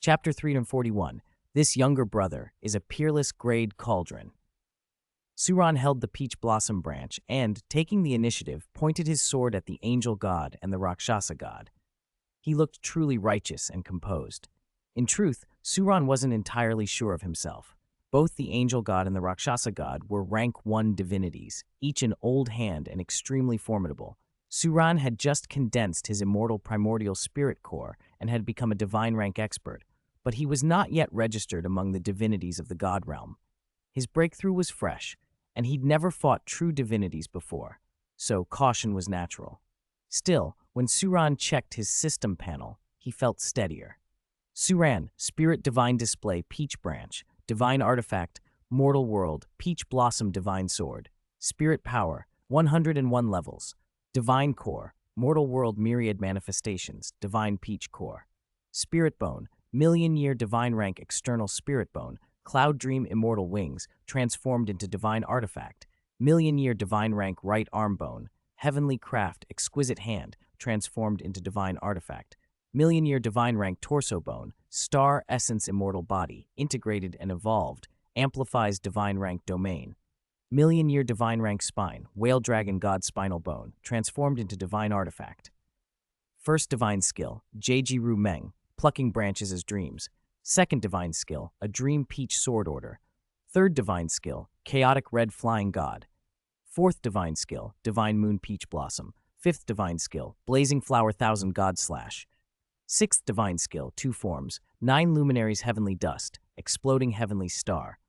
Chapter 341. This younger brother is a peerless grade cauldron. Suran held the peach blossom branch and, taking the initiative, pointed his sword at the angel god and the Rakshasa god. He looked truly righteous and composed. In truth, Suran wasn't entirely sure of himself. Both the angel god and the Rakshasa god were rank 1 divinities, each an old hand and extremely formidable. Suran had just condensed his immortal primordial spirit core and had become a divine rank expert, but he was not yet registered among the divinities of the god realm. His breakthrough was fresh, and he'd never fought true divinities before, so caution was natural. Still, when Suran checked his system panel, he felt steadier. Suran, Spirit Divine Display Peach Branch, Divine Artifact, Mortal World, Peach Blossom Divine Sword, Spirit Power, 101 levels, Divine Core, Mortal World Myriad Manifestations, Divine Peach Core, Spirit Bone, Million-Year Divine Rank External Spirit Bone, Cloud Dream Immortal Wings, transformed into Divine Artifact, Million-Year Divine Rank Right Arm Bone, Heavenly Craft Exquisite Hand, transformed into Divine Artifact, Million-Year Divine Rank Torso Bone, Star Essence Immortal Body, integrated and evolved, amplifies Divine Rank Domain, Million-Year Divine Rank Spine, Whale Dragon God Spinal Bone, transformed into Divine Artifact. First Divine Skill, Jeji Ru Meng, Plucking Branches as Dreams. Second Divine Skill, a Dream Peach Sword Order. Third Divine Skill, Chaotic Red Flying God. Fourth Divine Skill, Divine Moon Peach Blossom. Fifth Divine Skill, Blazing Flower Thousand God Slash. Sixth Divine Skill, 2 forms, 9 Luminaries Heavenly Dust, Exploding Heavenly Star.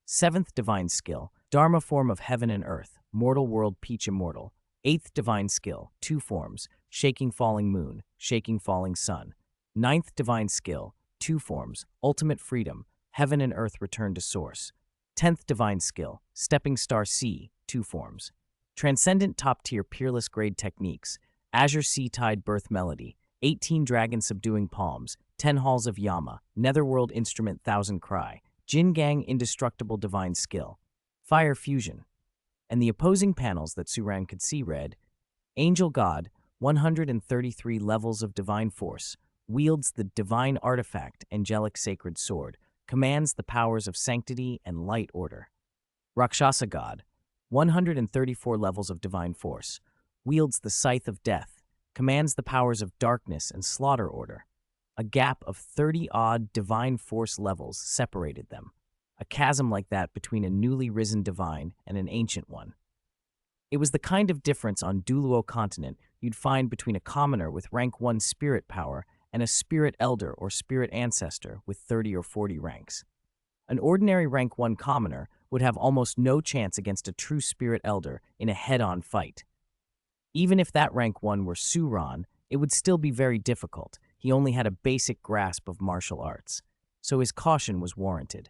Seventh Divine Skill, Dharma Form of Heaven and Earth, Mortal World Peach Immortal. Eighth Divine Skill, 2 forms, Shaking Falling Moon, Shaking Falling Sun. Ninth Divine Skill, 2 forms, Ultimate Freedom, Heaven and Earth Return to Source. 10th Divine Skill, Stepping Star Sea, 2 forms. Transcendent Top-Tier Peerless Grade Techniques, Azure Sea Tide Birth Melody, 18 Dragon Subduing Palms, 10 Halls of Yama, Netherworld Instrument Thousand Cry, Jin Gang Indestructible Divine Skill, Fire Fusion. And the opposing panels that Suran could see read, Angel God, 133 levels of Divine Force, wields the Divine Artifact Angelic Sacred Sword, commands the powers of Sanctity and Light Order. Rakshasa God, 134 levels of Divine Force, wields the Scythe of Death, commands the powers of Darkness and Slaughter Order. A gap of 30-odd Divine Force levels separated them, a chasm like that between a newly risen Divine and an ancient one. It was the kind of difference on Douluo Continent you'd find between a commoner with rank 1 spirit power and a spirit elder or spirit ancestor with 30 or 40 ranks. An ordinary rank 1 commoner would have almost no chance against a true spirit elder in a head-on fight. Even if that rank 1 were Suran, it would still be very difficult. He only had a basic grasp of martial arts, so his caution was warranted.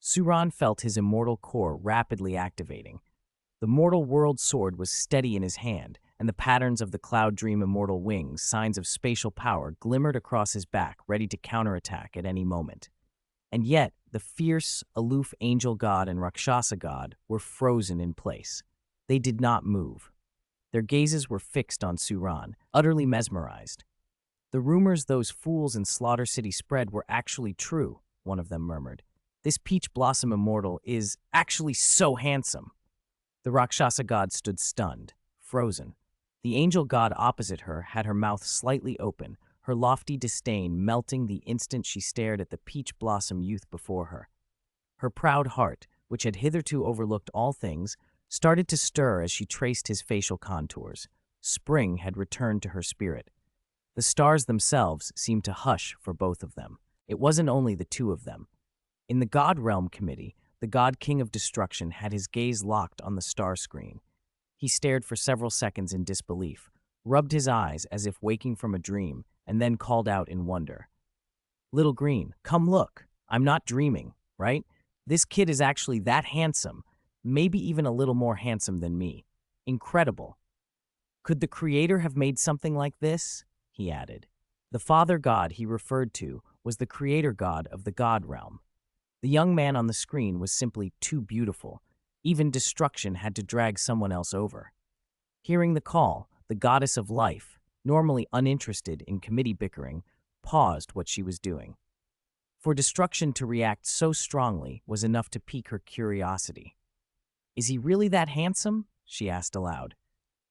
Suran felt his immortal core rapidly activating. The Mortal World Sword was steady in his hand, and the patterns of the Cloud Dream Immortal Wings, signs of spatial power, glimmered across his back, ready to counterattack at any moment. And yet, the fierce, aloof Angel God and Rakshasa God were frozen in place. They did not move. Their gazes were fixed on Suran, utterly mesmerized. The rumors those fools in Slaughter City spread were actually true, one of them murmured. This Peach Blossom Immortal is actually so handsome. The Rakshasa God stood stunned, frozen. The angel god opposite her had her mouth slightly open, her lofty disdain melting the instant she stared at the peach blossom youth before her. Her proud heart, which had hitherto overlooked all things, started to stir as she traced his facial contours. Spring had returned to her spirit. The stars themselves seemed to hush for both of them. It wasn't only the two of them. In the God Realm Committee, the God King of Destruction had his gaze locked on the star screen. He stared for several seconds in disbelief, rubbed his eyes as if waking from a dream, and then called out in wonder. Little Green, come look. I'm not dreaming, right? This kid is actually that handsome, maybe even a little more handsome than me. Incredible. Could the Creator have made something like this? He added. The Father God he referred to was the Creator God of the God Realm. The young man on the screen was simply too beautiful. Even destruction had to drag someone else over. Hearing the call, the goddess of life, normally uninterested in committee bickering, paused what she was doing. For destruction to react so strongly was enough to pique her curiosity. "Is he really that handsome?" she asked aloud.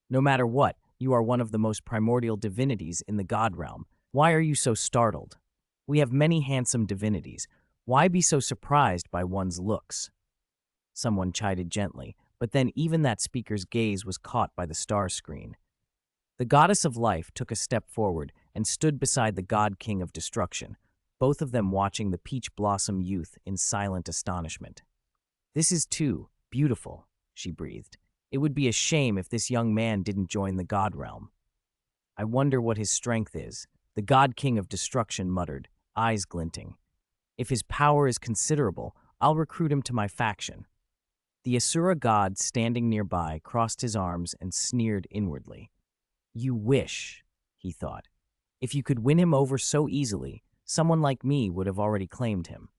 "No matter what, you are one of the most primordial divinities in the god realm. Why are you so startled? We have many handsome divinities. Why be so surprised by one's looks?" Someone chided gently, but then even that speaker's gaze was caught by the star screen. The goddess of life took a step forward and stood beside the god king of destruction, both of them watching the peach blossom youth in silent astonishment. "This is too beautiful," she breathed. "It would be a shame if this young man didn't join the god realm." "I wonder what his strength is," the god king of destruction muttered, eyes glinting. "If his power is considerable, I'll recruit him to my faction." The Asura god standing nearby crossed his arms and sneered inwardly. "You wish," he thought. "If you could win him over so easily, someone like me would have already claimed him.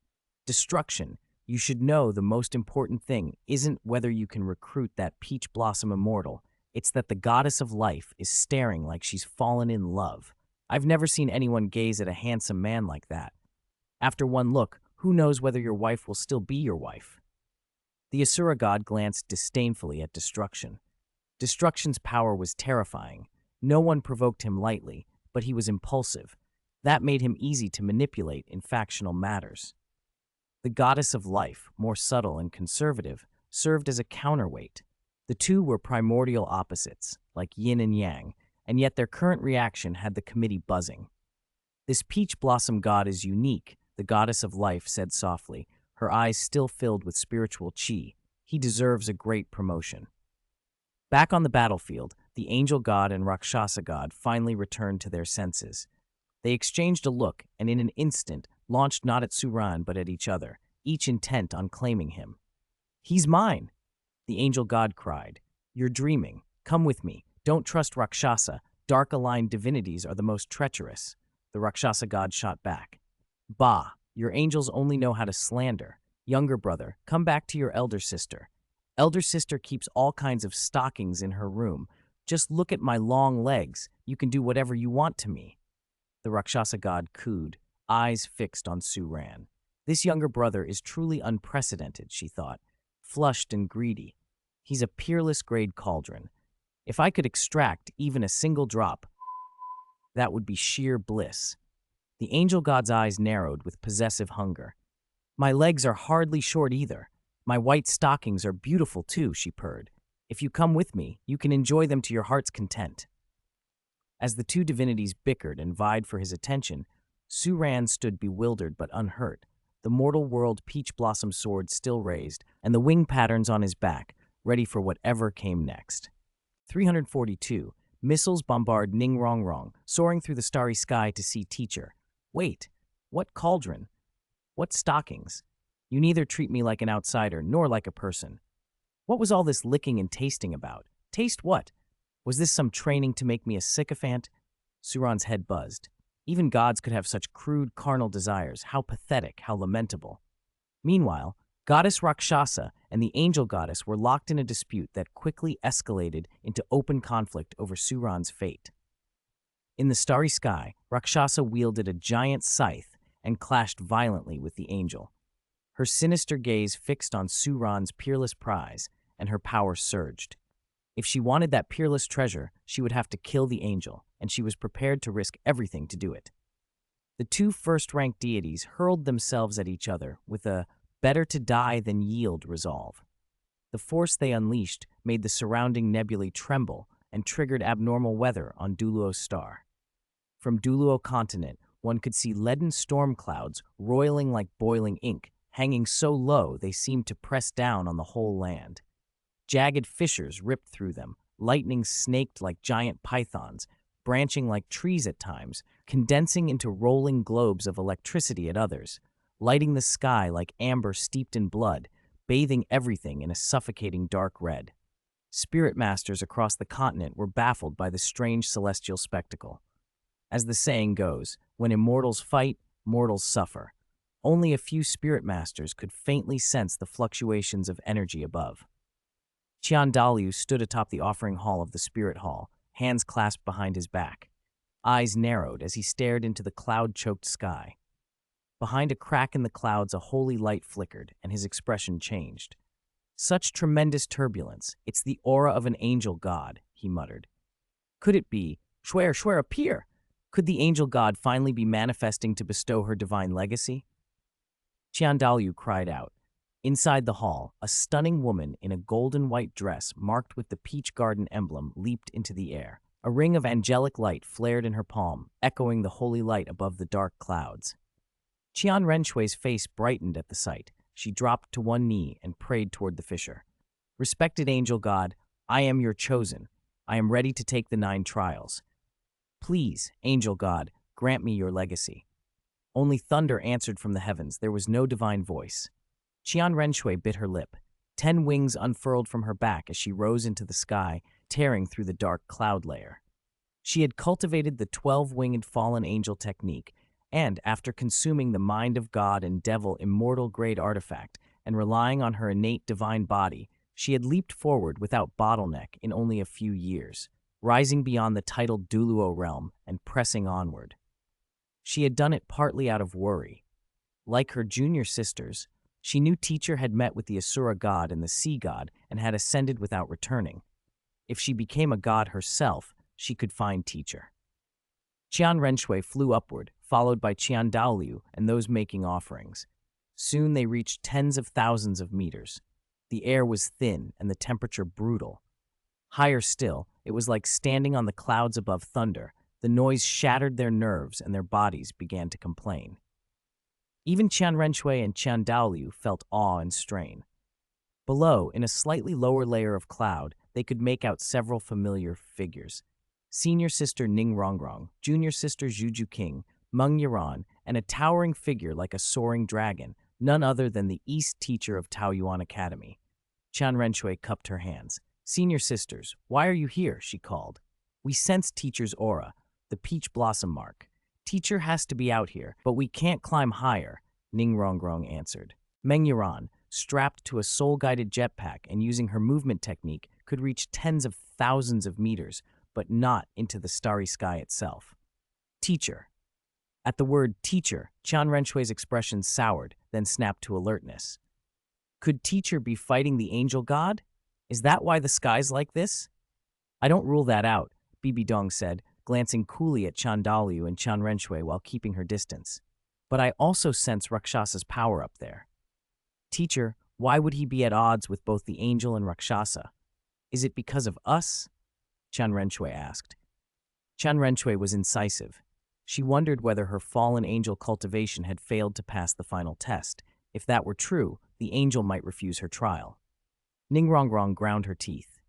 Destruction, you should know the most important thing isn't whether you can recruit that peach blossom immortal, it's that the goddess of life is staring like she's fallen in love. I've never seen anyone gaze at a handsome man like that. After one look, who knows whether your wife will still be your wife?" The Asura god glanced disdainfully at Destruction. Destruction's power was terrifying. No one provoked him lightly, but he was impulsive. That made him easy to manipulate in factional matters. The goddess of life, more subtle and conservative, served as a counterweight. The two were primordial opposites, like yin and yang, and yet their current reaction had the committee buzzing. "This peach blossom god is unique," the goddess of life said softly, her eyes still filled with spiritual chi. "He deserves a great promotion." Back on the battlefield, the angel god and Rakshasa god finally returned to their senses. They exchanged a look and in an instant launched not at Suran but at each other, each intent on claiming him. "He's mine!" the angel god cried. "You're dreaming. Come with me. Don't trust Rakshasa. Dark-aligned divinities are the most treacherous." The Rakshasa god shot back. "Bah, your angels only know how to slander. Younger brother, come back to your elder sister. Elder sister keeps all kinds of stockings in her room. Just look at my long legs. You can do whatever you want to me." The Rakshasa god cooed, eyes fixed on Suran. This younger brother is truly unprecedented, she thought, flushed and greedy. He's a peerless grade cauldron. If I could extract even a single drop, that would be sheer bliss. The angel god's eyes narrowed with possessive hunger. "My legs are hardly short either. My white stockings are beautiful too," she purred. "If you come with me, you can enjoy them to your heart's content." As the two divinities bickered and vied for his attention, Suran stood bewildered but unhurt, the mortal world peach blossom sword still raised, and the wing patterns on his back, ready for whatever came next. 342. Missiles bombard Ning Rongrong, soaring through the starry sky to see teacher. "Wait, what cauldron? What stockings? You neither treat me like an outsider nor like a person. What was all this licking and tasting about? Taste what? Was this some training to make me a sycophant?" Suran's head buzzed. Even gods could have such crude, carnal desires. How pathetic, how lamentable. Meanwhile, Goddess Rakshasa and the angel goddess were locked in a dispute that quickly escalated into open conflict over Suran's fate. In the starry sky, Rakshasa wielded a giant scythe and clashed violently with the angel. Her sinister gaze fixed on Suran's peerless prize, and her power surged. If she wanted that peerless treasure, she would have to kill the angel, and she was prepared to risk everything to do it. The two first-ranked deities hurled themselves at each other with a better to die than yield resolve. The force they unleashed made the surrounding nebulae tremble and triggered abnormal weather on Douluo's star. From Douluo Continent, one could see leaden storm clouds roiling like boiling ink, hanging so low they seemed to press down on the whole land. Jagged fissures ripped through them, lightning snaked like giant pythons, branching like trees at times, condensing into rolling globes of electricity at others, lighting the sky like amber steeped in blood, bathing everything in a suffocating dark red. Spirit masters across the continent were baffled by the strange celestial spectacle. As the saying goes, when immortals fight, mortals suffer. Only a few spirit masters could faintly sense the fluctuations of energy above. Qian Renxue stood atop the offering hall of the spirit hall, hands clasped behind his back. Eyes narrowed as he stared into the cloud-choked sky. Behind a crack in the clouds, a holy light flickered, and his expression changed. Such tremendous turbulence. It's the aura of an angel god, he muttered. Could it be? Shwer, appear! Could the angel god finally be manifesting to bestow her divine legacy? Qian Renxue cried out. Inside the hall, a stunning woman in a golden white dress marked with the peach garden emblem leaped into the air. A ring of angelic light flared in her palm, echoing the holy light above the dark clouds. Qian Renshue's face brightened at the sight. She dropped to one knee and prayed toward the fissure. Respected angel god, I am your chosen. I am ready to take the 9 trials. Please, angel god, grant me your legacy. Only thunder answered from the heavens. There was no divine voice. Qian Renxue bit her lip. 10 wings unfurled from her back as she rose into the sky, tearing through the dark cloud layer. She had cultivated the 12-winged fallen angel technique, and after consuming the mind of God and devil immortal grade artifact and relying on her innate divine body, she had leaped forward without bottleneck in only a few years, rising beyond the titled Douluo realm and pressing onward. She had done it partly out of worry. Like her junior sisters, she knew Teacher had met with the Asura god and the sea god and had ascended without returning. If she became a god herself, she could find Teacher. Qian Renxue flew upward, followed by Qian Daoliu and those making offerings. Soon they reached tens of thousands of meters. The air was thin and the temperature brutal. Higher still, it was like standing on the clouds above thunder. The noise shattered their nerves and their bodies began to complain. Even Qian Renxue and Qian Daoliu felt awe and strain. Below, in a slightly lower layer of cloud, they could make out several familiar figures. Senior sister Ning Rongrong, junior sister Zhu Zhuqing, Meng Yiran, and a towering figure like a soaring dragon, none other than the East teacher of Taoyuan Academy. Qian Renxue cupped her hands. Senior sisters, why are you here? She called. We sense Teacher's aura, the peach blossom mark. Teacher has to be out here, but we can't climb higher, Ning Rongrong answered. Meng Yiran, strapped to a soul-guided jetpack and using her movement technique, could reach tens of thousands of meters, but not into the starry sky itself. Teacher. At the word teacher, Qian Renshue's expression soured, then snapped to alertness. Could Teacher be fighting the angel god? Is that why the sky's like this? I don't rule that out, Bibi Dong said, glancing coolly at Qian Daoliu and Qian Renxue while keeping her distance. But I also sense Rakshasa's power up there. Teacher, why would he be at odds with both the angel and Rakshasa? Is it because of us? Qian Renxue asked. Qian Renxue was incisive. She wondered whether her fallen angel cultivation had failed to pass the final test. If that were true, the angel might refuse her trial. Ning Rongrong ground her teeth.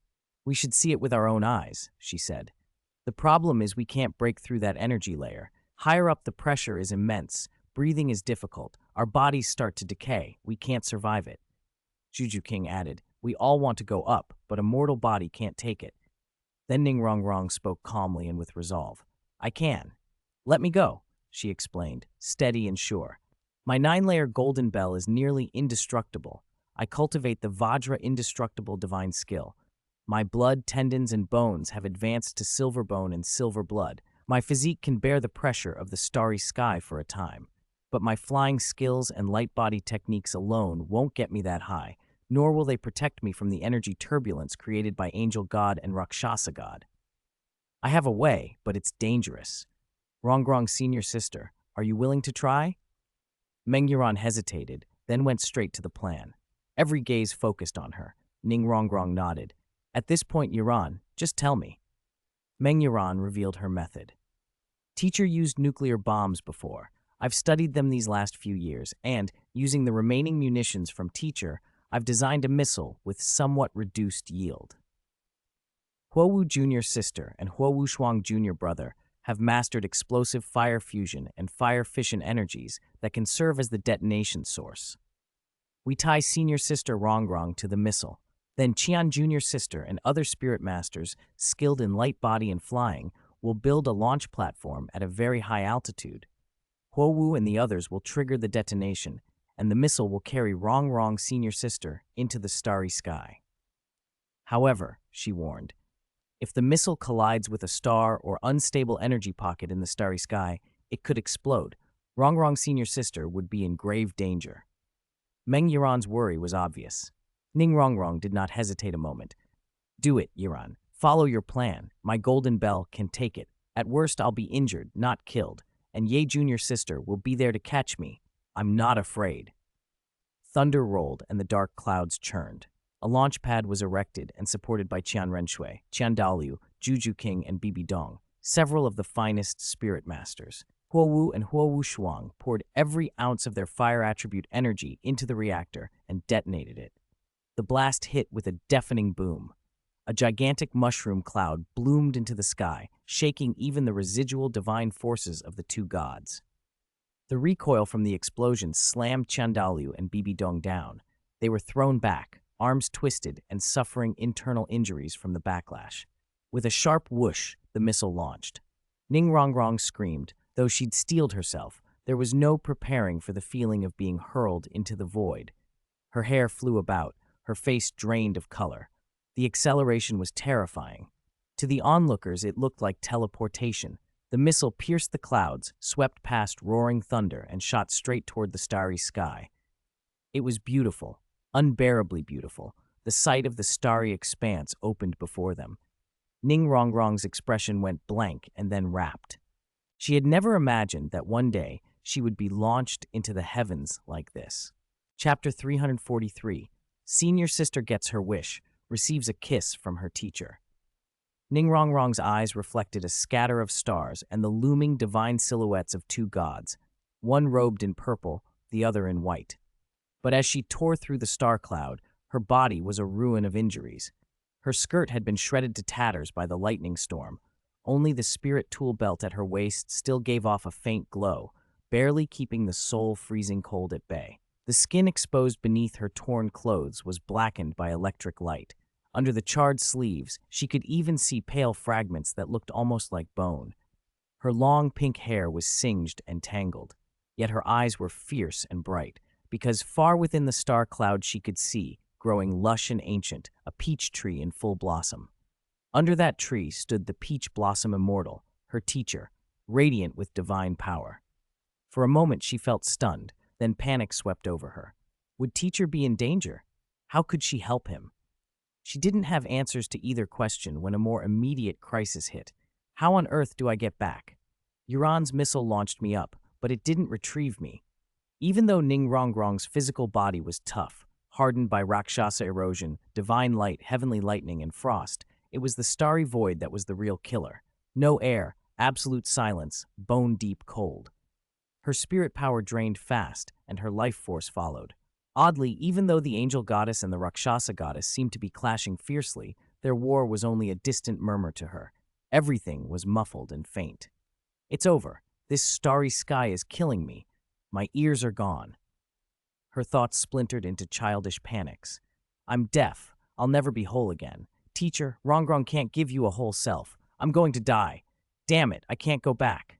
We should see it with our own eyes, she said. The problem is we can't break through that energy layer. Higher up, the pressure is immense. Breathing is difficult. Our bodies start to decay. We can't survive it. Zhu Zhuqing added, we all want to go up, but a mortal body can't take it. Then Ning Rongrong spoke calmly and with resolve. I can. Let me go, she explained, steady and sure. My 9-layer golden bell is nearly indestructible. I cultivate the Vajra indestructible divine skill. My blood, tendons, and bones have advanced to silver bone and silver blood. My physique can bear the pressure of the starry sky for a time. But my flying skills and light body techniques alone won't get me that high, nor will they protect me from the energy turbulence created by Angel God and Rakshasa God. I have a way, but it's dangerous. Rongrong's senior sister, are you willing to try? Meng Yiran hesitated, then went straight to the plan. Every gaze focused on her. Ning Rongrong nodded. At this point, Yiran, just tell me. Meng Yiran revealed her method. Teacher used nuclear bombs before. I've studied them these last few years, and, using the remaining munitions from Teacher, I've designed a missile with somewhat reduced yield. Huowu Jr. sister and Huowu Shuang Jr. brother have mastered explosive fire fusion and fire fission energies that can serve as the detonation source. We tie senior sister Rongrong to the missile. Then Qian Jr. sister and other spirit masters skilled in light body and flying will build a launch platform at a very high altitude. Huowu and the others will trigger the detonation, and the missile will carry Rongrong senior sister into the starry sky. However, she warned, if the missile collides with a star or unstable energy pocket in the starry sky, it could explode. Rongrong's senior sister would be in grave danger. Meng Yiran's worry was obvious. Ning Rongrong did not hesitate a moment. Do it, Yiran. Follow your plan. My golden bell can take it. At worst, I'll be injured, not killed, and Ye Junior sister will be there to catch me. I'm not afraid. Thunder rolled and the dark clouds churned. A launch pad was erected and supported by Qian Renxue, Qian Daoliu, Zhu Zhuqing, and Bibi Dong, several of the finest spirit masters. Huo Wu and Huo Wu Shuang poured every ounce of their fire attribute energy into the reactor and detonated it. The blast hit with a deafening boom. A gigantic mushroom cloud bloomed into the sky, shaking even the residual divine forces of the two gods. The recoil from the explosion slammed Chandalu and Bibi Dong down. They were thrown back, arms twisted and suffering internal injuries from the backlash. With a sharp whoosh, the missile launched. Ning Rongrong screamed. Though she'd steeled herself, there was no preparing for the feeling of being hurled into the void. Her hair flew about, her face drained of color. The acceleration was terrifying. To the onlookers, it looked like teleportation. The missile pierced the clouds, swept past roaring thunder, and shot straight toward the starry sky. It was beautiful, unbearably beautiful. The sight of the starry expanse opened before them. Ning Rongrong's expression went blank and then rapt. She had never imagined that one day she would be launched into the heavens like this. Chapter 343. Senior sister gets her wish, receives a kiss from her teacher. Ning Rongrong's eyes reflected a scatter of stars and the looming divine silhouettes of two gods, one robed in purple, the other in white. But as she tore through the star cloud, her body was a ruin of injuries. Her skirt had been shredded to tatters by the lightning storm. Only the spirit tool belt at her waist still gave off a faint glow, barely keeping the soul freezing cold at bay. The skin exposed beneath her torn clothes was blackened by electric light. Under the charred sleeves, she could even see pale fragments that looked almost like bone. Her long pink hair was singed and tangled, yet her eyes were fierce and bright, because far within the star cloud she could see, growing lush and ancient, a peach tree in full blossom. Under that tree stood the Peach Blossom Immortal, her teacher, radiant with divine power. For a moment she felt stunned, then panic swept over her. Would teacher be in danger? How could she help him? She didn't have answers to either question when a more immediate crisis hit. How on earth do I get back? Yuran's missile launched me up, but it didn't retrieve me. Even though Ning Rongrong's physical body was tough, hardened by Rakshasa erosion, divine light, heavenly lightning, and frost, it was the starry void that was the real killer. No air, absolute silence, bone-deep cold. Her spirit power drained fast, and her life force followed. Oddly, even though the angel goddess and the Rakshasa goddess seemed to be clashing fiercely, their war was only a distant murmur to her. Everything was muffled and faint. It's over. This starry sky is killing me. My ears are gone. Her thoughts splintered into childish panics. I'm deaf. I'll never be whole again. Teacher, Rongrong can't give you a whole self. I'm going to die. Damn it, I can't go back.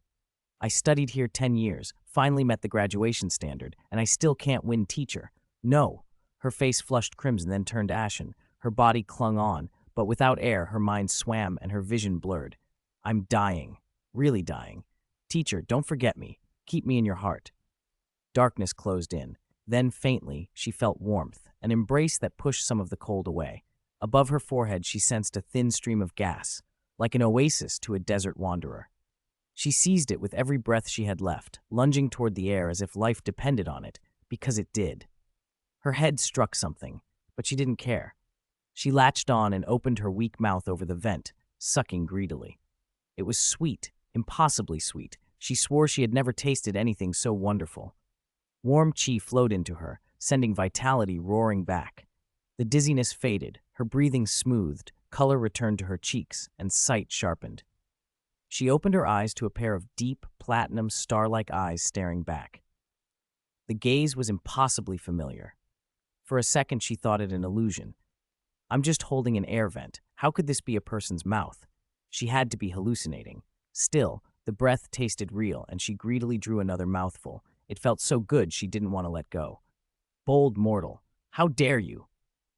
I studied here 10 years, finally met the graduation standard, and I still can't win teacher. No. Her face flushed crimson, then turned ashen. Her body clung on, but without air, her mind swam and her vision blurred. I'm dying. Really dying. Teacher, don't forget me. Keep me in your heart. Darkness closed in. Then, faintly, she felt warmth, an embrace that pushed some of the cold away. Above her forehead, she sensed a thin stream of gas, like an oasis to a desert wanderer. She seized it with every breath she had left, lunging toward the air as if life depended on it, because it did. Her head struck something, but she didn't care. She latched on and opened her weak mouth over the vent, sucking greedily. It was sweet, impossibly sweet. She swore she had never tasted anything so wonderful. Warm chi flowed into her, sending vitality roaring back. The dizziness faded, her breathing smoothed, color returned to her cheeks, and sight sharpened. She opened her eyes to a pair of deep, platinum, star-like eyes staring back. The gaze was impossibly familiar. For a second, she thought it an illusion. I'm just holding an air vent. How could this be a person's mouth? She had to be hallucinating. Still, the breath tasted real, and she greedily drew another mouthful. It felt so good she didn't want to let go. Bold mortal, how dare you?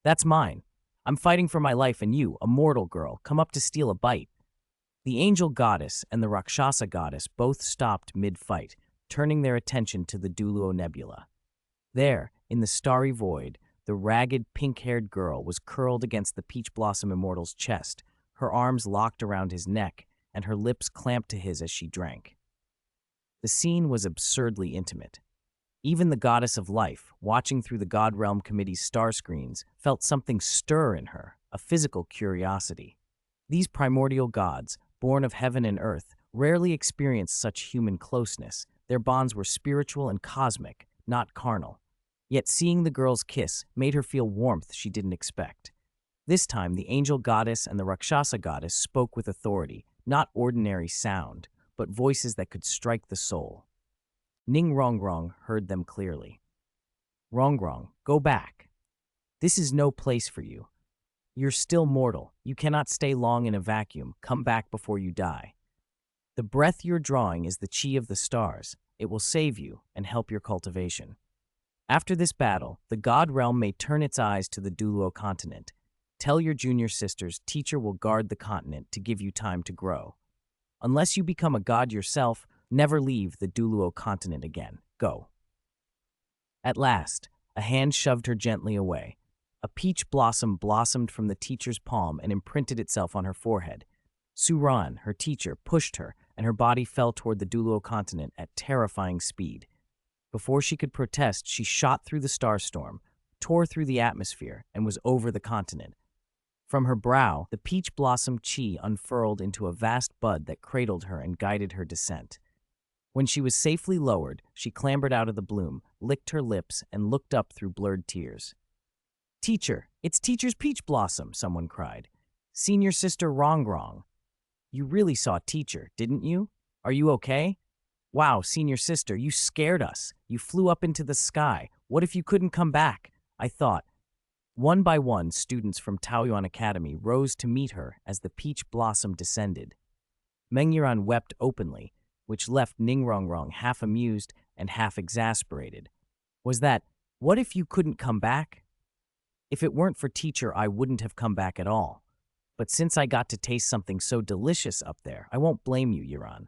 That's mine. I'm fighting for my life, and you, a mortal girl, come up to steal a bite. The angel goddess and the Rakshasa goddess both stopped mid-fight, turning their attention to the Douluo Nebula. There, in the starry void, the ragged, pink-haired girl was curled against the Peach Blossom Immortal's chest, her arms locked around his neck, and her lips clamped to his as she drank. The scene was absurdly intimate. Even the goddess of life, watching through the God Realm Committee's star screens, felt something stir in her, a physical curiosity. These primordial gods, born of heaven and earth, rarely experienced such human closeness. Their bonds were spiritual and cosmic, not carnal. Yet seeing the girl's kiss made her feel warmth she didn't expect. This time, the angel goddess and the Rakshasa goddess spoke with authority, not ordinary sound, but voices that could strike the soul. Ning Rongrong heard them clearly. Rongrong, go back. This is no place for you. You're still mortal. You cannot stay long in a vacuum. Come back before you die. The breath you're drawing is the chi of the stars. It will save you and help your cultivation. After this battle, the God Realm may turn its eyes to the Douluo Continent. Tell your junior sisters teacher will guard the continent to give you time to grow. Unless you become a god yourself, never leave the Douluo Continent again. Go. At last, a hand shoved her gently away. A peach blossom blossomed from the teacher's palm and imprinted itself on her forehead. Suran, her teacher, pushed her, and her body fell toward the Douluo Continent at terrifying speed. Before she could protest, she shot through the starstorm, tore through the atmosphere, and was over the continent. From her brow, the peach blossom chi unfurled into a vast bud that cradled her and guided her descent. When she was safely lowered, she clambered out of the bloom, licked her lips, and looked up through blurred tears. "Teacher, it's Teacher's Peach Blossom," someone cried. "Senior Sister Rongrong. You really saw Teacher, didn't you? Are you okay? Wow, Senior Sister, you scared us. You flew up into the sky. What if you couldn't come back?" I thought. One by one, students from Taoyuan Academy rose to meet her as the peach blossom descended. Mengyiran wept openly, which left Ning Rongrong half amused and half exasperated. Was that, what if you couldn't come back? If it weren't for Teacher, I wouldn't have come back at all. But since I got to taste something so delicious up there, I won't blame you, Yuran.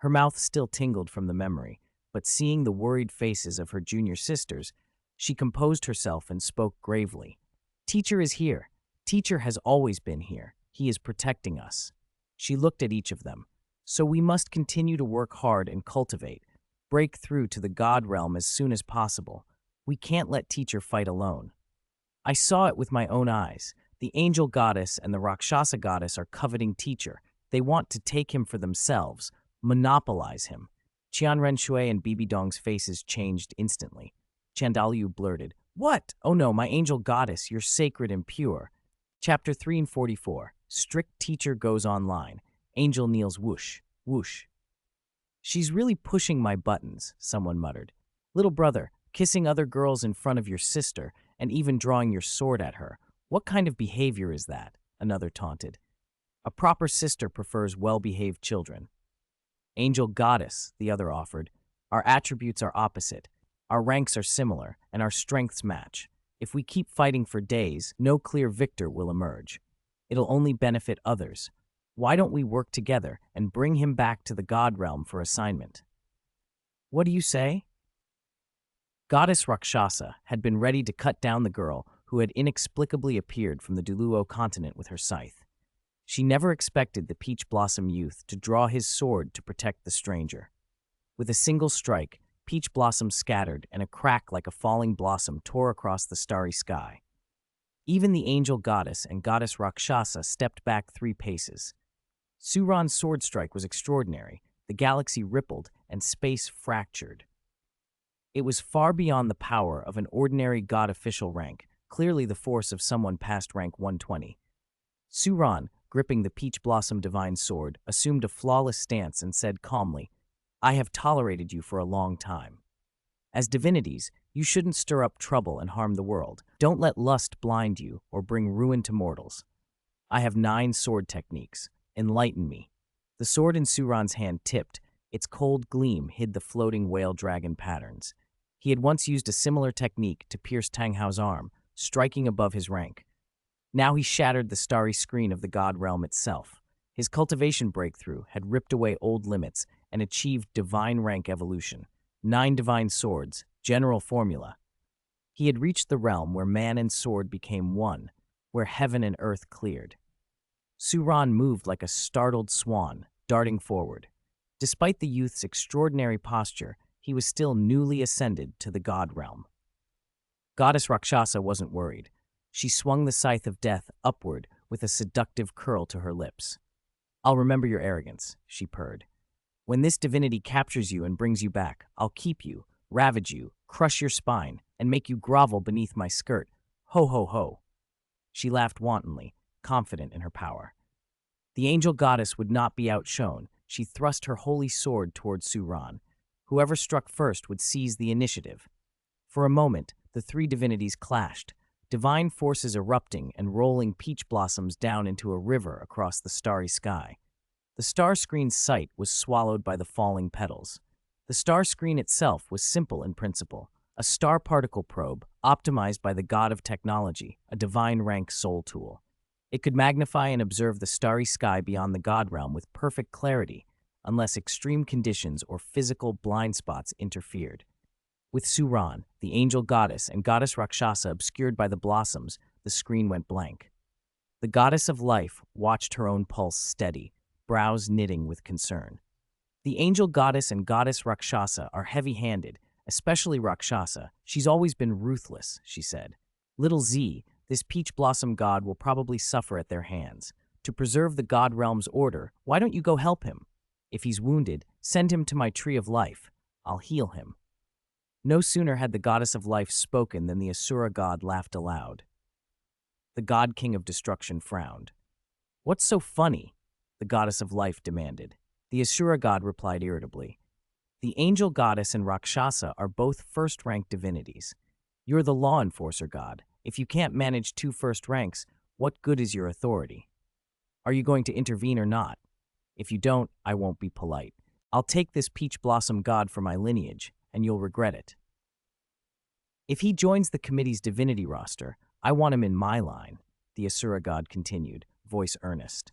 Her mouth still tingled from the memory, but seeing the worried faces of her junior sisters, she composed herself and spoke gravely. "Teacher is here. Teacher has always been here. He is protecting us." She looked at each of them. "So we must continue to work hard and cultivate, break through to the God realm as soon as possible. We can't let Teacher fight alone." I saw it with my own eyes. The angel goddess and the Rakshasa goddess are coveting Teacher. They want to take him for themselves, monopolize him. Qian Renxue and Bibi Dong's faces changed instantly. Chandalu blurted, "What? Oh no, my angel goddess, you're sacred and pure." Chapter 3 and 44. Strict Teacher goes online. Angel kneels whoosh, whoosh. "She's really pushing my buttons," someone muttered. "Little brother, kissing other girls in front of your sister and even drawing your sword at her. What kind of behavior is that?" another taunted. "A proper sister prefers well-behaved children." "Angel goddess," the other offered. "Our attributes are opposite. Our ranks are similar, and our strengths match. If we keep fighting for days, no clear victor will emerge. It'll only benefit others. Why don't we work together and bring him back to the God realm for assignment?" "What do you say?" Goddess Rakshasa had been ready to cut down the girl who had inexplicably appeared from the Douluo Continent with her scythe. She never expected the peach blossom youth to draw his sword to protect the stranger. With a single strike, Peach Blossom scattered, and a crack like a falling blossom tore across the starry sky. Even the angel goddess and goddess Rakshasa stepped back 3 paces. Suran's sword strike was extraordinary. The galaxy rippled, and space fractured. It was far beyond the power of an ordinary god official rank, clearly the force of someone past rank 120. Suran, gripping the Peach Blossom divine sword, assumed a flawless stance and said calmly, "I have tolerated you for a long time. As divinities, you shouldn't stir up trouble and harm the world. Don't let lust blind you or bring ruin to mortals. I have 9 sword techniques. Enlighten me." The sword in Suran's hand tipped. Its cold gleam hid the floating whale dragon patterns. He had once used a similar technique to pierce Tang Hao's arm, striking above his rank. Now he shattered the starry screen of the God realm itself. His cultivation breakthrough had ripped away old limits and achieved divine rank evolution. 9 divine swords, general formula. He had reached the realm where man and sword became one, where heaven and earth cleared. Suran moved like a startled swan, darting forward. Despite the youth's extraordinary posture, he was still newly ascended to the god realm. Goddess Rakshasa wasn't worried. She swung the scythe of death upward with a seductive curl to her lips. "I'll remember your arrogance," she purred. "When this divinity captures you and brings you back, I'll keep you, ravage you, crush your spine, and make you grovel beneath my skirt. Ho, ho, ho." She laughed wantonly, confident in her power. The angel goddess would not be outshone. She thrust her holy sword toward Suran. Whoever struck first would seize the initiative. For a moment, the 3 divinities clashed, divine forces erupting and rolling peach blossoms down into a river across the starry sky. The star screen's sight was swallowed by the falling petals. The star screen itself was simple in principle, a star particle probe optimized by the god of technology, a divine rank soul tool. It could magnify and observe the starry sky beyond the god realm with perfect clarity, unless extreme conditions or physical blind spots interfered. With Suran, the angel goddess, and goddess Rakshasa obscured by the blossoms, the screen went blank. The goddess of life watched her own pulse steady, brows knitting with concern. The angel goddess and goddess Rakshasa are heavy-handed, especially Rakshasa. "She's always been ruthless," she said. "Little Z, this peach blossom god will probably suffer at their hands. To preserve the god realm's order, why don't you go help him? If he's wounded, send him to my tree of life. I'll heal him." No sooner had the goddess of life spoken than the Asura god laughed aloud. The god king of destruction frowned. "What's so funny?" the goddess of life demanded. The Asura god replied irritably. "The angel goddess and Rakshasa are both first-rank divinities. You're the law enforcer god. If you can't manage 2 first ranks, what good is your authority? Are you going to intervene or not? If you don't, I won't be polite. I'll take this peach blossom god for my lineage, and you'll regret it. If he joins the committee's divinity roster, I want him in my line," the Asura god continued, voice earnest.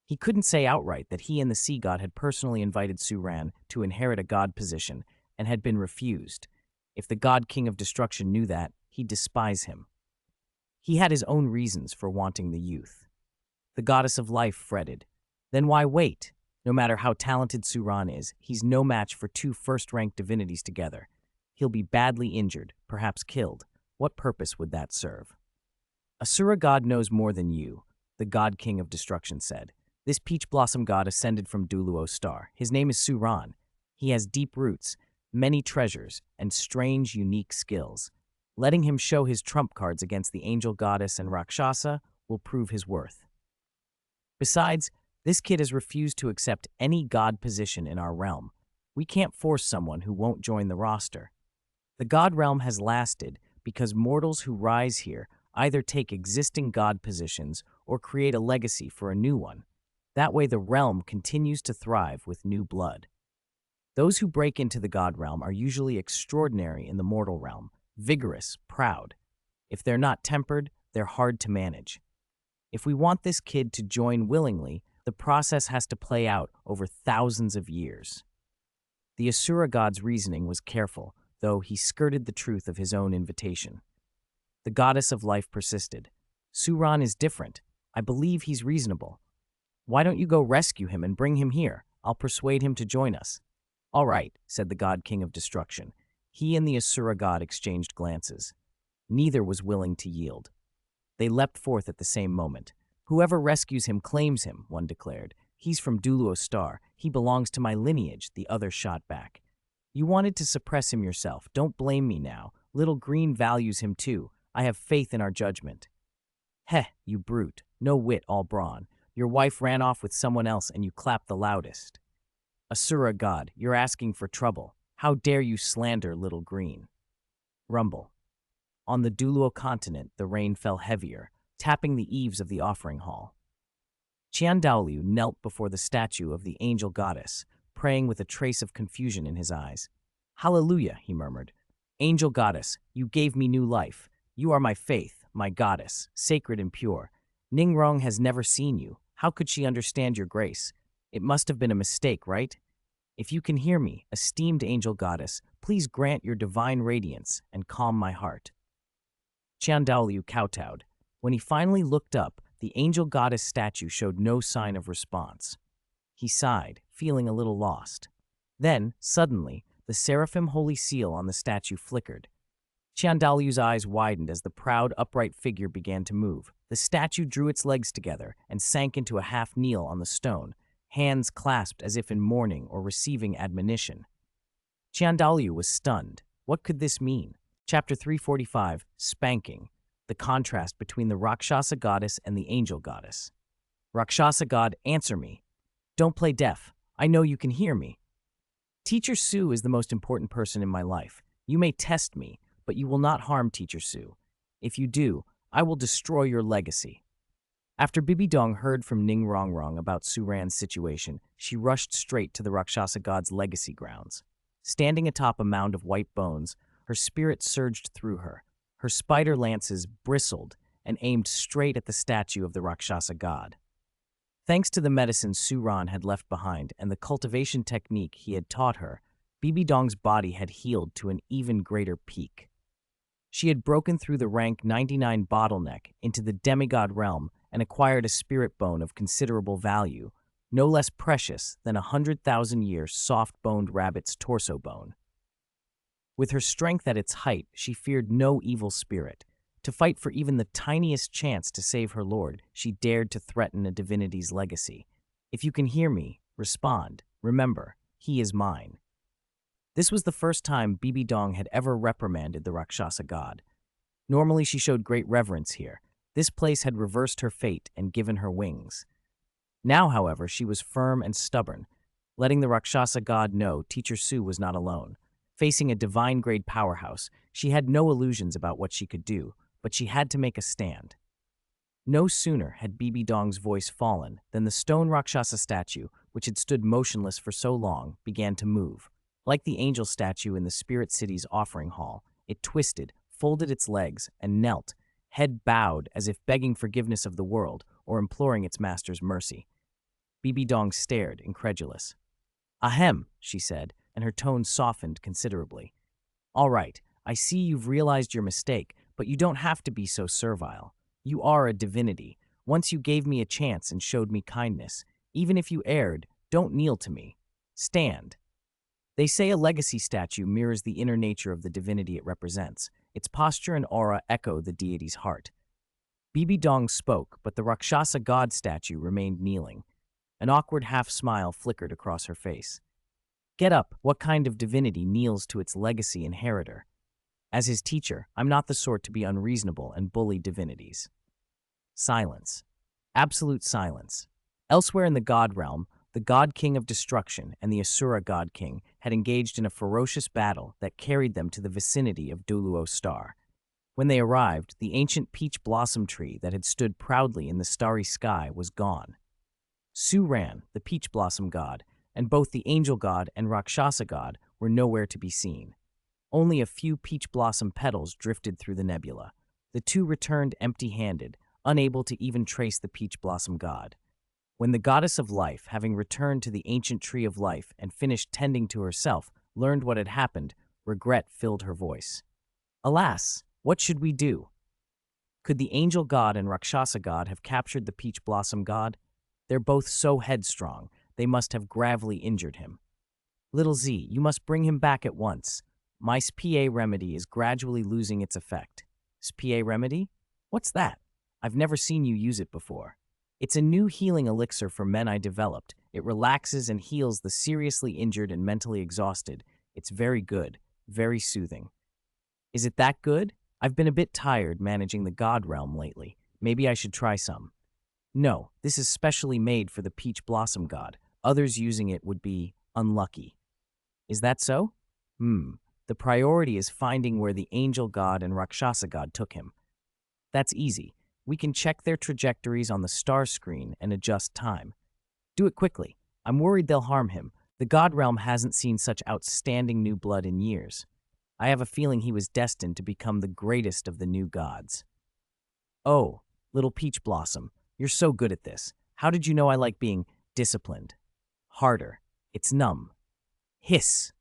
He couldn't say outright that he and the sea god had personally invited Suran to inherit a god position and had been refused. If the god king of destruction knew that, he'd despise him. He had his own reasons for wanting the youth. The goddess of life fretted. "Then why wait? No matter how talented Suran is, he's no match for 2 first-rank divinities together. He'll be badly injured, perhaps killed. What purpose would that serve?" "Asura god knows more than you," the god king of destruction said. "This peach blossom god ascended from Douluo star. His name is Suran. He has deep roots, many treasures, and strange, unique skills. Letting him show his trump cards against the angel goddess and Rakshasa will prove his worth. Besides, this kid has refused to accept any god position in our realm. We can't force someone who won't join the roster. The god realm has lasted because mortals who rise here either take existing god positions or create a legacy for a new one. That way the realm continues to thrive with new blood. Those who break into the god realm are usually extraordinary in the mortal realm, vigorous, proud. If they're not tempered, they're hard to manage. If we want this kid to join willingly, the process has to play out over thousands of years." The Asura god's reasoning was careful, though he skirted the truth of his own invitation. The goddess of life persisted. "Suran is different. I believe he's reasonable. Why don't you go rescue him and bring him here? I'll persuade him to join us." "All right," said the god king of destruction. He and the Asura god exchanged glances. Neither was willing to yield. They leapt forth at the same moment. "Whoever rescues him claims him," one declared. "He's from Douluo star. He belongs to my lineage," the other shot back. "You wanted to suppress him yourself. Don't blame me now. Little Green values him too. I have faith in our judgment." "Heh, you brute. No wit, all brawn. Your wife ran off with someone else and you clapped the loudest." "Asura god, you're asking for trouble. How dare you slander Little Green?" Rumble. On the Douluo Continent, the rain fell heavier, tapping the eaves of the offering hall. Qian Renxue knelt before the statue of the angel goddess, praying with a trace of confusion in his eyes. "Hallelujah," he murmured. "Angel goddess, you gave me new life. You are my faith, my goddess, sacred and pure. Ning Rongrong has never seen you. How could she understand your grace? It must have been a mistake, right?" If you can hear me, esteemed angel goddess, please grant your divine radiance and calm my heart." Qian Renxue kowtowed. When he finally looked up, the angel goddess statue showed no sign of response. He sighed, feeling a little lost. Then, suddenly, the seraphim holy seal on the statue flickered. Qian Renxue's eyes widened as the proud, upright figure began to move. The statue drew its legs together and sank into a half kneel on the stone, hands clasped as if in mourning or receiving admonition. Qian Renxue was stunned. What could this mean? Chapter 345, Spanking, the contrast between the Rakshasa goddess and the angel goddess. Rakshasa god, answer me. Don't play deaf. I know you can hear me. Teacher Su is the most important person in my life. You may test me, but you will not harm Teacher Su. If you do, I will destroy your legacy. After Bibi Dong heard from Ning Rongrong about Su Ran's situation, she rushed straight to the Rakshasa god's legacy grounds. Standing atop a mound of white bones, her spirit surged through her. Her spider lances bristled and aimed straight at the statue of the Rakshasa god. Thanks to the medicine Su Ran had left behind and the cultivation technique he had taught her, Bibi Dong's body had healed to an even greater peak. She had broken through the rank 99 bottleneck into the demigod realm and acquired a spirit bone of considerable value, no less precious than 100,000-year soft-boned rabbit's torso bone. With her strength at its height, she feared no evil spirit. To fight for even the tiniest chance to save her lord, she dared to threaten a divinity's legacy. If you can hear me, respond. Remember, he is mine. This was the first time Bibi Dong had ever reprimanded the Rakshasa god. Normally she showed great reverence here. This place had reversed her fate and given her wings. Now, however, she was firm and stubborn, letting the Rakshasa god know Teacher Su was not alone. Facing a divine-grade powerhouse, she had no illusions about what she could do, but she had to make a stand. No sooner had Bibi Dong's voice fallen than the stone Rakshasa statue, which had stood motionless for so long, began to move. Like the angel statue in the Spirit City's offering hall, it twisted, folded its legs, and knelt, head bowed as if begging forgiveness of the world or imploring its master's mercy. Bibi Dong stared, incredulous. "Ahem," she said, and her tone softened considerably. "All right, I see you've realized your mistake, but you don't have to be so servile. You are a divinity. Once you gave me a chance and showed me kindness. Even if you erred, don't kneel to me. Stand." They say a legacy statue mirrors the inner nature of the divinity it represents. Its posture and aura echo the deity's heart. Bibi Dong spoke, but the Rakshasa god statue remained kneeling. An awkward half-smile flickered across her face. "Get up. What kind of divinity kneels to its legacy inheritor? As his teacher, I'm not the sort to be unreasonable and bully divinities." Silence. Absolute silence. Elsewhere in the god realm, the god king of destruction and the Asura god king had engaged in a ferocious battle that carried them to the vicinity of Douluo Star. When they arrived, the ancient peach blossom tree that had stood proudly in the starry sky was gone. Su Ran, the peach blossom god, and both the angel god and Rakshasa god were nowhere to be seen. Only a few peach blossom petals drifted through the nebula. The two returned empty-handed, unable to even trace the peach blossom god. When the goddess of life, having returned to the ancient tree of life and finished tending to herself, learned what had happened, regret filled her voice. "Alas, what should we do? Could the angel god and Rakshasa god have captured the peach blossom god? They're both so headstrong, they must have gravely injured him. Little Z, you must bring him back at once. My SPA remedy is gradually losing its effect." "SPA remedy? What's that? I've never seen you use it before." "It's a new healing elixir for men I developed. It relaxes and heals the seriously injured and mentally exhausted. It's very good, very soothing." "Is it that good? I've been a bit tired managing the god realm lately. Maybe I should try some." "No, this is specially made for the peach blossom god. Others using it would be unlucky." "Is that so?" The priority is finding where the angel god and Rakshasa god took him." "That's easy. We can check their trajectories on the star screen and adjust time." "Do it quickly. I'm worried they'll harm him. The god realm hasn't seen such outstanding new blood in years. I have a feeling he was destined to become the greatest of the new gods." "Oh, little peach blossom, you're so good at this. How did you know I like being disciplined?" "Harder. It's numb." Hiss!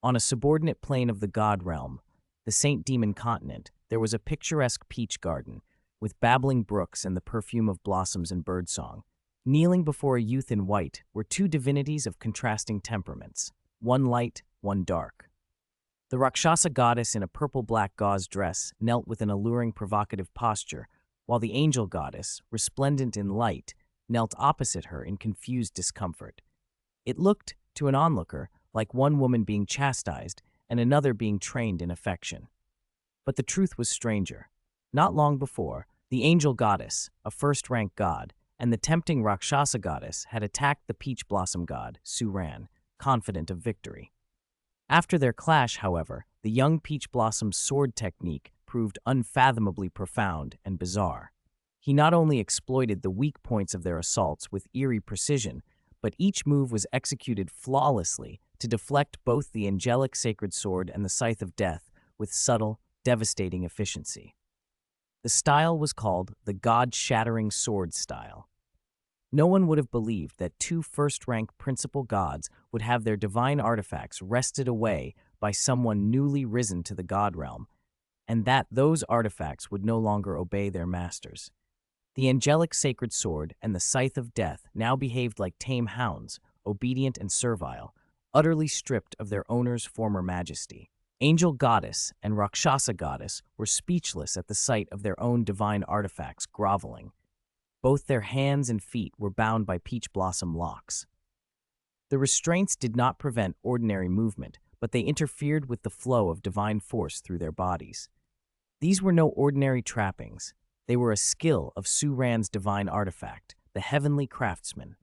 On a subordinate plane of the god realm, the Saint Demon Continent, there was a picturesque peach garden, with babbling brooks and the perfume of blossoms and birdsong. Kneeling before a youth in white were two divinities of contrasting temperaments, one light, one dark. The Rakshasa goddess in a purple-black gauze dress knelt with an alluring provocative posture, while the angel goddess, resplendent in light, knelt opposite her in confused discomfort. It looked, to an onlooker, like one woman being chastised and another being trained in affection. But the truth was stranger. Not long before, the angel goddess, a first-rank god, and the tempting Rakshasa goddess had attacked the peach blossom god, Suran, confident of victory. After their clash, however, the young peach blossom's sword technique proved unfathomably profound and bizarre. He not only exploited the weak points of their assaults with eerie precision, but each move was executed flawlessly to deflect both the angelic sacred sword and the scythe of death with subtle, devastating efficiency. The style was called the God-shattering sword style. No one would have believed that two first-rank principal gods would have their divine artifacts wrested away by someone newly risen to the god realm, and that those artifacts would no longer obey their masters. The angelic sacred sword and the scythe of death now behaved like tame hounds, obedient and servile, utterly stripped of their owner's former majesty. Angel goddess and Rakshasa goddess were speechless at the sight of their own divine artifacts groveling. Both their hands and feet were bound by peach blossom locks. The restraints did not prevent ordinary movement, but they interfered with the flow of divine force through their bodies. These were no ordinary trappings. They were a skill of Suran's divine artifact, the heavenly craftsman.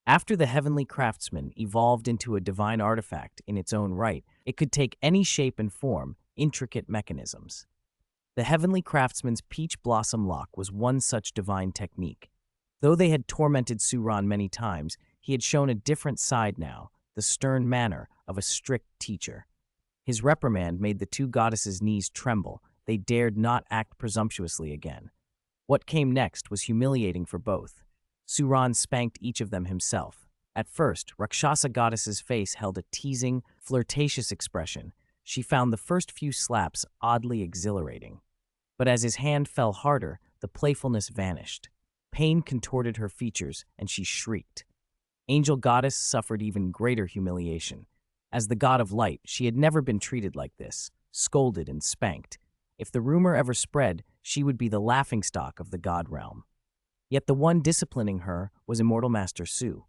After the heavenly craftsman evolved into a divine artifact in its own right, it could take any shape and form, intricate mechanisms. The heavenly craftsman's peach blossom lock was one such divine technique. Though they had tormented Suran many times, he had shown a different side now, the stern manner of a strict teacher. His reprimand made the two goddesses' knees tremble. They dared not act presumptuously again. What came next was humiliating for both. Suran spanked each of them himself. At first, Rakshasa goddess's face held a teasing, flirtatious expression. She found the first few slaps oddly exhilarating. But as his hand fell harder, the playfulness vanished. Pain contorted her features, and she shrieked. Angel goddess suffered even greater humiliation. As the god of light, she had never been treated like this, scolded and spanked. If the rumor ever spread, she would be the laughingstock of the god realm. Yet the one disciplining her was Immortal Master Su.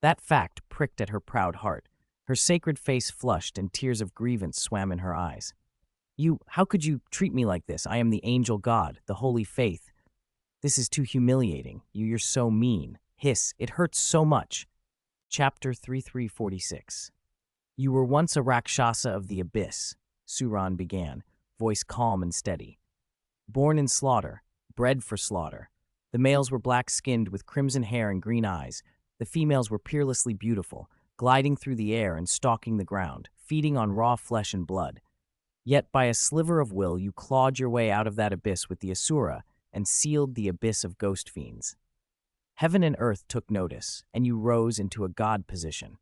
That fact pricked at her proud heart. Her sacred face flushed and tears of grievance swam in her eyes. How could you treat me like this? I am the angel god, the holy faith. This is too humiliating. You're so mean. Hiss, it hurts so much. Chapter 3346. You were once a Rakshasa of the abyss, Suran began, voice calm and steady. Born in slaughter, bred for slaughter. The males were black-skinned with crimson hair and green eyes. The females were peerlessly beautiful, gliding through the air and stalking the ground, feeding on raw flesh and blood. Yet by a sliver of will you clawed your way out of that abyss with the Asura and sealed the abyss of ghost fiends. Heaven and earth took notice, and you rose into a god position.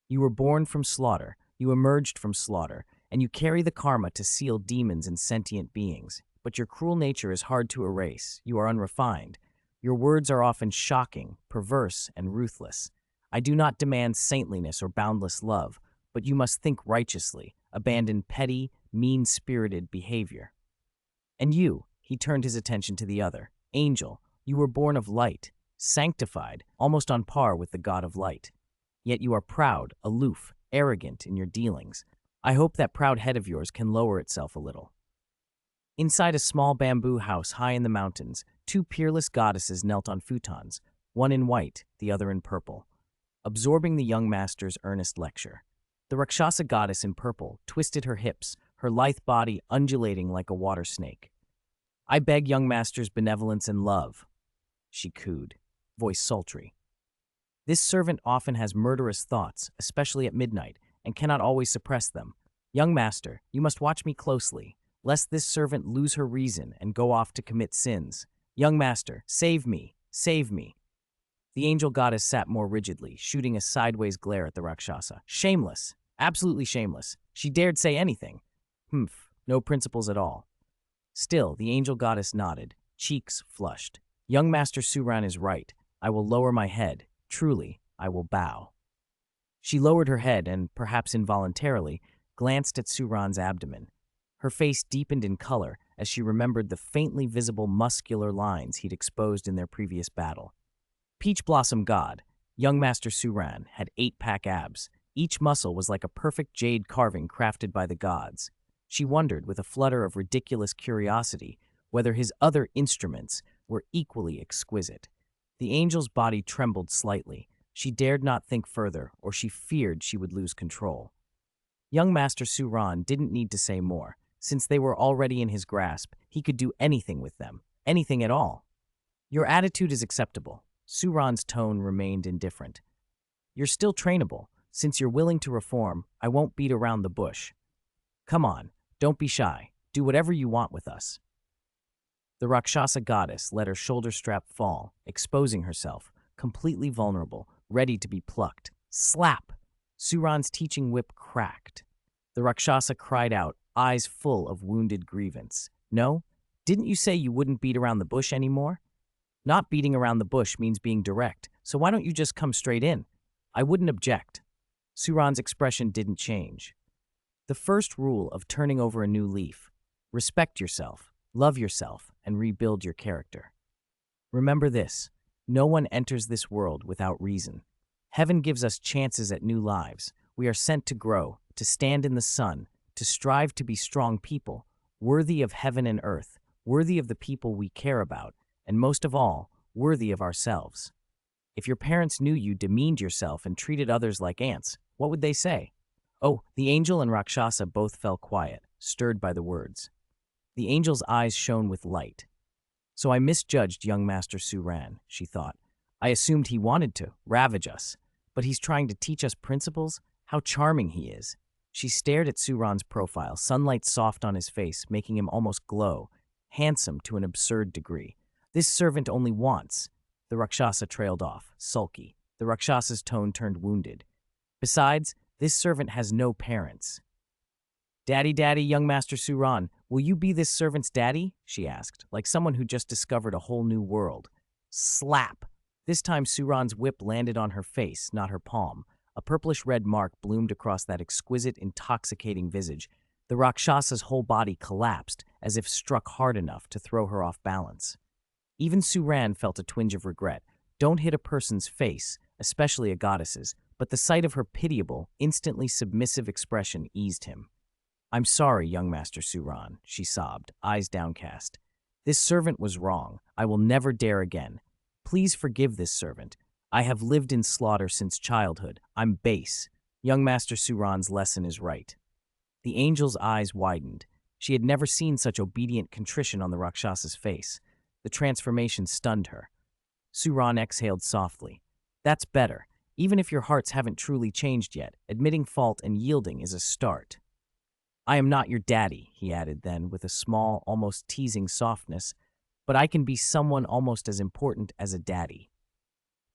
You were born from slaughter, you emerged from slaughter, and you carry the karma to seal demons and sentient beings. But your cruel nature is hard to erase. You are unrefined. Your words are often shocking, perverse, and ruthless. I do not demand saintliness or boundless love, but you must think righteously, abandon petty, mean-spirited behavior. And you, he turned his attention to the other, angel, you were born of light, sanctified, almost on par with the god of light. Yet you are proud, aloof, arrogant in your dealings. I hope that proud head of yours can lower itself a little. Inside a small bamboo house high in the mountains, two peerless goddesses knelt on futons, one in white, the other in purple, absorbing the young master's earnest lecture. The Rakshasa goddess in purple twisted her hips, her lithe body undulating like a water snake. I beg young master's benevolence and love, she cooed, voice sultry. This servant often has murderous thoughts, especially at midnight, and cannot always suppress them. Young master, you must watch me closely, lest this servant lose her reason and go off to commit sins. Young master, save me, save me. The angel goddess sat more rigidly, shooting a sideways glare at the Rakshasa. Shameless. Absolutely shameless. She dared say anything. Humph. No principles at all. Still, the angel goddess nodded, cheeks flushed. Young Master Suran is right. I will lower my head. Truly, I will bow. She lowered her head and, perhaps involuntarily, glanced at Suran's abdomen. Her face deepened in color as she remembered the faintly visible muscular lines he'd exposed in their previous battle. Peach Blossom God, young Master Suran, had 8-pack abs. Each muscle was like a perfect jade carving crafted by the gods. She wondered, with a flutter of ridiculous curiosity, whether his other instruments were equally exquisite. The angel's body trembled slightly. She dared not think further, or she feared she would lose control. Young Master Suran didn't need to say more. Since they were already in his grasp, he could do anything with them. Anything at all. Your attitude is acceptable. Suran's tone remained indifferent. You're still trainable. Since you're willing to reform, I won't beat around the bush. Come on, don't be shy. Do whatever you want with us. The Rakshasa goddess let her shoulder strap fall, exposing herself, completely vulnerable, ready to be plucked. Slap! Suran's teaching whip cracked. The Rakshasa cried out, eyes full of wounded grievance. No? Didn't you say you wouldn't beat around the bush anymore? Not beating around the bush means being direct, so why don't you just come straight in? I wouldn't object. Suran's expression didn't change. The first rule of turning over a new leaf: respect yourself, love yourself, and rebuild your character. Remember this: no one enters this world without reason. Heaven gives us chances at new lives. We are sent to grow, to stand in the sun, to strive to be strong people, worthy of heaven and earth, worthy of the people we care about, and most of all, worthy of ourselves. If your parents knew you demeaned yourself and treated others like ants, what would they say? Oh, the angel and Rakshasa both fell quiet, stirred by the words. The angel's eyes shone with light. So I misjudged young Master Suran, she thought. I assumed he wanted to ravage us, but he's trying to teach us principles? How charming he is. She stared at Suran's profile, sunlight soft on his face, making him almost glow, handsome to an absurd degree. This servant only wants. The Rakshasa trailed off, sulky. The Rakshasa's tone turned wounded. Besides, this servant has no parents. Daddy, young Master Suran, will you be this servant's daddy? She asked, like someone who just discovered a whole new world. Slap! This time Suran's whip landed on her face, not her palm. A purplish-red mark bloomed across that exquisite, intoxicating visage. The Rakshasa's whole body collapsed, as if struck hard enough to throw her off balance. Even Suran felt a twinge of regret. Don't hit a person's face, especially a goddess's, but the sight of her pitiable, instantly submissive expression eased him. I'm sorry, young Master Suran, she sobbed, eyes downcast. This servant was wrong. I will never dare again. Please forgive this servant. I have lived in slaughter since childhood. I'm base. Young Master Suran's lesson is right. The angel's eyes widened. She had never seen such obedient contrition on the Rakshasa's face. The transformation stunned her. Suran exhaled softly. That's better. Even if your hearts haven't truly changed yet, admitting fault and yielding is a start. I am not your daddy, he added then, with a small, almost teasing softness, but I can be someone almost as important as a daddy.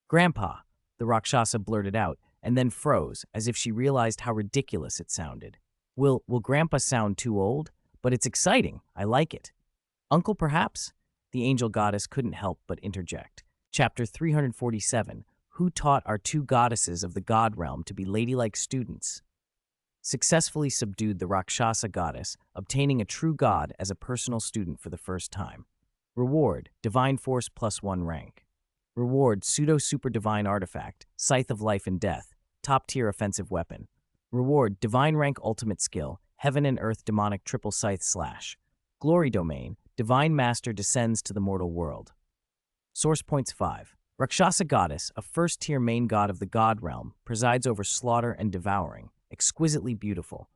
Grandpa, the Rakshasa blurted out, and then froze, as if she realized how ridiculous it sounded. Will Grandpa sound too old? But it's exciting. I like it. Uncle, perhaps? The angel goddess couldn't help but interject. Chapter 347, Who taught our two goddesses of the god realm to be ladylike students? Successfully subdued the Rakshasa goddess, obtaining a true god as a personal student for the first time. Reward, Divine Force +1 rank. Reward, Pseudo-Super Divine Artifact, Scythe of Life and Death, top-tier offensive weapon. Reward, Divine Rank Ultimate Skill, Heaven and Earth Demonic Triple Scythe Slash. Glory Domain, Divine Master descends to the mortal world. Source Points 5. Rakshasa Goddess, a first-tier main god of the god realm, presides over slaughter and devouring, exquisitely beautiful.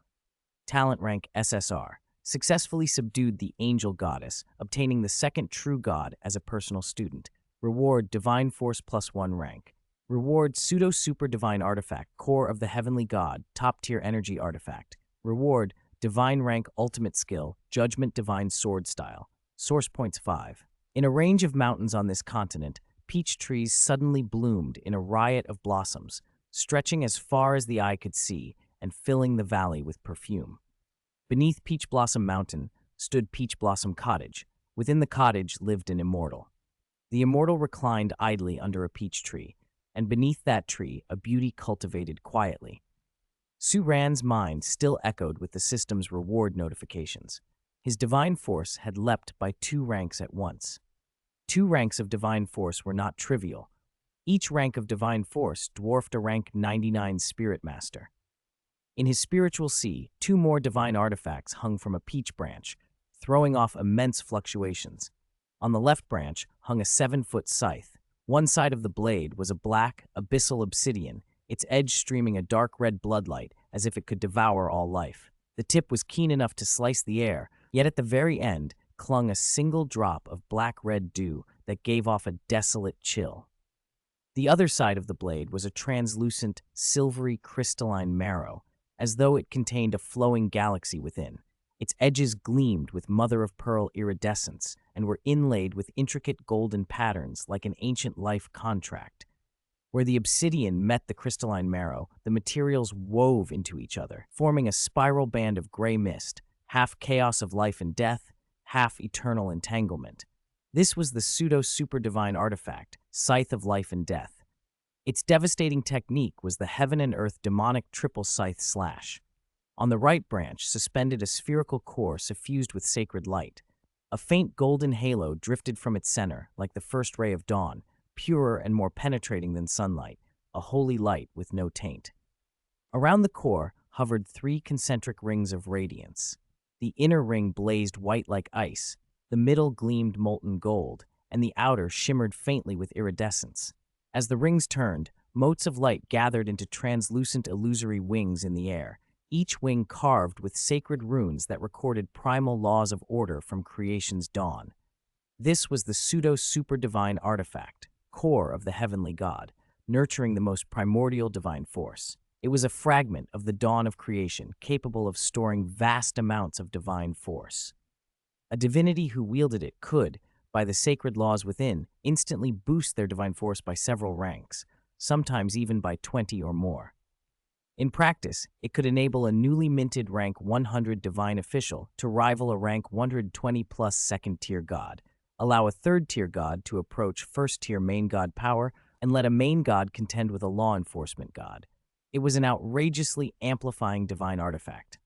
Talent rank SSR. Successfully subdued the angel goddess, obtaining the second true god as a personal student. Reward, Divine Force +1 rank. Reward, Pseudo-Super Divine Artifact, Core of the Heavenly God, top-tier energy artifact. Reward, Divine Rank Ultimate Skill, Judgment Divine Sword Style. Source Points 5. In a range of mountains on this continent, peach trees suddenly bloomed in a riot of blossoms, stretching as far as the eye could see and filling the valley with perfume. Beneath Peach Blossom Mountain stood Peach Blossom Cottage. Within the cottage lived an immortal. The immortal reclined idly under a peach tree, and beneath that tree a beauty cultivated quietly. Su Ran's mind still echoed with the system's reward notifications. His divine force had leapt by 2 ranks at once. 2 ranks of divine force were not trivial. Each rank of divine force dwarfed a rank 99 spirit master. In his spiritual sea, 2 more divine artifacts hung from a peach branch, throwing off immense fluctuations. On the left branch hung a 7-foot scythe. One side of the blade was a black, abyssal obsidian, its edge streaming a dark red bloodlight as if it could devour all life. The tip was keen enough to slice the air, yet at the very end clung a single drop of black-red dew that gave off a desolate chill. The other side of the blade was a translucent, silvery crystalline marrow, as though it contained a flowing galaxy within. Its edges gleamed with mother-of-pearl iridescence and were inlaid with intricate golden patterns like an ancient life contract. Where the obsidian met the crystalline marrow, the materials wove into each other, forming a spiral band of gray mist, half chaos of life and death, half eternal entanglement. This was the pseudo-super-divine artifact, Scythe of Life and Death. Its devastating technique was the heaven and earth demonic triple scythe slash. On the right branch suspended a spherical core suffused with sacred light. A faint golden halo drifted from its center, like the first ray of dawn, purer and more penetrating than sunlight, a holy light with no taint. Around the core hovered 3 concentric rings of radiance. The inner ring blazed white like ice, the middle gleamed molten gold, and the outer shimmered faintly with iridescence. As the rings turned, motes of light gathered into translucent illusory wings in the air, each wing carved with sacred runes that recorded primal laws of order from creation's dawn. This was the pseudo-super-divine artifact, core of the heavenly god, nurturing the most primordial divine force. It was a fragment of the dawn of creation, capable of storing vast amounts of divine force. A divinity who wielded it could, by the sacred laws within, instantly boost their divine force by several ranks, sometimes even by 20 or more. In practice, it could enable a newly minted rank 100 divine official to rival a rank 120-plus second-tier god, allow a third-tier god to approach first-tier main god power, and let a main god contend with a law enforcement god. It was an outrageously amplifying divine artifact.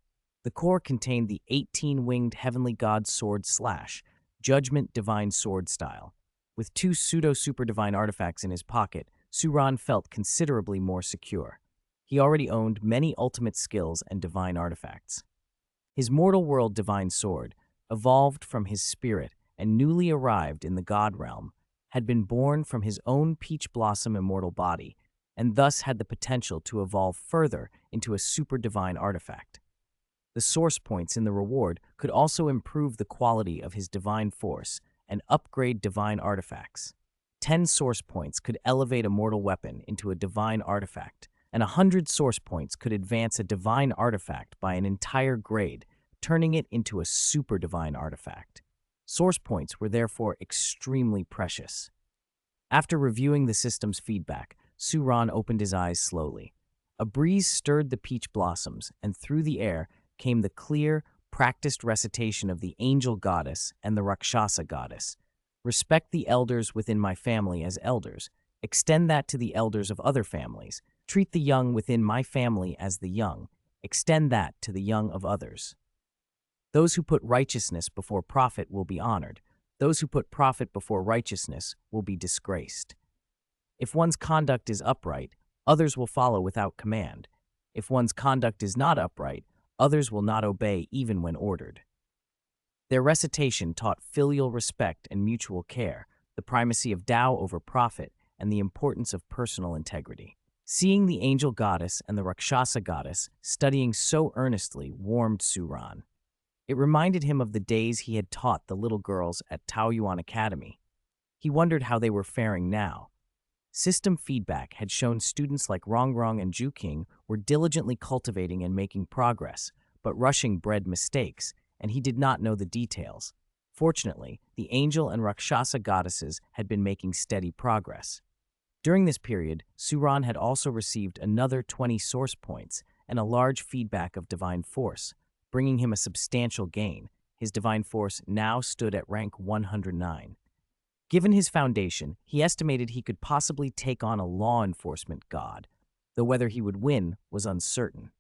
The core contained the 18-winged heavenly god sword slash, Judgment Divine Sword style. With 2 pseudo-super-divine artifacts in his pocket, Su Ran felt considerably more secure. He already owned many ultimate skills and divine artifacts. His mortal world divine sword, evolved from his spirit and newly arrived in the god realm, had been born from his own peach blossom immortal body, and thus had the potential to evolve further into a super-divine artifact. The source points in the reward could also improve the quality of his divine force and upgrade divine artifacts. 10 source points could elevate a mortal weapon into a divine artifact, and 100 source points could advance a divine artifact by an entire grade, turning it into a super-divine artifact. Source points were therefore extremely precious. After reviewing the system's feedback, Su Ran opened his eyes slowly. A breeze stirred the peach blossoms, and through the air came the clear, practiced recitation of the angel goddess and the Rakshasa goddess. Respect the elders within my family as elders. Extend that to the elders of other families. Treat the young within my family as the young. Extend that to the young of others. Those who put righteousness before profit will be honored. Those who put profit before righteousness will be disgraced. If one's conduct is upright, others will follow without command. If one's conduct is not upright, others will not obey even when ordered. Their recitation taught filial respect and mutual care, the primacy of Tao over profit, and the importance of personal integrity. Seeing the angel goddess and the Rakshasa goddess studying so earnestly warmed Su Ran. It reminded him of the days he had taught the little girls at Taoyuan Academy. He wondered how they were faring now. System feedback had shown students like Rongrong and Zhu Zhuqing were diligently cultivating and making progress, but rushing bred mistakes, and he did not know the details. Fortunately, the angel and Rakshasa goddesses had been making steady progress. During this period, Suran had also received another 20 source points and a large feedback of divine force, bringing him a substantial gain. His divine force now stood at rank 109. Given his foundation, he estimated he could possibly take on a law enforcement god, though whether he would win was uncertain.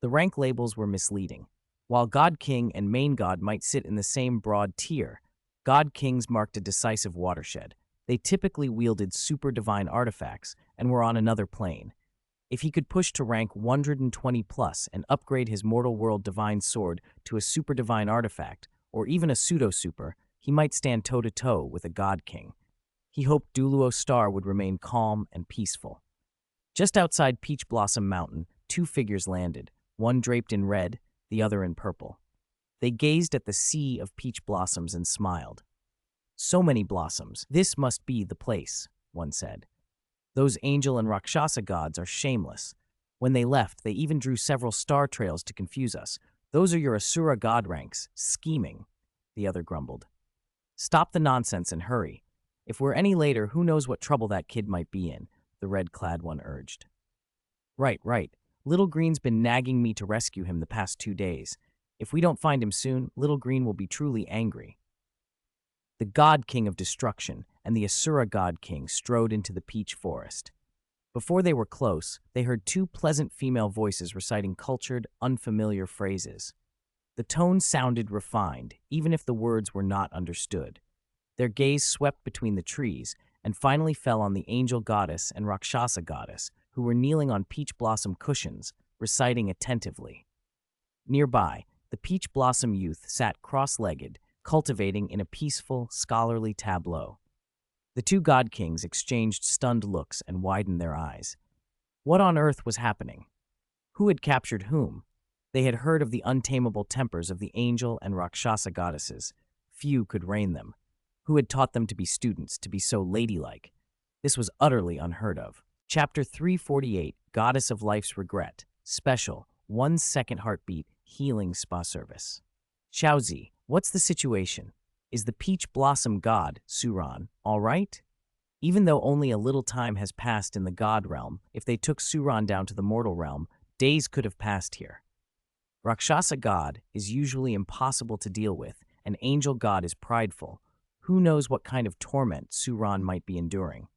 The rank labels were misleading. While God King and Main God might sit in the same broad tier, God Kings marked a decisive watershed. They typically wielded super divine artifacts and were on another plane. If he could push to rank 120 plus and upgrade his mortal world divine sword to a super divine artifact, or even a pseudo-super, he might stand toe-to-toe with a God King. He hoped Douluo Star would remain calm and peaceful. Just outside Peach Blossom Mountain, two figures landed, one draped in red, the other in purple. They gazed at the sea of peach blossoms and smiled. So many blossoms, this must be the place, one said. Those angel and Rakshasa gods are shameless. When they left, they even drew several star trails to confuse us. Those are your Asura god ranks, scheming, the other grumbled. Stop the nonsense and hurry. If we're any later, who knows what trouble that kid might be in, the red-clad one urged. Right. Little Green's been nagging me to rescue him the past 2 days. If we don't find him soon, Little Green will be truly angry. The God King of Destruction and the Asura God King strode into the peach forest. Before they were close, they heard two pleasant female voices reciting cultured, unfamiliar phrases. The tone sounded refined, even if the words were not understood. Their gaze swept between the trees and finally fell on the angel goddess and Rakshasa goddess, who were kneeling on peach blossom cushions, reciting attentively. Nearby, the peach blossom youth sat cross-legged, cultivating in a peaceful, scholarly tableau. The two god kings exchanged stunned looks and widened their eyes. What on earth was happening? Who had captured whom? They had heard of the untamable tempers of the angel and Rakshasa goddesses. Few could rein them. Who had taught them to be students, to be so ladylike? This was utterly unheard of. Chapter 348, Goddess of Life's Regret. Special, 1 second heartbeat, healing spa service. Xiaozi, what's the situation? Is the peach blossom god, Suran, all right? Even though only a little time has passed in the god realm, if they took Suran down to the mortal realm, days could have passed here. Rakshasa god is usually impossible to deal with, and angel god is prideful. Who knows what kind of torment Suran might be enduring?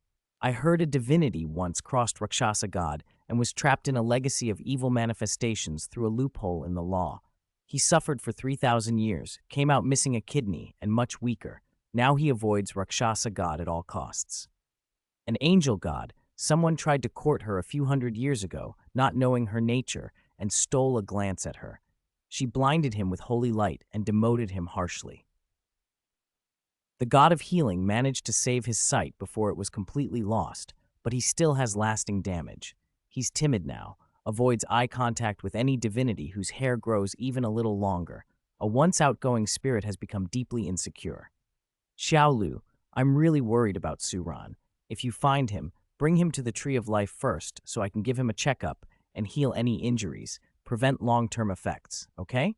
I heard a divinity once crossed Rakshasa god and was trapped in a legacy of evil manifestations through a loophole in the law. He suffered for 3,000 years, came out missing a kidney, and much weaker. Now he avoids Rakshasa god at all costs. An angel god, someone tried to court her a few hundred years ago, not knowing her nature, and stole a glance at her. She blinded him with holy light and demoted him harshly. The god of healing managed to save his sight before it was completely lost, but he still has lasting damage. He's timid now, avoids eye contact with any divinity whose hair grows even a little longer. A once outgoing spirit has become deeply insecure. Xiaolu, I'm really worried about Suran. If you find him, bring him to the Tree of Life first so I can give him a checkup and heal any injuries, prevent long-term effects, okay?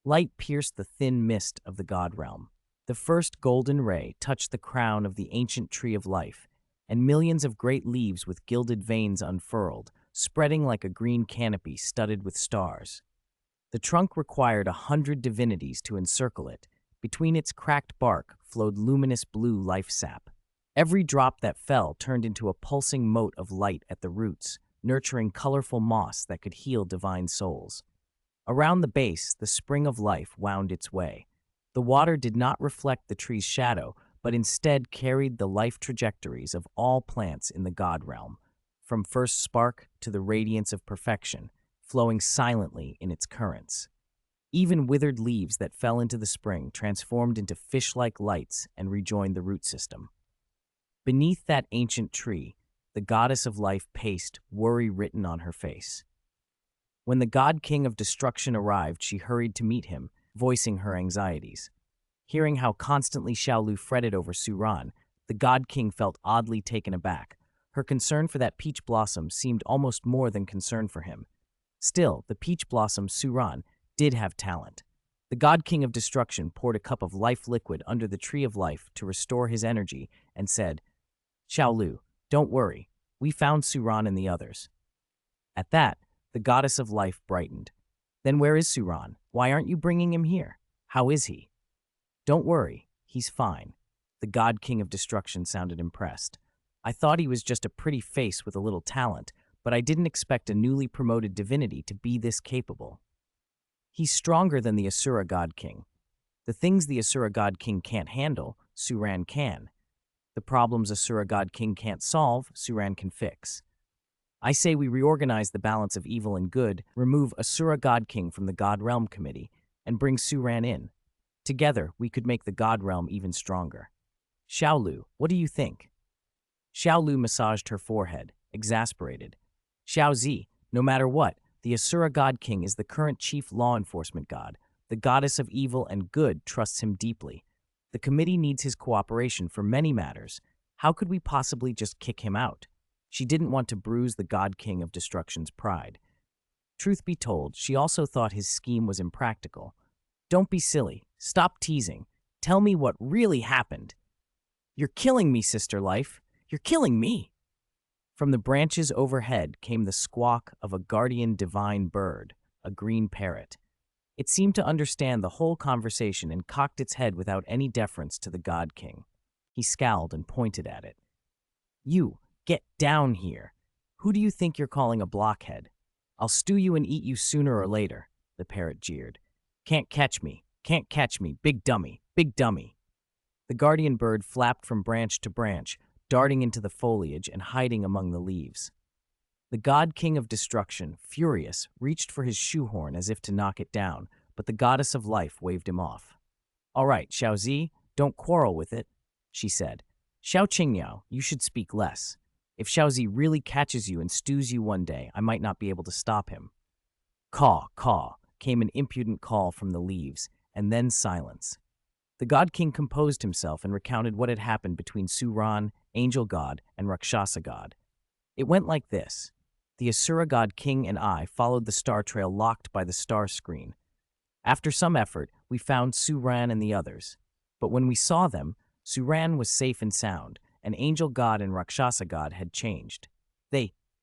Light pierced the thin mist of the god realm. The first golden ray touched the crown of the ancient Tree of Life, and millions of great leaves with gilded veins unfurled, spreading like a green canopy studded with stars. The trunk required 100 divinities to encircle it. Between its cracked bark flowed luminous blue life sap. Every drop that fell turned into a pulsing mote of light at the roots, nurturing colorful moss that could heal divine souls. Around the base, the spring of life wound its way. The water did not reflect the tree's shadow, but instead carried the life trajectories of all plants in the god realm, from first spark to the radiance of perfection, flowing silently in its currents. Even withered leaves that fell into the spring transformed into fish-like lights and rejoined the root system. Beneath that ancient tree, the goddess of life paced, worry written on her face. When the god king of destruction arrived, she hurried to meet him, voicing her anxieties. Hearing how constantly Xiaolu fretted over Suran, the god king felt oddly taken aback. Her concern for that peach blossom seemed almost more than concern for him. Still, the peach blossom, Suran, did have talent. The God King of Destruction poured a cup of life liquid under the tree of life to restore his energy and said, Xiaolu, don't worry. We found Suran and the others. At that, the goddess of life brightened. Then where is Suran? Why aren't you bringing him here? How is he? Don't worry, he's fine. The God King of Destruction sounded impressed. I thought he was just a pretty face with a little talent, but I didn't expect a newly promoted divinity to be this capable. He's stronger than the Asura God King. The things the Asura God King can't handle, Suran can. The problems Asura God King can't solve, Suran can fix. I say we reorganize the balance of evil and good, remove Asura God King from the God Realm Committee, and bring Suran in. Together, we could make the God Realm even stronger. Xiaolu, what do you think? Xiaolu massaged her forehead, exasperated. Xiaozi, no matter what, the Asura God King is the current chief law enforcement god. The goddess of evil and good trusts him deeply. The committee needs his cooperation for many matters. How could we possibly just kick him out? She didn't want to bruise the God King of Destruction's pride. Truth be told, she also thought his scheme was impractical. Don't be silly. Stop teasing. Tell me what really happened. You're killing me, Sister Life. You're killing me. From the branches overhead came the squawk of a guardian divine bird, a green parrot. It seemed to understand the whole conversation and cocked its head without any deference to the God King. He scowled and pointed at it. You, get down here. Who do you think you're calling a blockhead? I'll stew you and eat you sooner or later, the parrot jeered. Can't catch me, big dummy, big dummy. The guardian bird flapped from branch to branch, darting into the foliage and hiding among the leaves. The God King of Destruction, furious, reached for his shoehorn as if to knock it down, but the goddess of life waved him off. All right, Xiaozi, don't quarrel with it, she said. Xiao Qingyao, you should speak less. If Xiaozi really catches you and stews you one day, I might not be able to stop him. Caw, caw, came an impudent call from the leaves, and then silence. The God King composed himself and recounted what had happened between Suran, Angel God, and Rakshasa God. It went like this. The Asura God King and I followed the star trail locked by the star screen. After some effort, we found Suran and the others. But when we saw them, Suran was safe and sound, and Angel God and Rakshasa God had changed.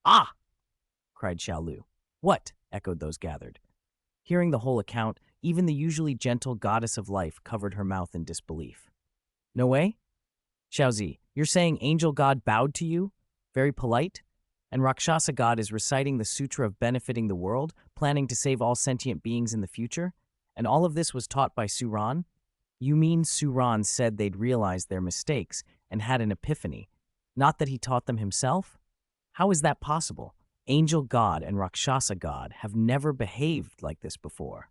Ah! Cried Xiaolu. What? Echoed those gathered. Hearing the whole account, even the usually gentle goddess of life covered her mouth in disbelief. No way? Xiaozi, you're saying Angel God bowed to you? Very polite? And Rakshasa God is reciting the Sutra of benefiting the world, planning to save all sentient beings in the future? And all of this was taught by Suran? You mean Suran said they'd realized their mistakes and had an epiphany, not that he taught them himself? How is that possible? Angel God and Rakshasa God have never behaved like this before.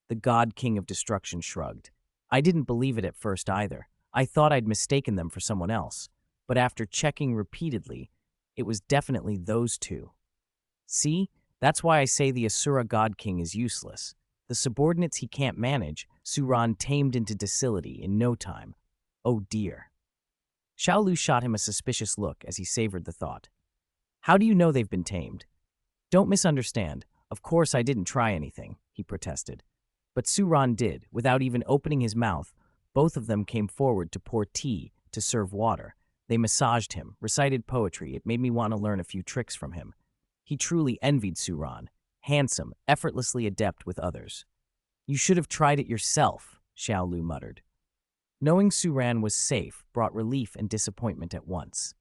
The God King of Destruction shrugged. I didn't believe it at first either. I thought I'd mistaken them for someone else. But after checking repeatedly, it was definitely those two. See? That's why I say the Asura God King is useless. The subordinates he can't manage, Suran tamed into docility in no time. Oh dear. Xiaolu shot him a suspicious look as he savored the thought. How do you know they've been tamed? Don't misunderstand. Of course I didn't try anything, he protested. But Suran did. Without even opening his mouth, both of them came forward to pour tea, to serve water. They massaged him, recited poetry. It made me want to learn a few tricks from him. He truly envied Suran, handsome, effortlessly adept with others. You should have tried it yourself, Xiaolu muttered. Knowing Suran was safe brought relief and disappointment at once.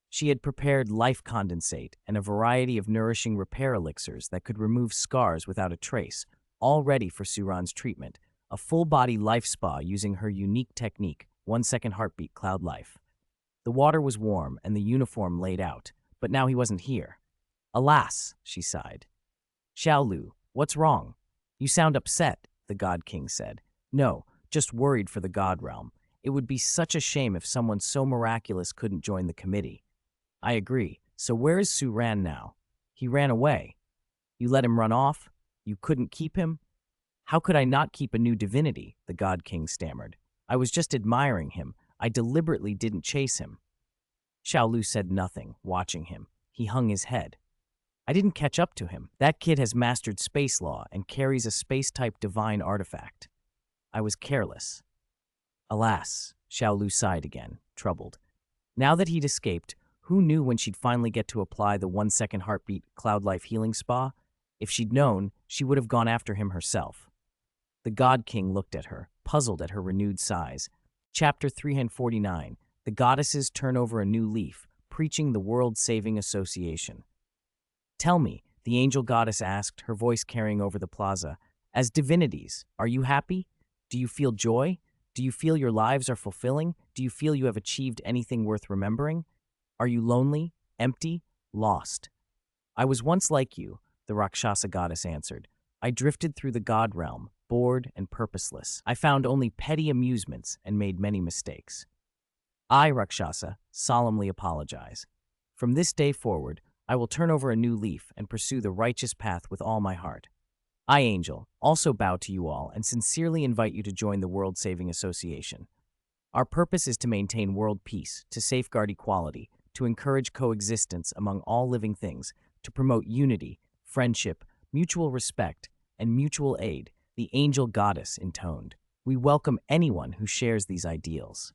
She had prepared life condensate and a variety of nourishing repair elixirs that could remove scars without a trace, all ready for Suran's treatment, a full-body life spa using her unique technique, 1-second heartbeat cloud life. The water was warm and the uniform laid out, but now he wasn't here. Alas, she sighed. Xiaolu, what's wrong? You sound upset, the God King said. No, just worried for the God Realm. It would be such a shame if someone so miraculous couldn't join the committee. I agree. So where is Suran now? He ran away. You let him run off? You couldn't keep him? How could I not keep a new divinity? The God King stammered. I was just admiring him. I deliberately didn't chase him. Xiaolu said nothing, watching him. He hung his head. I didn't catch up to him. That kid has mastered space law and carries a space-type divine artifact. I was careless. Alas, Xiaolu sighed again, troubled. Now that he'd escaped, who knew when she'd finally get to apply the 1-second heartbeat Cloud Life healing spa? If she'd known, she would have gone after him herself. The God King looked at her, puzzled at her renewed sighs. Chapter 349. The Goddesses Turn Over a New Leaf, Preaching the World-Saving Association. Tell me, the angel goddess asked, her voice carrying over the plaza, as divinities, are you happy? Do you feel joy? Do you feel your lives are fulfilling? Do you feel you have achieved anything worth remembering? Are you lonely, empty, lost? I was once like you, the Rakshasa goddess answered. I drifted through the god realm, bored and purposeless. I found only petty amusements and made many mistakes. I, Rakshasa, solemnly apologize. From this day forward, I will turn over a new leaf and pursue the righteous path with all my heart. I, Angel, also bow to you all and sincerely invite you to join the World Saving Association. Our purpose is to maintain world peace, to safeguard equality, to encourage coexistence among all living things, to promote unity, friendship, mutual respect, and mutual aid, the angel goddess intoned. We welcome anyone who shares these ideals.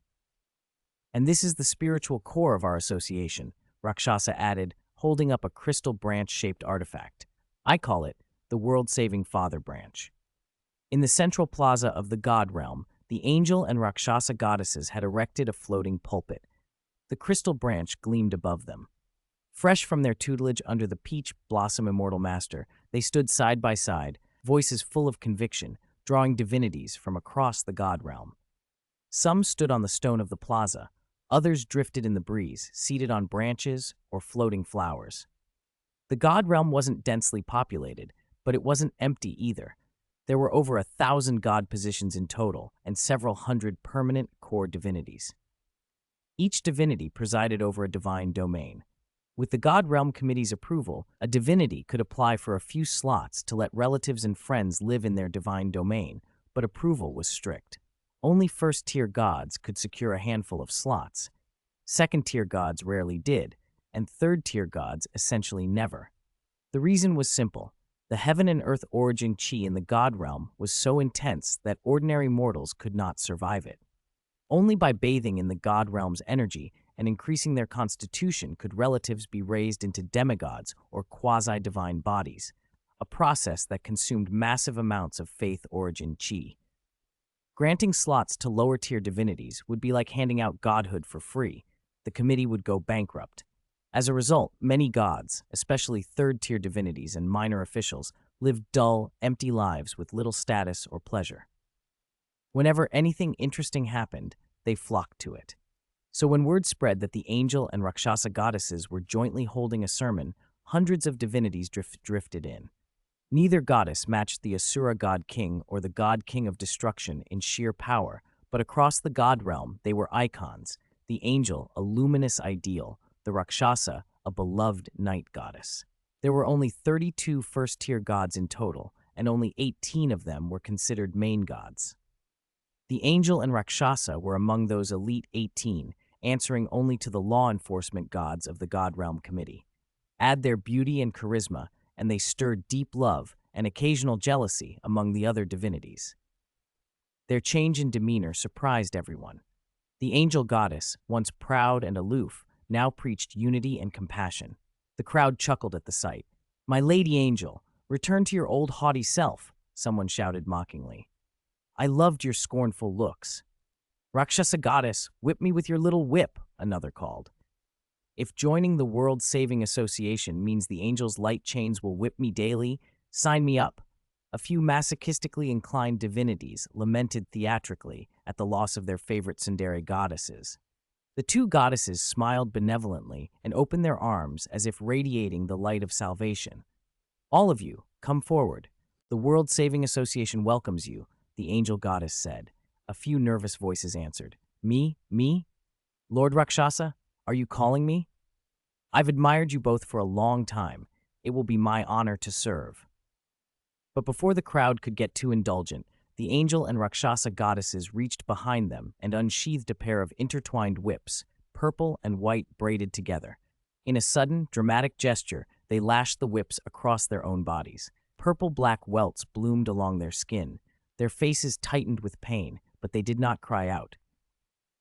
And this is the spiritual core of our association, Rakshasa added, holding up a crystal branch-shaped artifact. I call it the World-Saving Father Branch. In the central plaza of the God Realm, the angel and Rakshasa goddesses had erected a floating pulpit. The crystal branch gleamed above them. Fresh from their tutelage under the peach blossom immortal master, they stood side by side, voices full of conviction, drawing divinities from across the God Realm. Some stood on the stone of the plaza, others drifted in the breeze, seated on branches or floating flowers. The God Realm wasn't densely populated, but it wasn't empty either. There were over 1,000 god positions in total and several hundred permanent core divinities. Each divinity presided over a divine domain. With the God Realm Committee's approval, a divinity could apply for a few slots to let relatives and friends live in their divine domain, but approval was strict. Only first-tier gods could secure a handful of slots. Second-tier gods rarely did, and third-tier gods essentially never. The reason was simple. The heaven and earth origin chi in the God Realm was so intense that ordinary mortals could not survive it. Only by bathing in the God Realm's energy and increasing their constitution could relatives be raised into demigods or quasi-divine bodies, a process that consumed massive amounts of faith origin chi. Granting slots to lower-tier divinities would be like handing out godhood for free. The committee would go bankrupt. As a result, many gods, especially third-tier divinities and minor officials, lived dull, empty lives with little status or pleasure. Whenever anything interesting happened, they flocked to it. So when word spread that the angel and Rakshasa goddesses were jointly holding a sermon, hundreds of divinities drifted in. Neither goddess matched the Asura god king or the god king of destruction in sheer power, but across the god realm they were icons, the angel a luminous ideal, the Rakshasa a beloved night goddess. There were only 32 first-tier gods in total, and only 18 of them were considered main gods. The angel and Rakshasa were among those elite 18, answering only to the law enforcement gods of the God Realm Committee. Add their beauty and charisma, and they stirred deep love and occasional jealousy among the other divinities. Their change in demeanor surprised everyone. The angel goddess, once proud and aloof, now preached unity and compassion. The crowd chuckled at the sight. "My lady angel, return to your old haughty self," someone shouted mockingly. "I loved your scornful looks." "Rakshasa goddess, whip me with your little whip," another called. "If joining the World Saving Association means the angel's light chains will whip me daily, sign me up." A few masochistically inclined divinities lamented theatrically at the loss of their favorite tsundere goddesses. The two goddesses smiled benevolently and opened their arms as if radiating the light of salvation. "All of you, come forward. The World Saving Association welcomes you," the angel goddess said. A few nervous voices answered. Me? Lord Rakshasa, are you calling me? I've admired you both for a long time. It will be my honor to serve." But before the crowd could get too indulgent, the angel and Rakshasa goddesses reached behind them and unsheathed a pair of intertwined whips, purple and white braided together. In a sudden, dramatic gesture, they lashed the whips across their own bodies. Purple-black welts bloomed along their skin. Their faces tightened with pain, but they did not cry out.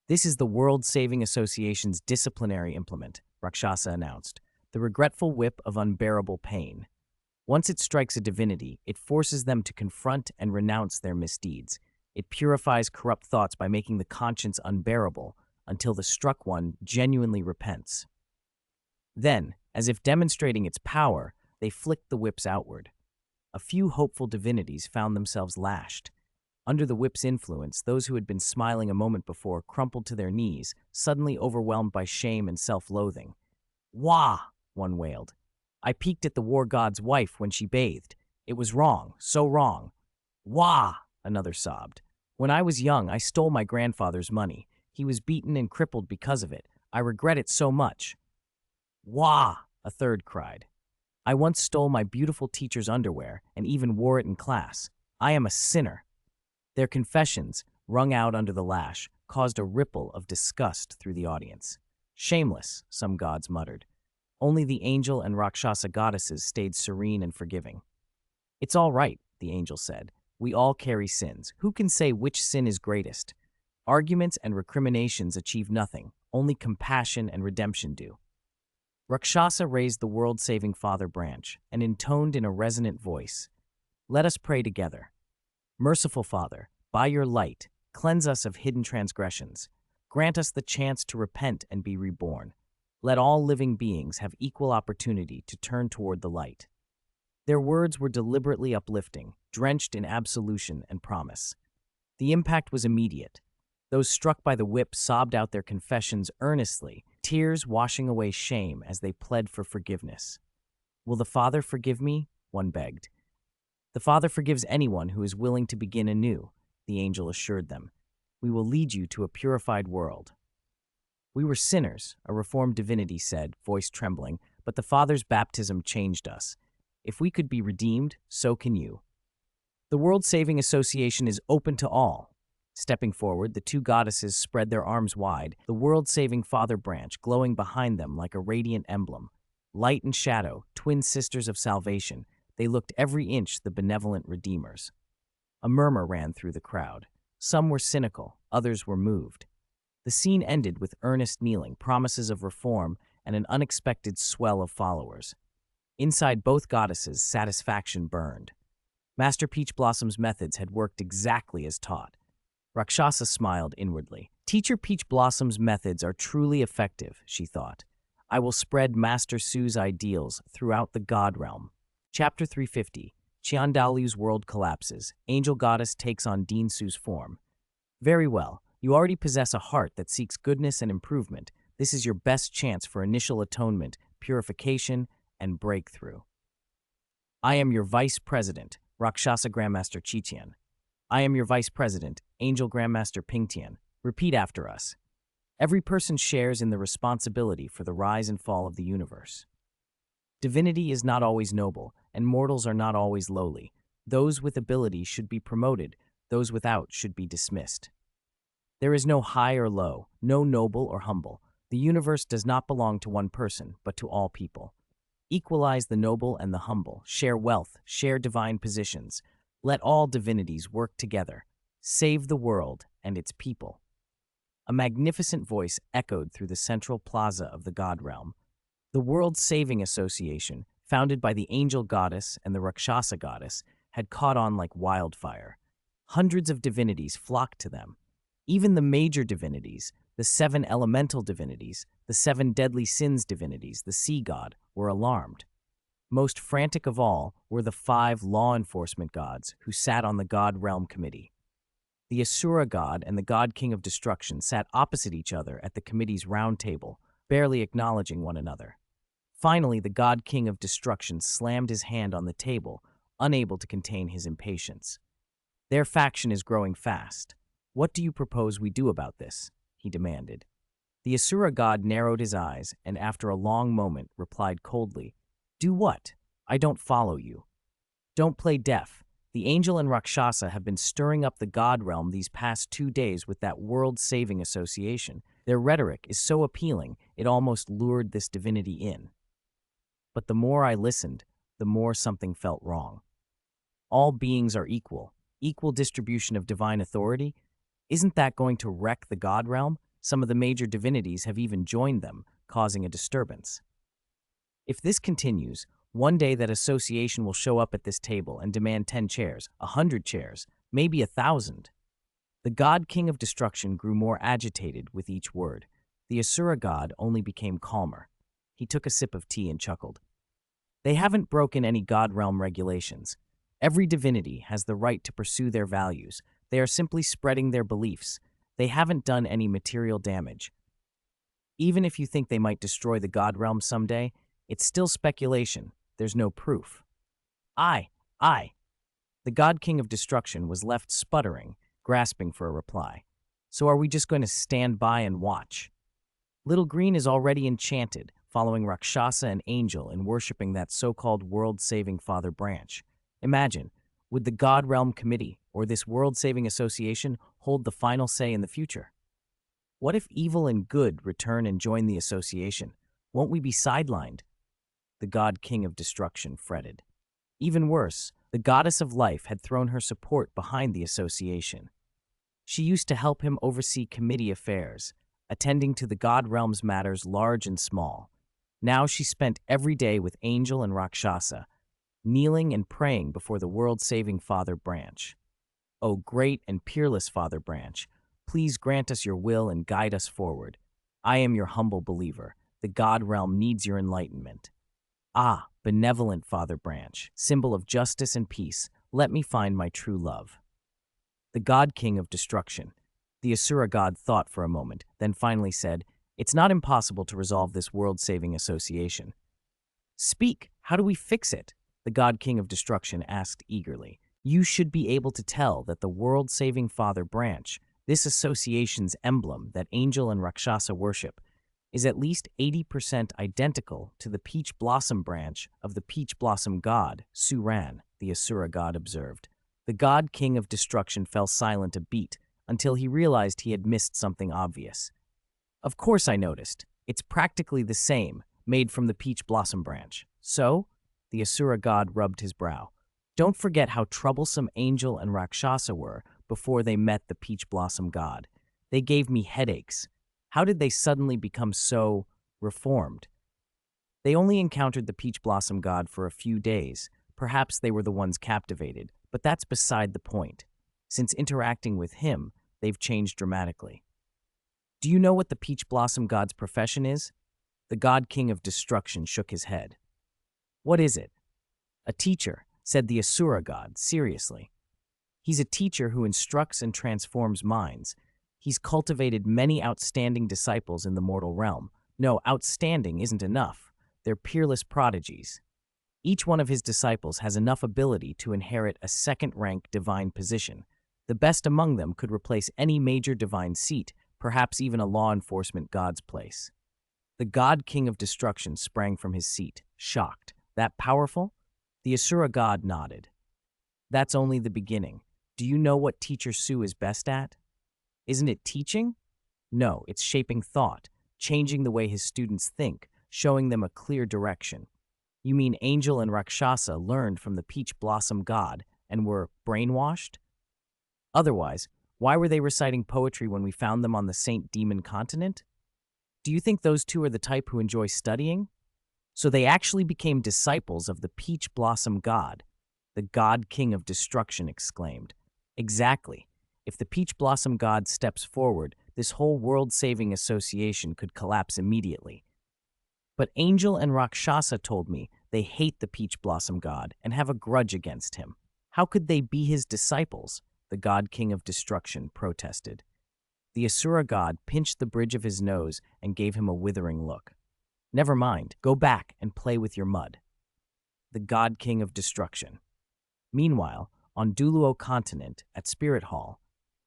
"This is the World Saving Association's disciplinary implement," Rakshasa announced, "the regretful whip of unbearable pain. Once it strikes a divinity, it forces them to confront and renounce their misdeeds. It purifies corrupt thoughts by making the conscience unbearable until the struck one genuinely repents. Then, as if demonstrating its power, they flicked the whips outward. A few hopeful divinities found themselves lashed. Under the whip's influence, those who had been smiling a moment before crumpled to their knees, suddenly overwhelmed by shame and self-loathing. "Wah!" one wailed. "I peeked at the war god's wife when she bathed. It was wrong, so wrong." "Wah!" another sobbed. "When I was young, I stole my grandfather's money. He was beaten and crippled because of it. I regret it so much." "Wah!" a third cried. "I once stole my beautiful teacher's underwear and even wore it in class. I am a sinner." Their confessions, wrung out under the lash, caused a ripple of disgust through the audience. "Shameless," some gods muttered. Only the angel and Rakshasa goddesses stayed serene and forgiving. "It's all right," the angel said. "We all carry sins. Who can say which sin is greatest? Arguments and recriminations achieve nothing. Only compassion and redemption do." Rakshasa raised the world-saving Father branch and intoned in a resonant voice, "Let us pray together. Merciful Father, by your light, cleanse us of hidden transgressions. Grant us the chance to repent and be reborn. Let all living beings have equal opportunity to turn toward the light." Their words were deliberately uplifting, drenched in absolution and promise. The impact was immediate. Those struck by the whip sobbed out their confessions earnestly, tears washing away shame as they pled for forgiveness. "Will the Father forgive me?" one begged. "The Father forgives anyone who is willing to begin anew," the angel assured them. "We will lead you to a purified world." "We were sinners," a reformed divinity said, voice trembling, "but the Father's baptism changed us. If we could be redeemed, so can you. The World Saving Association is open to all." Stepping forward, the two goddesses spread their arms wide, the world-saving Father branch glowing behind them like a radiant emblem. Light and shadow, twin sisters of salvation, they looked every inch the benevolent redeemers. A murmur ran through the crowd. Some were cynical, others were moved. The scene ended with earnest kneeling, promises of reform, and an unexpected swell of followers. Inside both goddesses, satisfaction burned. Master Peach Blossom's methods had worked exactly as taught. Rakshasa smiled inwardly. "Teacher Peach Blossom's methods are truly effective," she thought. "I will spread Master Su's ideals throughout the God realm." Chapter 350, Qian Renxue's world collapses. Angel Goddess takes on Dean Su's form. "Very well. You already possess a heart that seeks goodness and improvement. This is your best chance for initial atonement, purification, and breakthrough." "I am your Vice President, Rakshasa Grandmaster Qiqian. I am your Vice President, Angel Grandmaster Pingtian. Repeat after us. Every person shares in the responsibility for the rise and fall of the universe. Divinity is not always noble, and mortals are not always lowly. Those with ability should be promoted, those without should be dismissed. There is no high or low, no noble or humble. The universe does not belong to one person, but to all people. Equalize the noble and the humble, share wealth, share divine positions. Let all divinities work together. Save the world and its people." A magnificent voice echoed through the central plaza of the God realm. The World Saving Association, founded by the Angel Goddess and the Rakshasa Goddess, had caught on like wildfire. Hundreds of divinities flocked to them. Even the major divinities, the 7 elemental divinities, the 7 deadly sins divinities, the sea god, were alarmed. Most frantic of all were the 5 law enforcement gods who sat on the God Realm Committee. The Asura god and the God King of Destruction sat opposite each other at the committee's round table, barely acknowledging one another. Finally, the God King of Destruction slammed his hand on the table, unable to contain his impatience. "Their faction is growing fast. What do you propose we do about this?" he demanded. The Asura god narrowed his eyes and, after a long moment, replied coldly, "Do what? I don't follow you. Don't play deaf. The Angel and Rakshasa have been stirring up the God realm these past 2 days with that World Saving Association. Their rhetoric is so appealing, it almost lured this divinity in. But the more I listened, the more something felt wrong. All beings are equal. Equal distribution of divine authority? Isn't that going to wreck the god realm? Some of the major divinities have even joined them, causing a disturbance. If this continues, one day that association will show up at this table and demand 10 chairs, 100 chairs, maybe 1,000. The god king of destruction grew more agitated with each word. The Asura god only became calmer. He took a sip of tea and chuckled. They haven't broken any god realm regulations. Every divinity has the right to pursue their values. They are simply spreading their beliefs. They haven't done any material damage. Even if you think they might destroy the god realm someday, it's still speculation. There's no proof. I. The god king of destruction was left sputtering, grasping for a reply. So are we just going to stand by and watch? Little Green is already enchanted, following Rakshasa and Angel in worshipping that so-called world-saving Father branch. Imagine, would the God Realm Committee or this world-saving association hold the final say in the future? What if evil and good return and join the association? Won't we be sidelined? The God King of Destruction fretted. Even worse, the Goddess of Life had thrown her support behind the association. She used to help him oversee committee affairs, attending to the God Realm's matters large and small. Now she spent every day with Angel and Rakshasa, kneeling and praying before the world-saving Father branch. O great and peerless Father branch, please grant us your will and guide us forward. I am your humble believer. The God Realm needs your enlightenment. Ah, benevolent Father branch, symbol of justice and peace, let me find my true love. The God King of Destruction. The Asura god thought for a moment, then finally said, "It's not impossible to resolve this world-saving association." "Speak, how do we fix it?" the God King of Destruction asked eagerly. "You should be able to tell that the world-saving Father branch, this association's emblem that Angel and Rakshasa worship, is at least 80% identical to the peach blossom branch of the peach blossom god, Suran," the Asura god observed. The God King of Destruction fell silent a beat until he realized he had missed something obvious. "Of course I noticed. It's practically the same, made from the peach blossom branch. So?" The Asura god rubbed his brow. "Don't forget how troublesome Angel and Rakshasa were before they met the peach blossom god. They gave me headaches. How did they suddenly become so reformed?" "They only encountered the peach blossom god for a few days. Perhaps they were the ones captivated, but that's beside the point. Since interacting with him, they've changed dramatically." "Do you know what the peach blossom god's profession is?" The God King of Destruction shook his head. "What is it?" "A teacher," said the Asura god seriously. "He's a teacher who instructs and transforms minds. He's cultivated many outstanding disciples in the mortal realm. No, outstanding isn't enough. They're peerless prodigies. Each one of his disciples has enough ability to inherit a second-rank divine position. The best among them could replace any major divine seat, perhaps even a law enforcement god's place." The God King of Destruction sprang from his seat, shocked. "That powerful?" The Asura god nodded. "That's only the beginning. Do you know what Teacher Su is best at? Isn't it teaching? No, it's shaping thought, changing the way his students think, showing them a clear direction." "You mean Angel and Rakshasa learned from the peach blossom god and were brainwashed? Otherwise, why were they reciting poetry when we found them on the Saint Demon Continent? Do you think those two are the type who enjoy studying?" "So they actually became disciples of the peach blossom god," the God King of Destruction exclaimed. "Exactly. If the peach blossom god steps forward, this whole world-saving association could collapse immediately. But Angel and Rakshasa told me they hate the peach blossom god and have a grudge against him. How could they be his disciples?" the God King of Destruction protested. The Asura god pinched the bridge of his nose and gave him a withering look. "Never mind, go back and play with your mud." The God King of Destruction. Meanwhile, on Douluo Continent at Spirit Hall,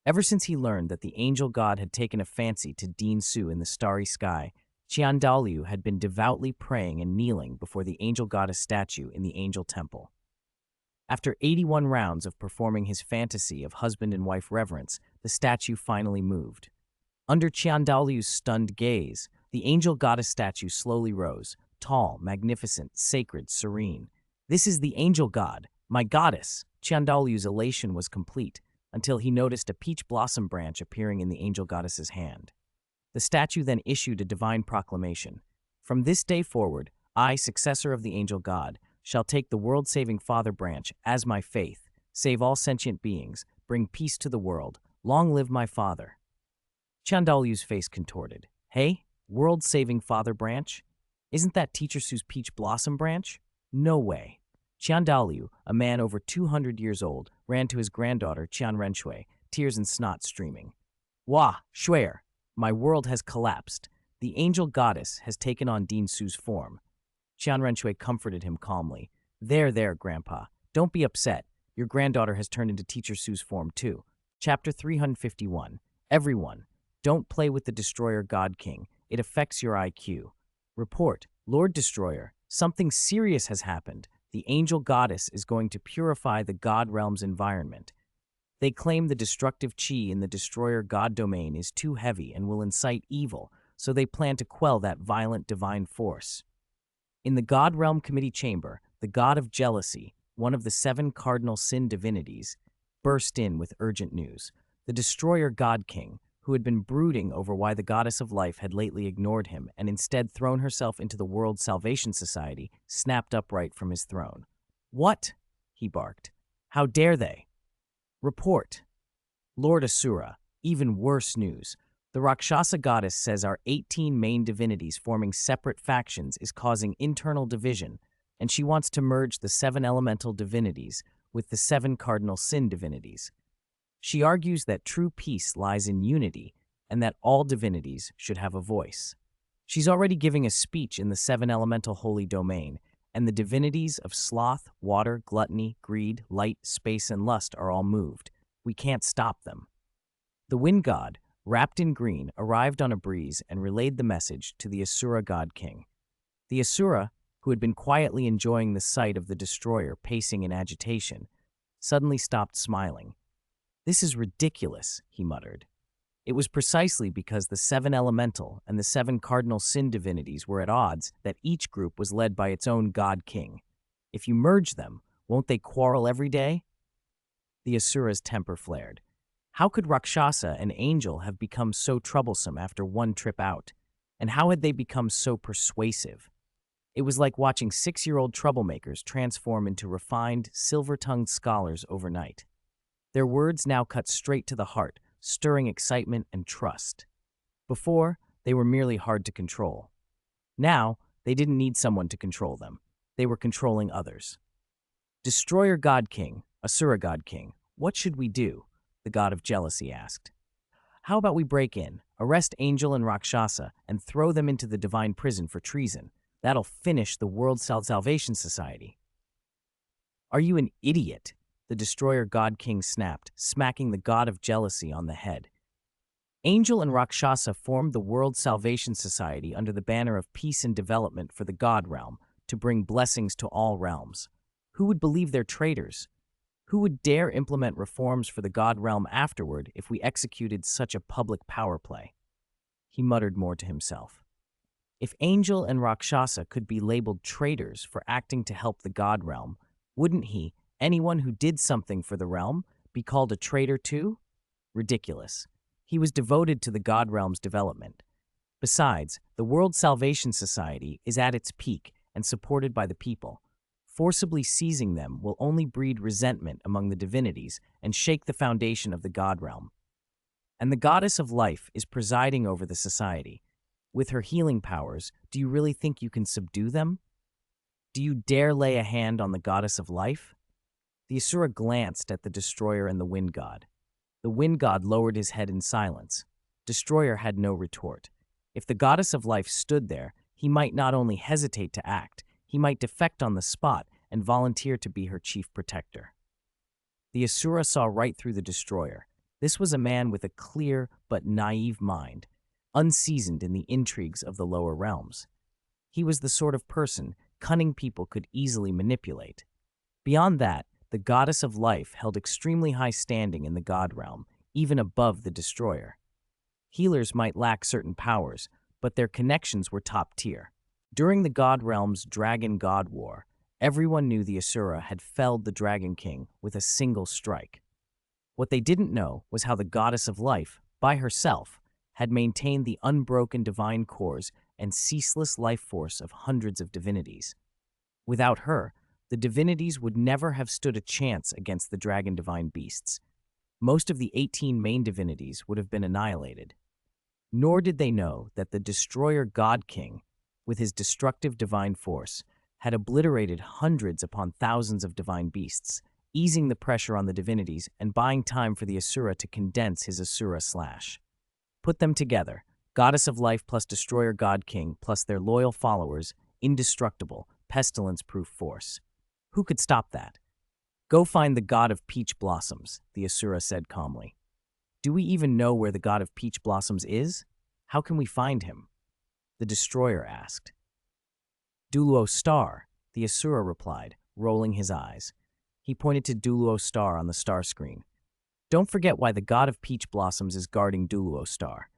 ever since he learned that the angel god had taken a fancy to Dean Su in the starry sky, Qian Renxue had been devoutly praying and kneeling before the angel goddess statue in the angel temple. After 81 rounds of performing his fantasy of husband and wife reverence, the statue finally moved. Under Qian Renxue's stunned gaze, the angel goddess statue slowly rose, tall, magnificent, sacred, serene. "This is the angel god, my goddess," Qian elation was complete until he noticed a peach blossom branch appearing in the angel goddess's hand. The statue then issued a divine proclamation. From this day forward, I, successor of the angel god, shall take the world-saving Father branch as my faith, save all sentient beings, bring peace to the world. Long live my father. Qian face contorted. Hey, world-saving Father branch? Isn't that Teacher Su's peach blossom branch? No way. Qian, a man over 200 years old, ran to his granddaughter, Qian Renxue, tears and snot streaming. Wah, Shuer, my world has collapsed. The angel goddess has taken on Dean Su's form. Qian Renxue comforted him calmly. There, Grandpa. Don't be upset. Your granddaughter has turned into Teacher Su's form too. Chapter 351. Everyone, don't play with the Destroyer God King. It affects your IQ. Report, Lord Destroyer, something serious has happened. The angel goddess is going to purify the God realm's environment. They claim the destructive chi in the Destroyer God domain is too heavy and will incite evil, so they plan to quell that violent divine force. In the God Realm Committee Chamber, the god of jealousy, one of the 7 cardinal sin divinities, burst in with urgent news. The Destroyer God King, who had been brooding over why the goddess of life had lately ignored him and instead thrown herself into the World Salvation Society, snapped upright from his throne. What? He barked. How dare they? Report. Lord Asura, even worse news. The Rakshasa goddess says our 18 main divinities forming separate factions is causing internal division, and she wants to merge the 7 elemental divinities with the 7 cardinal sin divinities. She argues that true peace lies in unity and that all divinities should have a voice. She's already giving a speech in the 7 elemental holy domain, and the divinities of sloth, water, gluttony, greed, light, space, and lust are all moved. We can't stop them. The wind god, wrapped in green, arrived on a breeze and relayed the message to the Asura god king. The Asura, who had been quietly enjoying the sight of the destroyer pacing in agitation, suddenly stopped smiling. This is ridiculous, he muttered. It was precisely because the 7 elemental and the 7 cardinal sin divinities were at odds that each group was led by its own god king. If you merge them, won't they quarrel every day? The Asura's temper flared. How could Rakshasa and Angel have become so troublesome after one trip out? And how had they become so persuasive? It was like watching 6-year-old troublemakers transform into refined, silver-tongued scholars overnight. Their words now cut straight to the heart, stirring excitement and trust. Before, they were merely hard to control. Now, they didn't need someone to control them. They were controlling others. Destroyer God King, Asura God King, what should we do? The god of jealousy asked. How about we break in, arrest Angel and Rakshasa, and throw them into the divine prison for treason? That'll finish the World Salvation Society. Are you an idiot? The Destroyer God King snapped, smacking the god of jealousy on the head. Angel and Rakshasa formed the World Salvation Society under the banner of peace and development for the God realm, to bring blessings to all realms. Who would believe they're traitors? Who would dare implement reforms for the God realm afterward if we executed such a public power play? He muttered more to himself. If Angel and Rakshasa could be labeled traitors for acting to help the God realm, wouldn't he, anyone who did something for the realm, be called a traitor too? Ridiculous. He was devoted to the God realm's development. Besides, the World Salvation Society is at its peak and supported by the people. Forcibly seizing them will only breed resentment among the divinities and shake the foundation of the God realm. And the goddess of life is presiding over the society. With her healing powers, do you really think you can subdue them? Do you dare lay a hand on the goddess of life? The Asura glanced at the Destroyer and the Wind God. The Wind God lowered his head in silence. Destroyer had no retort. If the goddess of life stood there, he might not only hesitate to act, he might defect on the spot and volunteer to be her chief protector. The Asura saw right through the Destroyer. This was a man with a clear but naive mind, unseasoned in the intrigues of the lower realms. He was the sort of person cunning people could easily manipulate. Beyond that, the goddess of life held extremely high standing in the God realm, even above the Destroyer. Healers might lack certain powers, but their connections were top tier. During the God realm's Dragon God War, Everyone knew the Asura had felled the Dragon King with a single strike. What they didn't know was how the goddess of life, by herself, had maintained the unbroken divine cores and ceaseless life force of hundreds of divinities. Without her, the divinities would never have stood a chance against the dragon divine beasts. Most of the 18 main divinities would have been annihilated. Nor did they know that the destroyer God King, with his destructive divine force, had obliterated hundreds upon thousands of divine beasts, easing the pressure on the divinities and buying time for the Asura to condense his Asura slash. Put them together, goddess of life plus destroyer God King plus their loyal followers, indestructible, pestilence-proof force. Who could stop that? Go find the god of peach blossoms, the Asura said calmly. Do we even know where the god of peach blossoms is? How can we find him? The destroyer asked. Douluo Star, the Asura replied, rolling his eyes. He pointed to Douluo Star on the star screen. Don't forget why the god of peach blossoms is guarding Douluo Star.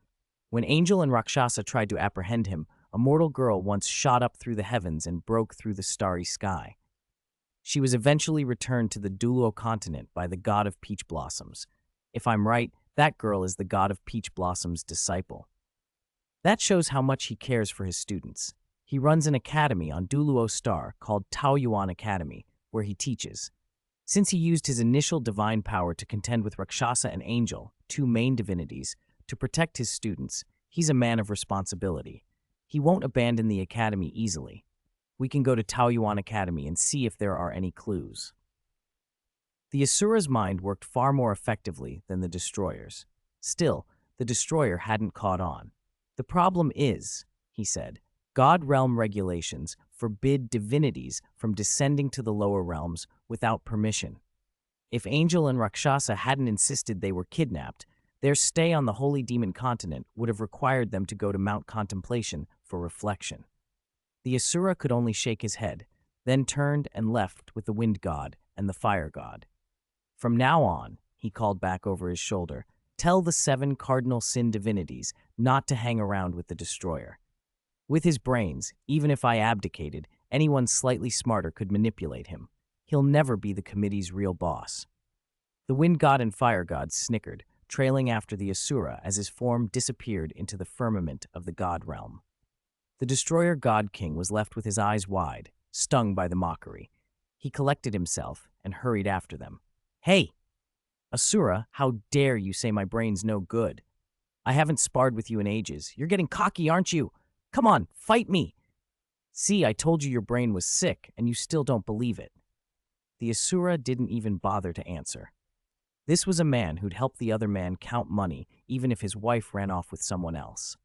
When Angel and Rakshasa tried to apprehend him, a mortal girl once shot up through the heavens and broke through the starry sky. She was eventually returned to the Douluo Continent by the god of peach blossoms. If I'm right, that girl is the god of peach blossoms' disciple. That shows how much he cares for his students. He runs an academy on Douluo Star called Taoyuan Academy, where he teaches. Since he used his initial divine power to contend with Rakshasa and Angel, two main divinities, to protect his students, he's a man of responsibility. He won't abandon the academy easily. We can go to Taoyuan Academy and see if there are any clues. The Asura's mind worked far more effectively than the Destroyer's. Still, the Destroyer hadn't caught on. The problem is, he said, God realm regulations forbid divinities from descending to the lower realms without permission. If Angel and Rakshasa hadn't insisted they were kidnapped, their stay on the Holy Demon Continent would have required them to go to Mount Contemplation for reflection. The Asura could only shake his head, then turned and left with the Wind God and the Fire God. From now on, he called back over his shoulder, tell the 7 cardinal sin divinities not to hang around with the Destroyer. With his brains, even if I abdicated, anyone slightly smarter could manipulate him. He'll never be the committee's real boss. The Wind God and Fire God snickered, trailing after the Asura as his form disappeared into the firmament of the God realm. The Destroyer God King was left with his eyes wide, stung by the mockery. He collected himself and hurried after them. Hey! Asura, how dare you say my brain's no good? I haven't sparred with you in ages. You're getting cocky, aren't you? Come on, fight me! See, I told you your brain was sick, and you still don't believe it. The Asura didn't even bother to answer. This was a man who'd helped the other man count money, even if his wife ran off with someone else.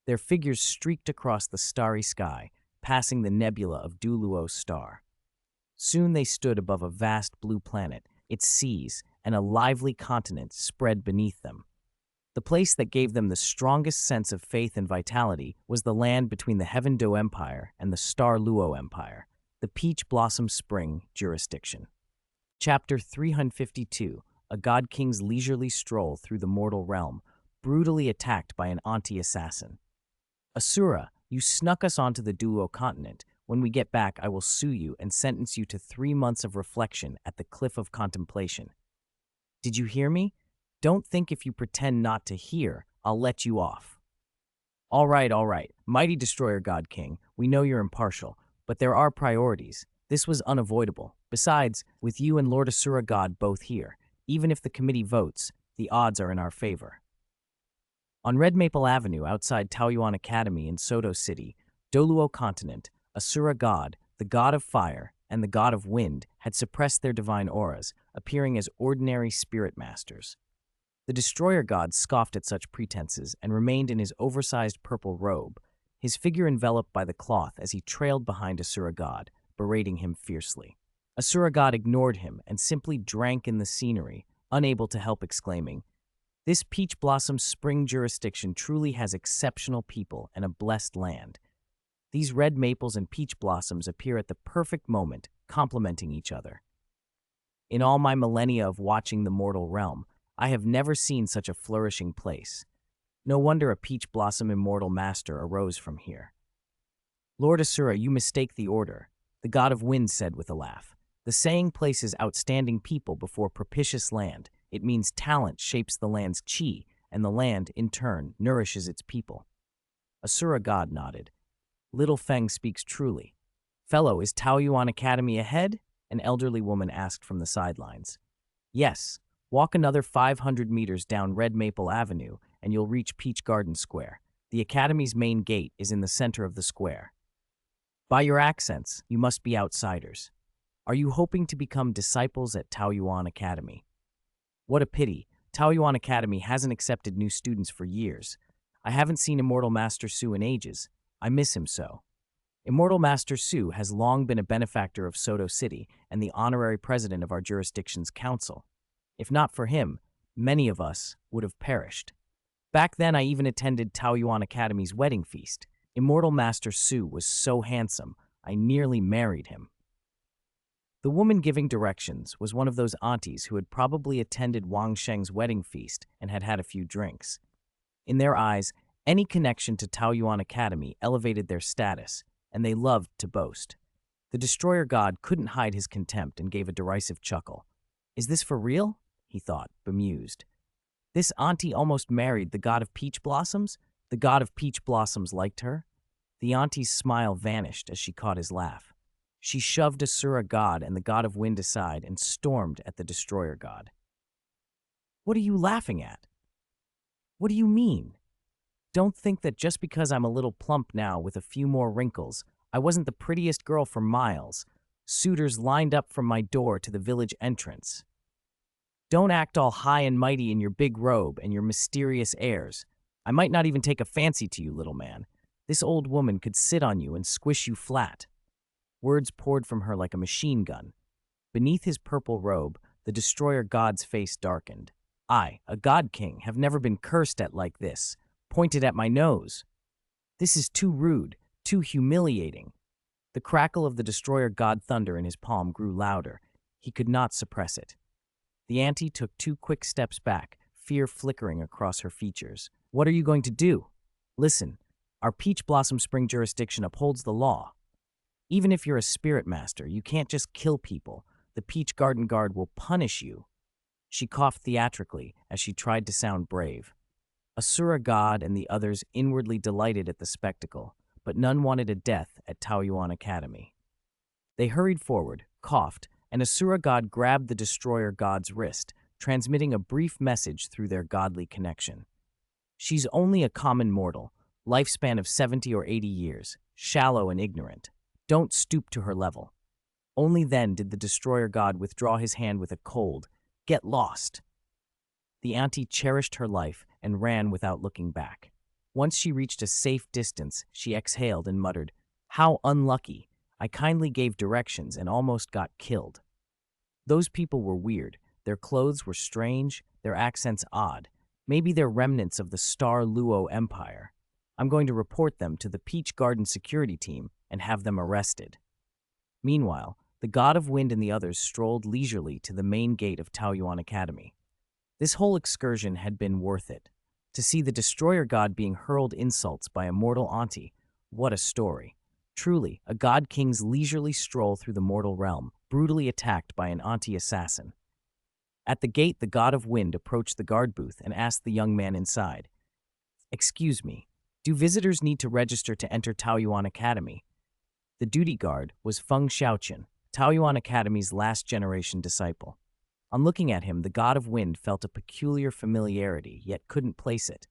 Their figures streaked across the starry sky, passing the nebula of Douluo Star. Soon they stood above a vast blue planet, its seas, and a lively continent spread beneath them. The place that gave them the strongest sense of faith and vitality was the land between the Heaven Do Empire and the Star Luo Empire, the Peach Blossom Spring jurisdiction. Chapter 352, a God King's leisurely stroll through the mortal realm, brutally attacked by an anti-assassin. Asura, you snuck us onto the Douluo Continent. When we get back, I will sue you and sentence you to 3 months of reflection at the Cliff of Contemplation. Did you hear me? Don't think if you pretend not to hear, I'll let you off. All right, Mighty Destroyer God King, we know you're impartial, but there are priorities. This was unavoidable. Besides, with you and Lord Asura God both here, even if the committee votes, the odds are in our favor. On Red Maple Avenue outside Taoyuan Academy in Soto City, Douluo Continent, Asura God, the god of fire, and the god of wind had suppressed their divine auras, appearing as ordinary spirit masters. The Destroyer God scoffed at such pretenses and remained in his oversized purple robe, his figure enveloped by the cloth as he trailed behind Asura God, berating him fiercely. Asura God ignored him and simply drank in the scenery, unable to help exclaiming, "This Peach Blossom Spring jurisdiction truly has exceptional people and a blessed land. These red maples and peach blossoms appear at the perfect moment, complementing each other. In all my millennia of watching the mortal realm, I have never seen such a flourishing place. No wonder a peach blossom immortal master arose from here. Lord Asura, you mistake the order. The god of wind said with a laugh. The saying places outstanding people before propitious land. It means talent shapes the land's chi, and the land, in turn, nourishes its people. Asura god nodded. Little Feng speaks truly. Fellow, is Taoyuan Academy ahead? An elderly woman asked from the sidelines. Yes. Walk another 500 meters down Red Maple Avenue, and you'll reach Peach Garden Square. The Academy's main gate is in the center of the square. By your accents, you must be outsiders. Are you hoping to become disciples at Taoyuan Academy? What a pity. Taoyuan Academy hasn't accepted new students for years. I haven't seen Immortal Master Su in ages. I miss him so. Immortal Master Su has long been a benefactor of Soto City and the honorary president of our jurisdiction's council. If not for him, many of us would have perished. Back then, I even attended Taoyuan Academy's wedding feast. Immortal Master Su was so handsome, I nearly married him. The woman giving directions was one of those aunties who had probably attended Wang Sheng's wedding feast and had had a few drinks. In their eyes, any connection to Taoyuan Academy elevated their status, and they loved to boast. The destroyer god couldn't hide his contempt and gave a derisive chuckle. Is this for real? He thought, bemused. This auntie almost married the god of peach blossoms? The god of peach blossoms liked her? The auntie's smile vanished as she caught his laugh. She shoved Asura god and the god of wind aside and stormed at the destroyer god. What are you laughing at? What do you mean? Don't think that just because I'm a little plump now with a few more wrinkles, I wasn't the prettiest girl for miles. Suitors lined up from my door to the village entrance. Don't act all high and mighty in your big robe and your mysterious airs. I might not even take a fancy to you, little man. This old woman could sit on you and squish you flat. Words poured from her like a machine gun. Beneath his purple robe, the destroyer god's face darkened. I, a god king, have never been cursed at like this, pointed at my nose. This is too rude, too humiliating. The crackle of the destroyer god thunder in his palm grew louder. He could not suppress it. The auntie took 2 quick steps back, fear flickering across her features. What are you going to do? Listen, our Peach Blossom Spring jurisdiction upholds the law. Even if you're a spirit master, you can't just kill people. The Peach Garden Guard will punish you. She coughed theatrically as she tried to sound brave. Asura god and the others inwardly delighted at the spectacle, but none wanted a death at Taoyuan Academy. They hurried forward, coughed, and Asura god grabbed the destroyer god's wrist, transmitting a brief message through their godly connection. She's only a common mortal, lifespan of 70 or 80 years, shallow and ignorant. Don't stoop to her level. Only then did the destroyer god withdraw his hand with a cold, "Get lost." The auntie cherished her life and ran without looking back. Once she reached a safe distance, she exhaled and muttered, "How unlucky. I kindly gave directions and almost got killed." Those people were weird. Their clothes were strange, their accents odd. Maybe they're remnants of the Star Luo Empire. I'm going to report them to the Peach Garden security team and have them arrested. Meanwhile, the god of wind and the others strolled leisurely to the main gate of Taoyuan Academy. This whole excursion had been worth it. To see the destroyer god being hurled insults by a mortal auntie, what a story. Truly, a god king's leisurely stroll through the mortal realm, brutally attacked by an auntie assassin. At the gate, the god of wind approached the guard booth and asked the young man inside, "Excuse me, do visitors need to register to enter Taoyuan Academy?" The duty guard was Feng Xiaoqian, Taoyuan Academy's last-generation disciple. On looking at him, the god of wind felt a peculiar familiarity, yet couldn't place it.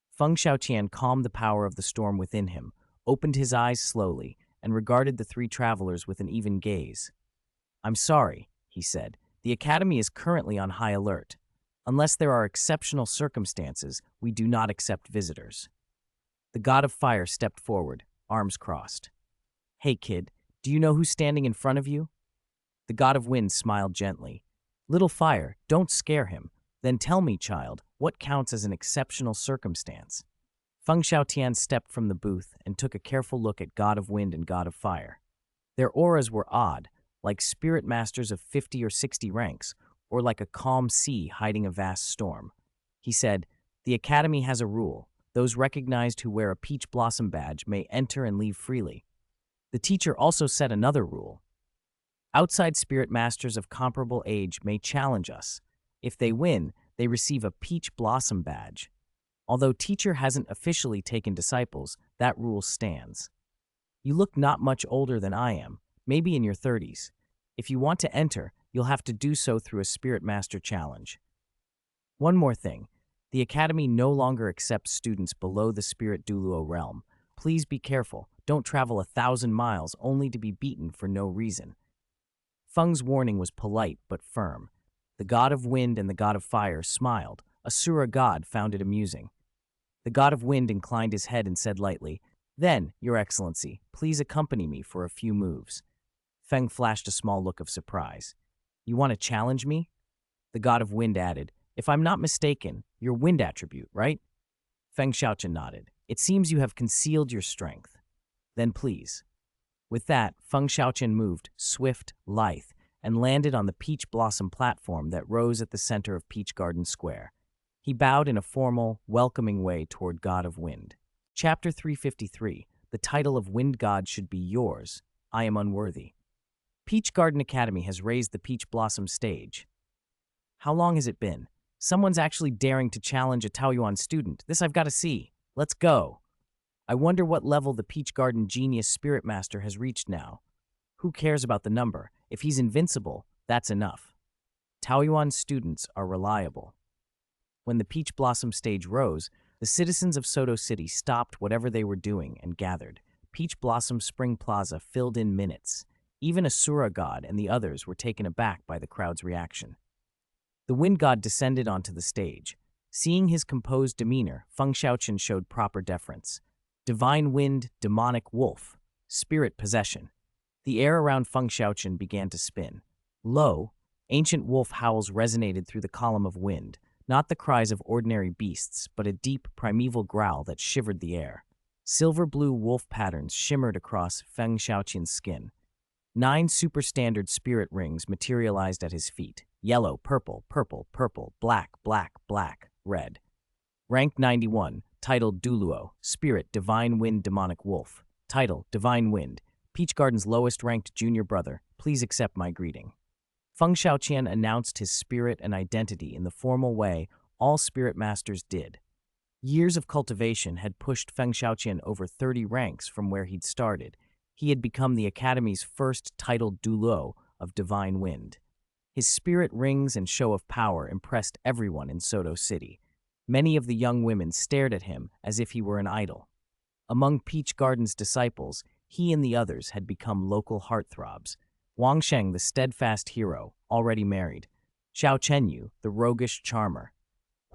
Feng Xiaoqian calmed the power of the storm within him, opened his eyes slowly, and regarded the 3 travelers with an even gaze. "I'm sorry," he said. "The Academy is currently on high alert. Unless there are exceptional circumstances, we do not accept visitors." The god of fire stepped forward, arms crossed. "Hey, kid, do you know who's standing in front of you?" The god of wind smiled gently. "Little fire, don't scare him. Then tell me, child, what counts as an exceptional circumstance?" Feng Xiaotian stepped from the booth and took a careful look at god of wind and god of fire. Their auras were odd, like spirit masters of 50 or 60 ranks, or like a calm sea hiding a vast storm. He said, "The Academy has a rule. Those recognized who wear a peach blossom badge may enter and leave freely." The teacher also set another rule. Outside spirit masters of comparable age may challenge us. If they win, they receive a peach blossom badge. Although teacher hasn't officially taken disciples, that rule stands. You look not much older than I am, maybe in your 30s. If you want to enter, you'll have to do so through a spirit master challenge. One more thing. The Academy no longer accepts students below the Spirit Douluo realm. Please be careful. Don't travel 1,000 miles only to be beaten for no reason. Feng's warning was polite but firm. The god of wind and the god of fire smiled. Asura god found it amusing. The god of wind inclined his head and said lightly, "Then, Your Excellency, please accompany me for a few moves." Feng flashed a small look of surprise. "You want to challenge me?" The god of wind added, "If I'm not mistaken, your wind attribute, right?" Feng Xiaoqian nodded. "It seems you have concealed your strength. Then please." With that, Feng Xiaoqian moved, swift, lithe, and landed on the peach blossom platform that rose at the center of Peach Garden Square. He bowed in a formal, welcoming way toward God of Wind. Chapter 353, The Title of Wind God Should Be Yours. I Am Unworthy. Peach Garden Academy has raised the peach blossom stage. How long has it been? Someone's actually daring to challenge a Taoyuan student. This I've got to see. Let's go. I wonder what level the Peach Garden Genius Spirit Master has reached now. Who cares about the number? If he's invincible, that's enough. Taoyuan students are reliable. When the Peach Blossom stage rose, the citizens of Soto City stopped whatever they were doing and gathered. Peach Blossom Spring Plaza filled in minutes. Even Asura God and the others were taken aback by the crowd's reaction. The wind god descended onto the stage. Seeing his composed demeanor, Feng Xiaoqian showed proper deference. Divine wind, demonic wolf, spirit possession. The air around Feng Xiaoqian began to spin. Lo, ancient wolf howls resonated through the column of wind, not the cries of ordinary beasts, but a deep, primeval growl that shivered the air. Silver-blue wolf patterns shimmered across Feng Xiaoqian's skin. 9 superstandard spirit rings materialized at his feet. Yellow, purple, purple, purple, black, black, black, red. Rank 91, titled Douluo, Spirit, Divine Wind, Demonic Wolf. Title, Divine Wind. Peach Garden's lowest-ranked junior brother, please accept my greeting. Feng Xiaoqian announced his spirit and identity in the formal way all spirit masters did. Years of cultivation had pushed Feng Xiaoqian over 30 ranks from where he'd started. He had become the Academy's first titled Douluo of Divine Wind. His spirit rings and show of power impressed everyone in Soto City. Many of the young women stared at him as if he were an idol. Among Peach Garden's disciples, he and the others had become local heartthrobs. Wang Sheng, the steadfast hero, already married. Xiao Chenyu, the roguish charmer.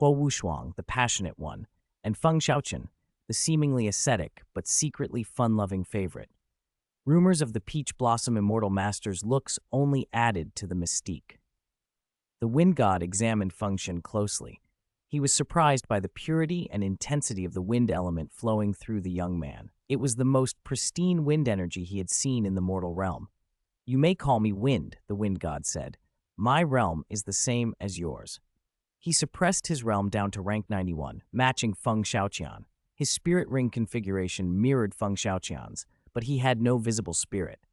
Huo Wushuang, the passionate one. And Feng Xiaoqian, the seemingly ascetic but secretly fun-loving favorite. Rumors of the Peach Blossom Immortal Master's looks only added to the mystique. The wind god examined Feng Xiaoqian closely. He was surprised by the purity and intensity of the wind element flowing through the young man. It was the most pristine wind energy he had seen in the mortal realm. "You may call me Wind," the wind god said. "My realm is the same as yours." He suppressed his realm down to rank 91, matching Feng Xiaoqian. His spirit ring configuration mirrored Feng Xiaoqian's, but he had no visible spirit.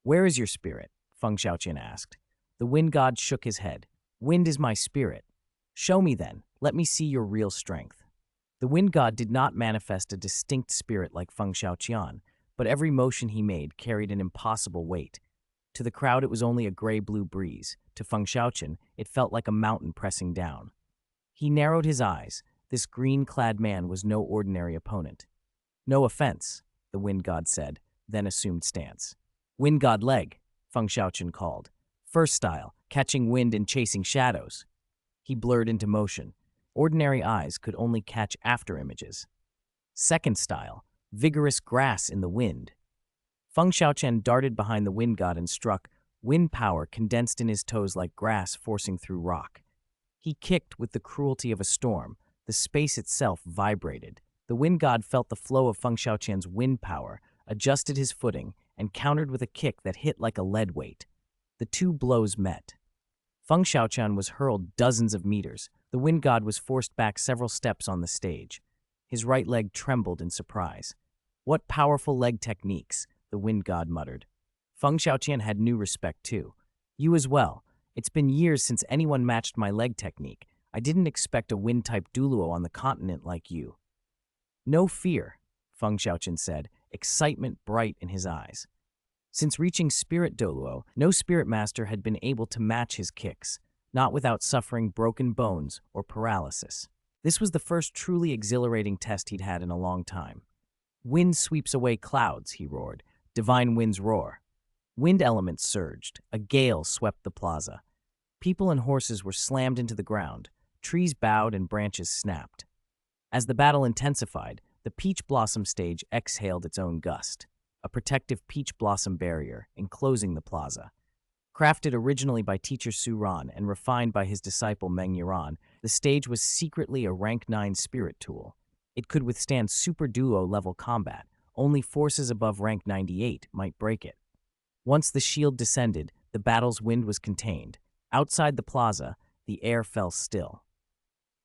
"Where is your spirit?" Feng Xiaoqian asked. The wind god shook his head. "Wind is my spirit." "Show me then. Let me see your real strength." The wind god did not manifest a distinct spirit like Feng Xiaoqian, but every motion he made carried an impossible weight. To the crowd, it was only a gray-blue breeze. To Feng Xiaoqian, it felt like a mountain pressing down. He narrowed his eyes. This green-clad man was no ordinary opponent. "No offense," the wind god said, then assumed stance. "Wind god leg," Feng Xiaoqian called. "First style, catching wind and chasing shadows." He blurred into motion. Ordinary eyes could only catch after images. Second style, vigorous grass in the wind. Feng Xiaoqian darted behind the wind god and struck, wind power condensed in his toes like grass forcing through rock. He kicked with the cruelty of a storm. The space itself vibrated. The wind god felt the flow of Feng Xiaoqian's wind power, adjusted his footing, and countered with a kick that hit like a lead weight. The two blows met. Feng Xiaoqian was hurled dozens of meters. The wind god was forced back several steps on the stage. His right leg trembled in surprise. What powerful leg techniques! the wind god muttered. Feng Xiaoqian had new respect too. You as well. It's been years since anyone matched my leg technique. I didn't expect a wind-type Douluo on the continent like you. No fear, Feng Xiaoqian said, excitement bright in his eyes. Since reaching Spirit Douluo, no spirit master had been able to match his kicks, not without suffering broken bones or paralysis. This was the first truly exhilarating test he'd had in a long time. Wind sweeps away clouds, he roared. Divine winds roar. Wind elements surged. A gale swept the plaza. People and horses were slammed into the ground. Trees bowed and branches snapped. As the battle intensified, the peach blossom stage exhaled its own gust, a protective peach blossom barrier enclosing the plaza. Crafted originally by teacher Su Ran and refined by his disciple Meng Yuran, the stage was secretly a rank 9 spirit tool. It could withstand super duo level combat. Only forces above rank 98 might break it. Once the shield descended, the battle's wind was contained. Outside the plaza, the air fell still.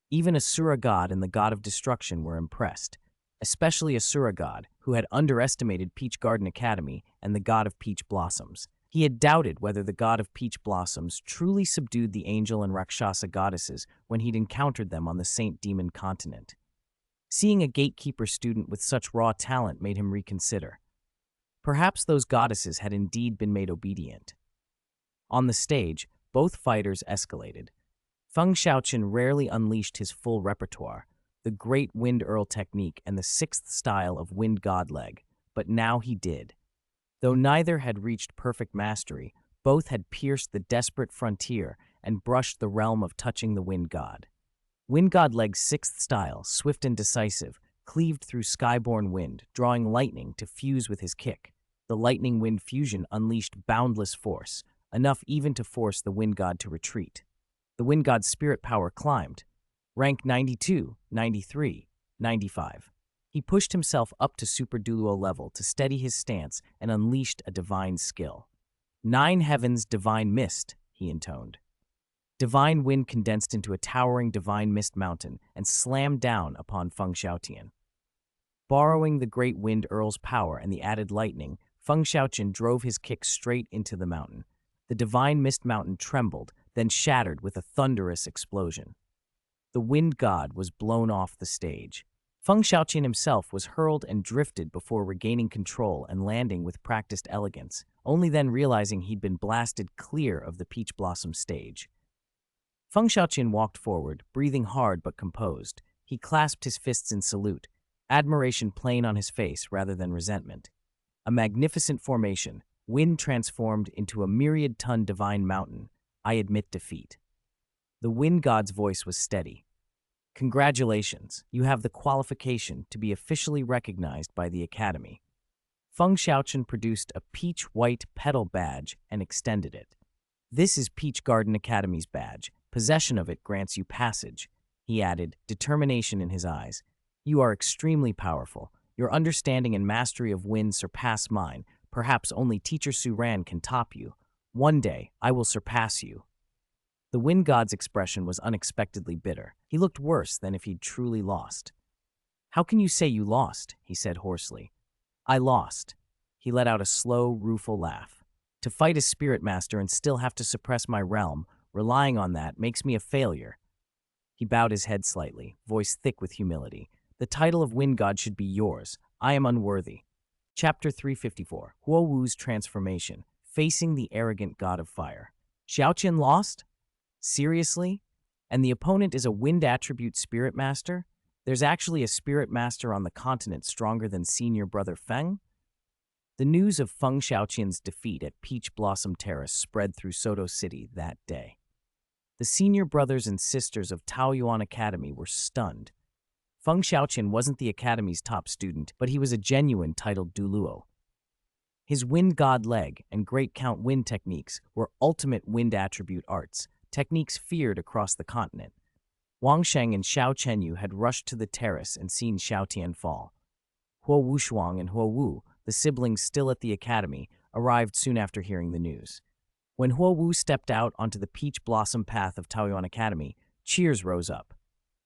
Even Asura God and the God of Destruction were impressed, especially Asura God, who had underestimated Peach Garden Academy and the God of Peach Blossoms. He had doubted whether the God of Peach Blossoms truly subdued the angel and Rakshasa goddesses when he'd encountered them on the Saint Demon Continent. Seeing a gatekeeper student with such raw talent made him reconsider. Perhaps those goddesses had indeed been made obedient. On the stage, both fighters escalated. Feng Xiaoqian rarely unleashed his full repertoire, the Great Wind Earl technique and the 6th style of Wind God Leg, but now he did. Though neither had reached perfect mastery, both had pierced the desperate frontier and brushed the realm of touching the Wind God. Wind God Leg's 6th style, swift and decisive, cleaved through skyborne wind, drawing lightning to fuse with his kick. The lightning wind fusion unleashed boundless force, enough even to force the Wind God to retreat. The Wind God's spirit power climbed. Rank 92, 93, 95. He pushed himself up to Super Douluo level to steady his stance and unleashed a divine skill. 9 heavens divine mist, he intoned. Divine wind condensed into a towering divine mist mountain and slammed down upon Feng Xiaoqian. Borrowing the great wind Earl's power and the added lightning, Feng Xiaoqian drove his kick straight into the mountain. The divine mist mountain trembled, then shattered with a thunderous explosion. The wind god was blown off the stage. Feng Xiaoqian himself was hurled and drifted before regaining control and landing with practiced elegance, only then realizing he'd been blasted clear of the Peach Blossom stage. Feng Xiaoqian walked forward, breathing hard but composed. He clasped his fists in salute, admiration plain on his face rather than resentment. A magnificent formation, wind transformed into a myriad-ton divine mountain. I admit defeat. The wind god's voice was steady. Congratulations, you have the qualification to be officially recognized by the Academy. Feng Xiaoqian produced a peach-white petal badge and extended it. This is Peach Garden Academy's badge. Possession of it grants you passage, he added, determination in his eyes. You are extremely powerful. Your understanding and mastery of wind surpass mine. Perhaps only Teacher Su Ran can top you. One day, I will surpass you. The wind god's expression was unexpectedly bitter. He looked worse than if he'd truly lost. How can you say you lost? He said hoarsely. I lost. He let out a slow, rueful laugh. To fight a spirit master and still have to suppress my realm, relying on that, makes me a failure. He bowed his head slightly, voice thick with humility. The title of wind god should be yours. I am unworthy. Chapter 354, Huo Wu's Transformation, Facing the Arrogant God of Fire. Xiaoqian lost? Seriously? And the opponent is a wind attribute spirit master? There's actually a spirit master on the continent stronger than senior brother Feng? The news of Feng Xiaoqian's defeat at Peach Blossom Terrace spread through Soto City that day. The senior brothers and sisters of Taoyuan Academy were stunned. Feng Xiaoqian wasn't the Academy's top student, but he was a genuine titled Douluo. His Wind God Leg and Great Count Wind techniques were ultimate wind attribute arts, techniques feared across the continent. Wang Sheng and Xiao Chenyu had rushed to the terrace and seen Xiao Tian fall. Huo Wushuang and Huo Wu, the siblings still at the academy, arrived soon after hearing the news. When Huo Wu stepped out onto the peach blossom path of Taoyuan Academy, cheers rose up.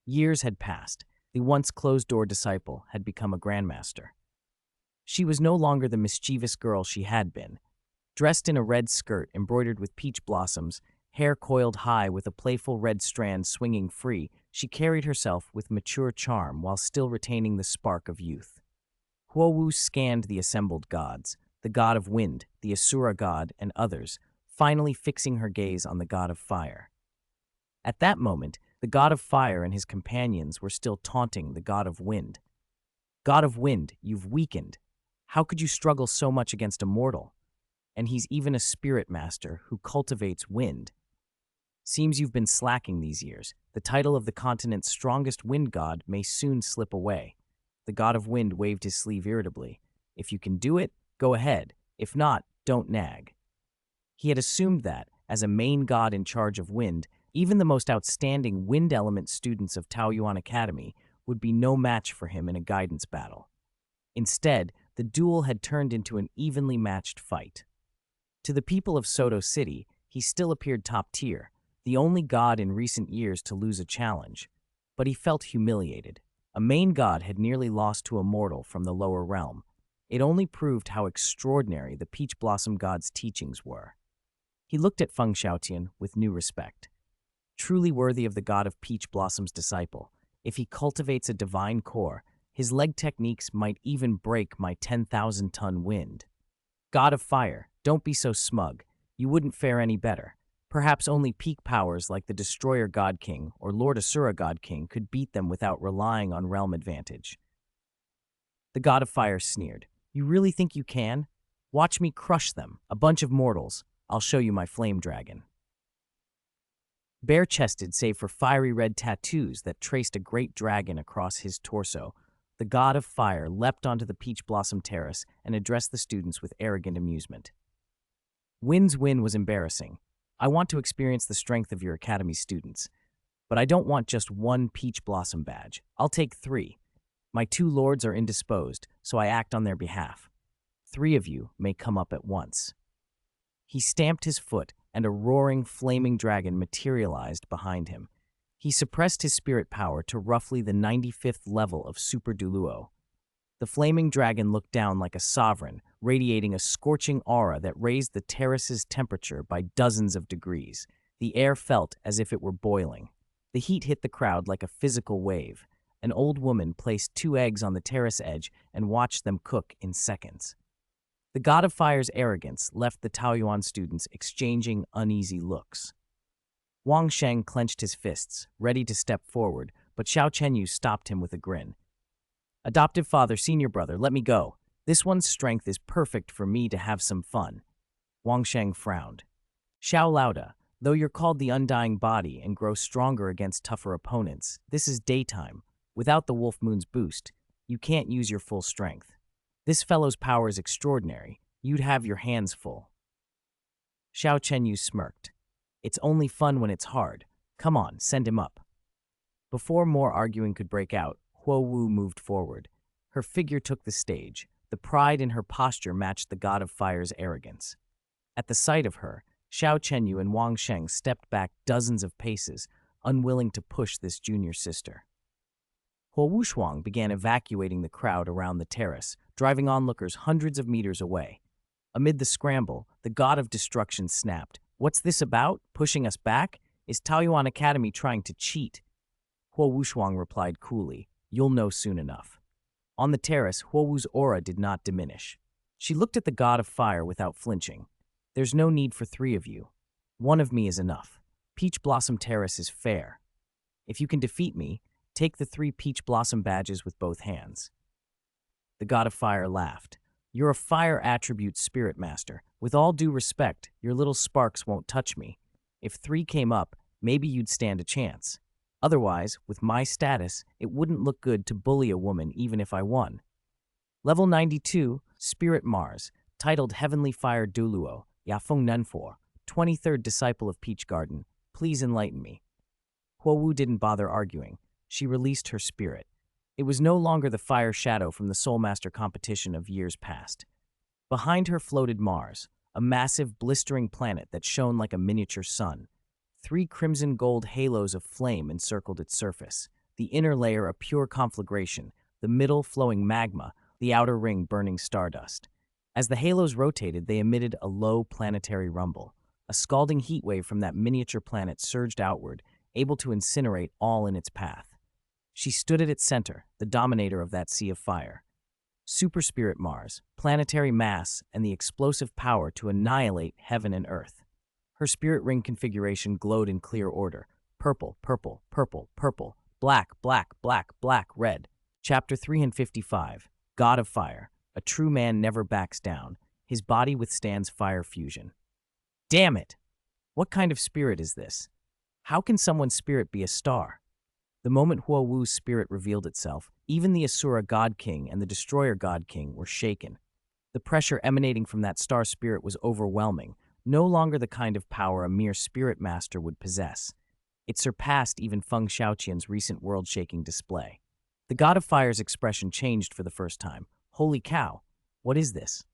Years had passed. The once closed-door disciple had become a grandmaster. She was no longer the mischievous girl she had been. Dressed in a red skirt embroidered with peach blossoms, hair coiled high with a playful red strand swinging free, she carried herself with mature charm while still retaining the spark of youth. Huowu scanned the assembled gods, the god of wind, the Asura god, and others, finally fixing her gaze on the god of fire. At that moment, the god of fire and his companions were still taunting the god of wind. God of wind, you've weakened. How could you struggle so much against a mortal? And he's even a spirit master who cultivates wind. Seems you've been slacking these years. The title of the continent's strongest wind god may soon slip away. The god of wind waved his sleeve irritably. If you can do it, go ahead. If not, don't nag. He had assumed that, as a main god in charge of wind, even the most outstanding wind element students of Taoyuan Academy would be no match for him in a guidance battle. Instead, the duel had turned into an evenly matched fight. To the people of Soto City, he still appeared top tier, the only god in recent years to lose a challenge. But he felt humiliated. A main god had nearly lost to a mortal from the lower realm. It only proved how extraordinary the Peach Blossom god's teachings were. He looked at Feng Xiaotian with new respect. Truly worthy of the god of Peach Blossom's disciple, if he cultivates a divine core, his leg techniques might even break my 10,000-ton wind. God of fire, don't be so smug. You wouldn't fare any better. Perhaps only peak powers like the Destroyer God King or Lord Asura God King could beat them without relying on realm advantage. The God of Fire sneered. You really think you can? Watch me crush them, a bunch of mortals. I'll show you my flame dragon. Bare-chested save for fiery red tattoos that traced a great dragon across his torso, the God of Fire leapt onto the Peach Blossom Terrace and addressed the students with arrogant amusement. Wind's win was embarrassing. I want to experience the strength of your academy students, but I don't want just one Peach Blossom badge. I'll take 3. My 2 lords are indisposed, so I act on their behalf. 3 of you may come up at once. He stamped his foot, and a roaring, flaming dragon materialized behind him. He suppressed his spirit power to roughly the 95th level of Super Douluo. The flaming dragon looked down like a sovereign, radiating a scorching aura that raised the terrace's temperature by dozens of degrees. The air felt as if it were boiling. The heat hit the crowd like a physical wave. An old woman placed 2 eggs on the terrace edge and watched them cook in seconds. The God of Fire's arrogance left the Taoyuan students exchanging uneasy looks. Wang Sheng clenched his fists, ready to step forward, but Xiao Chenyu stopped him with a grin. Adoptive father, senior brother, let me go. This one's strength is perfect for me to have some fun. Wang Sheng frowned. Xiao Lauda, though you're called the Undying Body and grow stronger against tougher opponents, this is daytime. Without the Wolf Moon's boost, you can't use your full strength. This fellow's power is extraordinary. You'd have your hands full. Xiao Chenyu smirked. It's only fun when it's hard. Come on, send him up. Before more arguing could break out, Huowu moved forward. Her figure took the stage. The pride in her posture matched the God of Fire's arrogance. At the sight of her, Xiao Chenyu and Wang Sheng stepped back dozens of paces, unwilling to push this junior sister. Huowu Shuang began evacuating the crowd around the terrace, driving onlookers hundreds of meters away. Amid the scramble, the God of Destruction snapped. What's this about? Pushing us back? Is Taoyuan Academy trying to cheat? Huowu Shuang replied coolly. You'll know soon enough. On the terrace, Huowu's aura did not diminish. She looked at the God of Fire without flinching. There's no need for 3 of you. 1 of me is enough. Peach Blossom Terrace is fair. If you can defeat me, take the 3 Peach Blossom badges with both hands. The God of Fire laughed. You're a fire attribute spirit master. With all due respect, your little sparks won't touch me. If 3 came up, maybe you'd stand a chance. Otherwise, with my status, it wouldn't look good to bully a woman even if I won. Level 92, Spirit Mars, titled Heavenly Fire Douluo, Yafeng Nenfor, 23rd Disciple of Peach Garden. Please enlighten me. Huowu didn't bother arguing. She released her spirit. It was no longer the fire shadow from the Soulmaster competition of years past. Behind her floated Mars, a massive, blistering planet that shone like a miniature sun. 3 crimson gold halos of flame encircled its surface, the inner layer a pure conflagration, the middle flowing magma, the outer ring burning stardust. As the halos rotated, they emitted a low planetary rumble. A scalding heat wave from that miniature planet surged outward, able to incinerate all in its path. She stood at its center, the dominator of that sea of fire. Superspirit Mars, planetary mass, and the explosive power to annihilate heaven and earth. Her spirit ring configuration glowed in clear order. Purple, purple, purple, purple, black, black, black, black, red. Chapter 355, God of Fire. A true man never backs down. His body withstands fire fusion. Damn it! What kind of spirit is this? How can someone's spirit be a star? The moment Huo Wu's spirit revealed itself, even the Asura God King and the Destroyer God King were shaken. The pressure emanating from that star spirit was overwhelming, no longer the kind of power a mere spirit master would possess. It surpassed even Feng Xiaoqian's recent world-shaking display. The God of Fire's expression changed for the first time. Holy cow, what is this?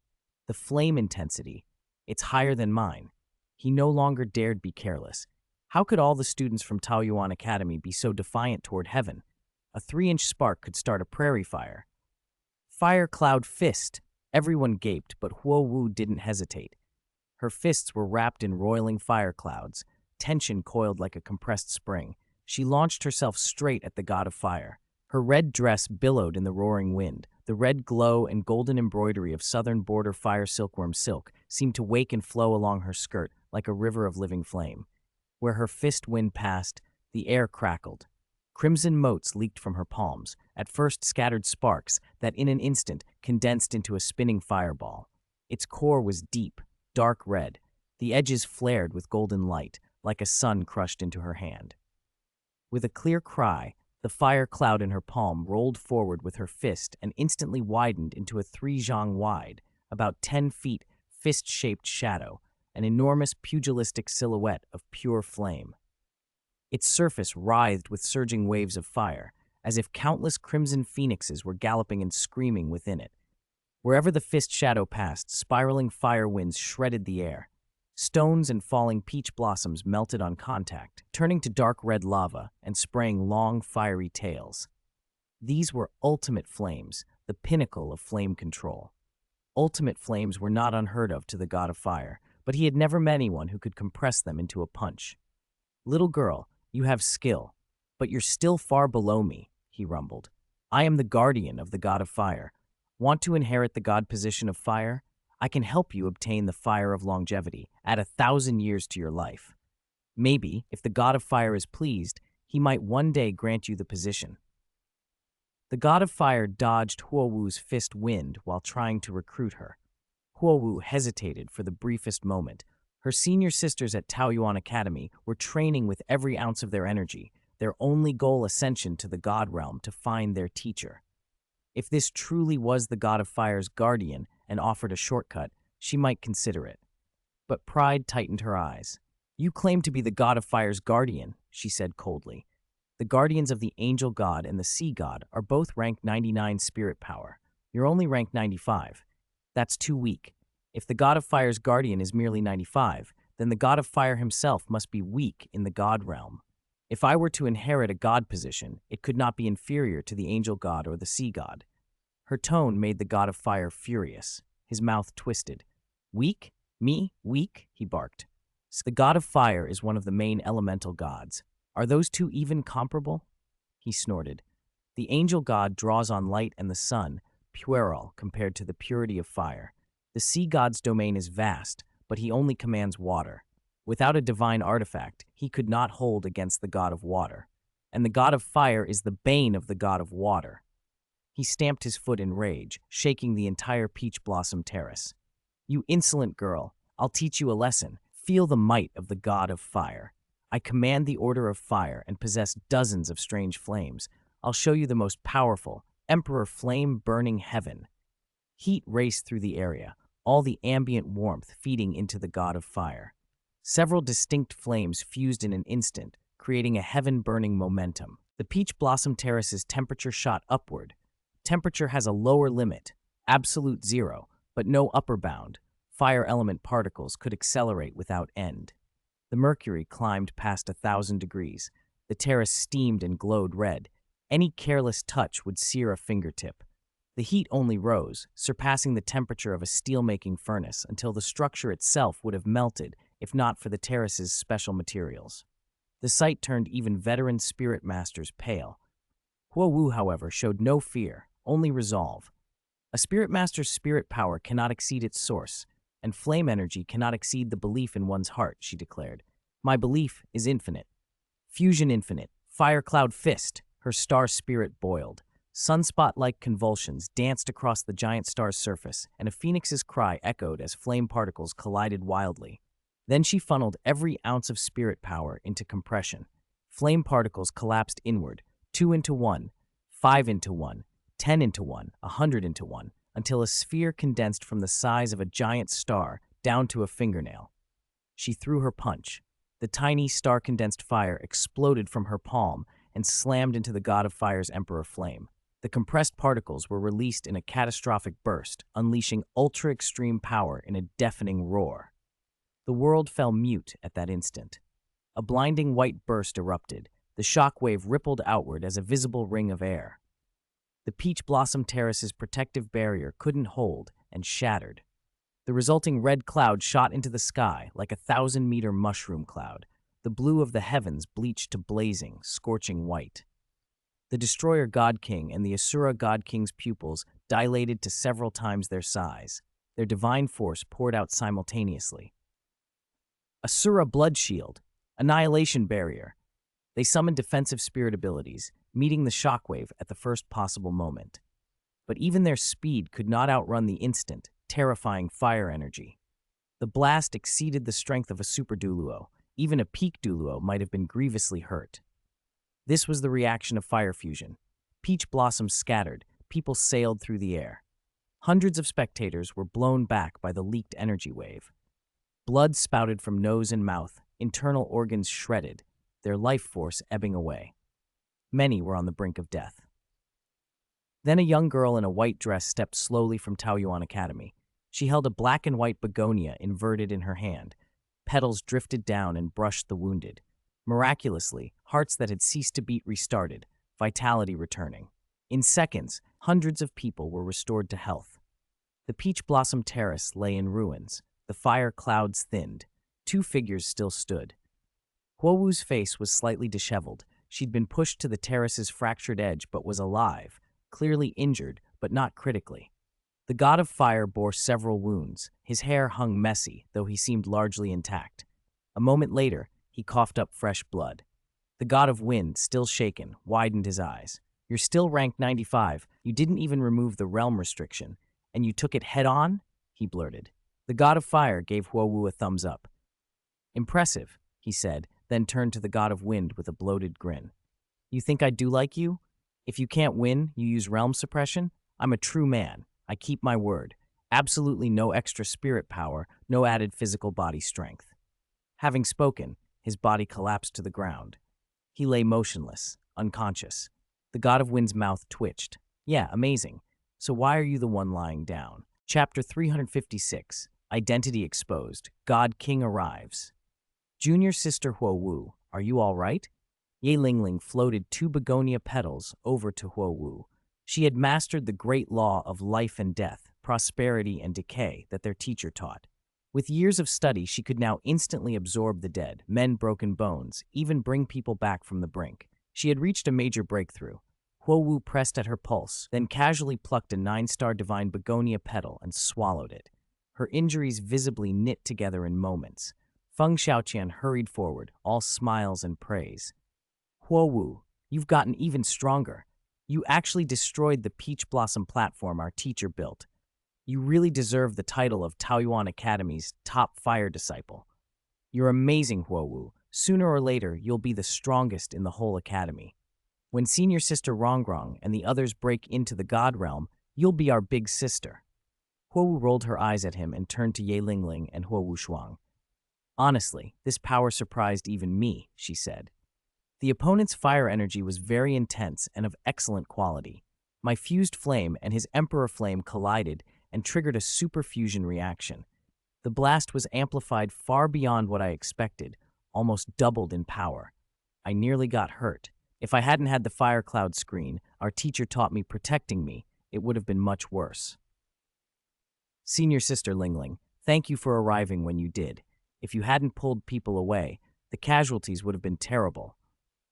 The flame intensity. It's higher than mine. He no longer dared be careless. How could all the students from Taoyuan Academy be so defiant toward heaven? A 3-inch spark could start a prairie fire. Fire Cloud Fist! Everyone gaped, but Huo Wu didn't hesitate. Her fists were wrapped in roiling fire clouds, tension coiled like a compressed spring. She launched herself straight at the God of Fire. Her red dress billowed in the roaring wind. The red glow and golden embroidery of southern border fire silkworm silk seemed to wake and flow along her skirt like a river of living flame. Where her fist wind passed, the air crackled. Crimson motes leaked from her palms, at first scattered sparks that in an instant condensed into a spinning fireball. Its core was deep, dark red. The edges flared with golden light, like a sun crushed into her hand. With a clear cry, the fire cloud in her palm rolled forward with her fist and instantly widened into a 3 zhang wide, about 10 feet, fist-shaped shadow, an enormous pugilistic silhouette of pure flame. Its surface writhed with surging waves of fire, as if countless crimson phoenixes were galloping and screaming within it. Wherever the fist shadow passed, spiraling fire winds shredded the air. Stones and falling peach blossoms melted on contact, turning to dark red lava and spraying long, fiery tails. These were ultimate flames, the pinnacle of flame control. Ultimate flames were not unheard of to the God of Fire, but he had never met anyone who could compress them into a punch. "Little girl, you have skill, but you're still far below me," he rumbled. "I am the guardian of the God of Fire. Want to inherit the God position of fire? I can help you obtain the fire of longevity, add 1,000 years to your life. Maybe, if the God of Fire is pleased, he might one day grant you the position." The God of Fire dodged Huo Wu's fist wind while trying to recruit her. Huo Wu hesitated for the briefest moment. Her senior sisters at Taoyuan Academy were training with every ounce of their energy, their only goal ascension to the God realm to find their teacher. If this truly was the God of Fire's guardian and offered a shortcut, she might consider it. But pride tightened her eyes. "You claim to be the God of Fire's guardian," she said coldly. "The guardians of the Angel God and the Sea God are both rank 99 spirit power. You're only rank 95. That's too weak. If the God of Fire's guardian is merely 95, then the God of Fire himself must be weak in the God realm. If I were to inherit a God position, it could not be inferior to the Angel God or the Sea God." Her tone made the God of Fire furious. His mouth twisted. "Weak? Me? Weak?" he barked. "The God of Fire is one of the main elemental gods. Are those two even comparable?" He snorted. "The Angel God draws on light and the sun, puerile compared to the purity of fire. The Sea God's domain is vast, but he only commands water. Without a divine artifact, he could not hold against the God of Water. And the God of Fire is the bane of the God of Water." He stamped his foot in rage, shaking the entire peach blossom terrace. "You insolent girl, I'll teach you a lesson. Feel the might of the God of Fire. I command the order of fire and possess dozens of strange flames. I'll show you the most powerful, Emperor Flame burning heaven." Heat raced through the area, all the ambient warmth feeding into the God of Fire. Several distinct flames fused in an instant, creating a heaven-burning momentum. The peach blossom terrace's temperature shot upward. Temperature has a lower limit, absolute zero, but no upper bound. Fire element particles could accelerate without end. The mercury climbed past 1,000 degrees. The terrace steamed and glowed red. Any careless touch would sear a fingertip. The heat only rose, surpassing the temperature of a steel-making furnace until the structure itself would have melted if not for the terrace's special materials. The sight turned even veteran spirit masters pale. Huo Wu, however, showed no fear, only resolve. A spirit master's spirit power cannot exceed its source, and flame energy cannot exceed the belief in one's heart, she declared. My belief is infinite. Fusion infinite. Fire cloud fist. Her star spirit boiled. Sunspot-like convulsions danced across the giant star's surface, and a phoenix's cry echoed as flame particles collided wildly. Then she funneled every ounce of spirit power into compression. Flame particles collapsed inward, 2 into 1, 5 into 1, 10 into 1, 100 into 1, until a sphere condensed from the size of a giant star down to a fingernail. She threw her punch. The tiny star-condensed fire exploded from her palm and slammed into the god of fire's Emperor Flame. The compressed particles were released in a catastrophic burst, unleashing ultra-extreme power in a deafening roar. The world fell mute at that instant. A blinding white burst erupted. The shock wave rippled outward as a visible ring of air. The Peach Blossom Terrace's protective barrier couldn't hold and shattered. The resulting red cloud shot into the sky like a 1,000-meter mushroom cloud. The blue of the heavens bleached to blazing, scorching white. The Destroyer God King and the Asura God King's pupils dilated to several times their size. Their divine force poured out simultaneously. Asura Blood Shield, Annihilation Barrier. They summoned defensive spirit abilities, meeting the shockwave at the first possible moment. But even their speed could not outrun the instant, terrifying fire energy. The blast exceeded the strength of a super Douluo. Even a peak Douluo might have been grievously hurt. This was the reaction of fire fusion. Peach blossoms scattered, people sailed through the air. Hundreds of spectators were blown back by the leaked energy wave. Blood spouted from nose and mouth, internal organs shredded, their life force ebbing away. Many were on the brink of death. Then a young girl in a white dress stepped slowly from Taoyuan Academy. She held a black and white begonia inverted in her hand. Petals drifted down and brushed the wounded. Miraculously, hearts that had ceased to beat restarted, vitality returning. In seconds, hundreds of people were restored to health. The Peach Blossom Terrace lay in ruins. The fire clouds thinned. 2 figures still stood. Huo Wu's face was slightly disheveled. She'd been pushed to the terrace's fractured edge but was alive, clearly injured, but not critically. The god of fire bore several wounds. His hair hung messy, though he seemed largely intact. A moment later, he coughed up fresh blood. The god of wind, still shaken, widened his eyes. You're still ranked 95. You didn't even remove the realm restriction. And you took it head-on? He blurted. The god of fire gave Huo Wu a thumbs up. Impressive, he said, then turned to the god of wind with a bloated grin. You think I do like you? If you can't win, you use realm suppression? I'm a true man. I keep my word. Absolutely no extra spirit power, no added physical body strength. Having spoken, his body collapsed to the ground. He lay motionless, unconscious. The god of wind's mouth twitched. Yeah, amazing. So why are you the one lying down? Chapter 356, Identity Exposed. God King arrives. Junior Sister Huo Wu, are you all right? Ye Lingling floated 2 begonia petals over to Huo Wu. She had mastered the great law of life and death, prosperity and decay that their teacher taught. With years of study, she could now instantly absorb the dead, mend broken bones, even bring people back from the brink. She had reached a major breakthrough. Huo Wu pressed at her pulse, then casually plucked a 9-star divine begonia petal and swallowed it. Her injuries visibly knit together in moments. Feng Xiaoqian hurried forward, all smiles and praise. Huo Wu, you've gotten even stronger. You actually destroyed the peach blossom platform our teacher built. You really deserve the title of Taoyuan Academy's top fire disciple. You're amazing, Huo Wu. Sooner or later, you'll be the strongest in the whole academy. When Senior Sister Rongrong and the others break into the God Realm, you'll be our big sister. Huo Wu rolled her eyes at him and turned to Ye Lingling and Huo Wu Shuang. Honestly, this power surprised even me, she said. The opponent's fire energy was very intense and of excellent quality. My fused flame and his Emperor Flame collided and triggered a superfusion reaction. The blast was amplified far beyond what I expected, almost doubled in power. I nearly got hurt. If I hadn't had the fire cloud screen, our teacher taught me protecting me, it would have been much worse. Senior Sister Lingling, thank you for arriving when you did. If you hadn't pulled people away, the casualties would have been terrible.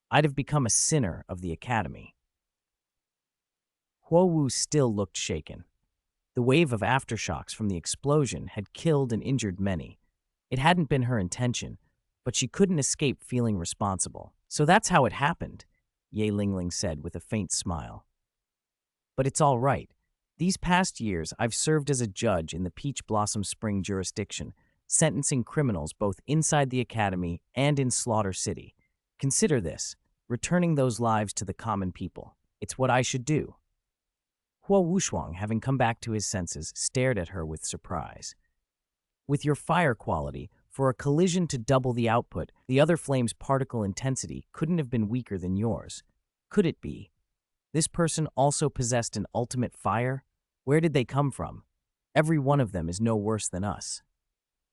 I'd have become a sinner of the academy. Huo Wu still looked shaken. The wave of aftershocks from the explosion had killed and injured many. It hadn't been her intention, but she couldn't escape feeling responsible. So that's how it happened, Ye Lingling said with a faint smile. But it's all right. These past years, I've served as a judge in the Peach Blossom Spring jurisdiction, sentencing criminals both inside the academy and in Slaughter City. Consider this, returning those lives to the common people. It's what I should do. Huo Wushuang, having come back to his senses, stared at her with surprise. With your fire quality, for a collision to double the output, the other flame's particle intensity couldn't have been weaker than yours. Could it be? This person also possessed an ultimate fire? Where did they come from? Every one of them is no worse than us.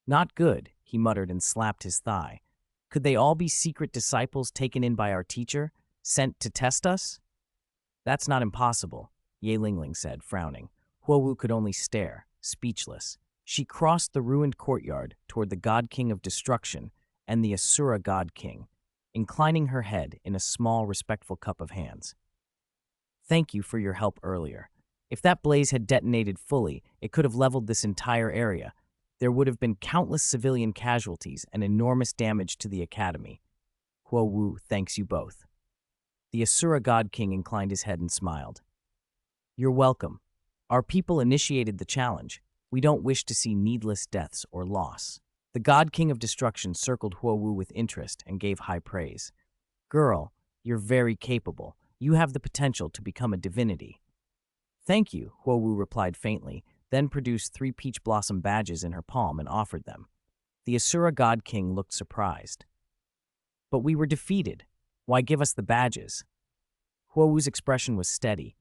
Not good, he muttered and slapped his thigh. Could they all be secret disciples taken in by our teacher, sent to test us? That's not impossible, Ye Lingling said, frowning. Huo Wu could only stare, speechless. She crossed the ruined courtyard toward the God King of Destruction and the Asura God King, inclining her head in a small, respectful cup of hands. Thank you for your help earlier. If that blaze had detonated fully, it could have leveled this entire area. There would have been countless civilian casualties and enormous damage to the academy. Huo Wu thanks you both. The Asura God King inclined his head and smiled. You're welcome. Our people initiated the challenge. We don't wish to see needless deaths or loss. The God King of Destruction circled Huo Wu with interest and gave high praise. Girl, you're very capable. You have the potential to become a divinity. Thank you, Huo Wu replied faintly, then produced 3 peach blossom badges in her palm and offered them. The Asura God King looked surprised. But we were defeated. Why give us the badges? Huo Wu's expression was steady.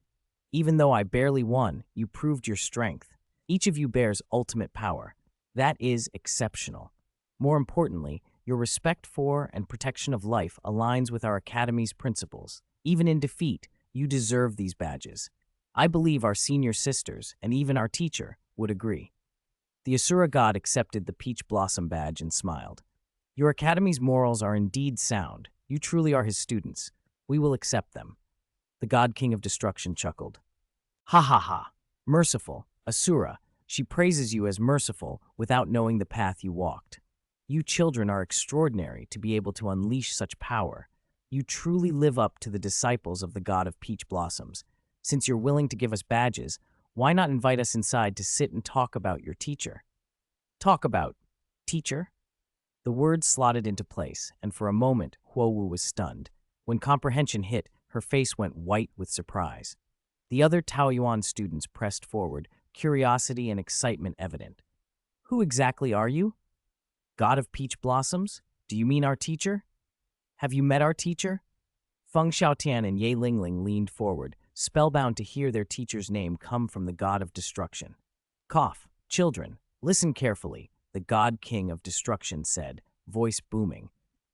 Even though I barely won, you proved your strength. Each of you bears ultimate power. That is exceptional. More importantly, your respect for and protection of life aligns with our Academy's principles. Even in defeat, you deserve these badges. I believe our senior sisters, and even our teacher, would agree. The Asura God accepted the Peach Blossom badge and smiled. Your Academy's morals are indeed sound. You truly are his students. We will accept them. The God King of Destruction chuckled. Ha ha ha. Merciful, Asura. She praises you as merciful without knowing the path you walked. You children are extraordinary to be able to unleash such power. You truly live up to the disciples of the God of Peach Blossoms. Since you're willing to give us badges, why not invite us inside to sit and talk about your teacher? Talk about teacher? The words slotted into place, and for a moment, Huo Wu was stunned. When comprehension hit, her face went white with surprise. The other Taoyuan students pressed forward, curiosity and excitement evident. Who exactly are you? God of Peach Blossoms? Do you mean our teacher? Have you met our teacher? Feng Xiaotian and Ye Lingling leaned forward, spellbound to hear their teacher's name come from the God of Destruction. Cough. Children, listen carefully, the God King of Destruction said, voice booming.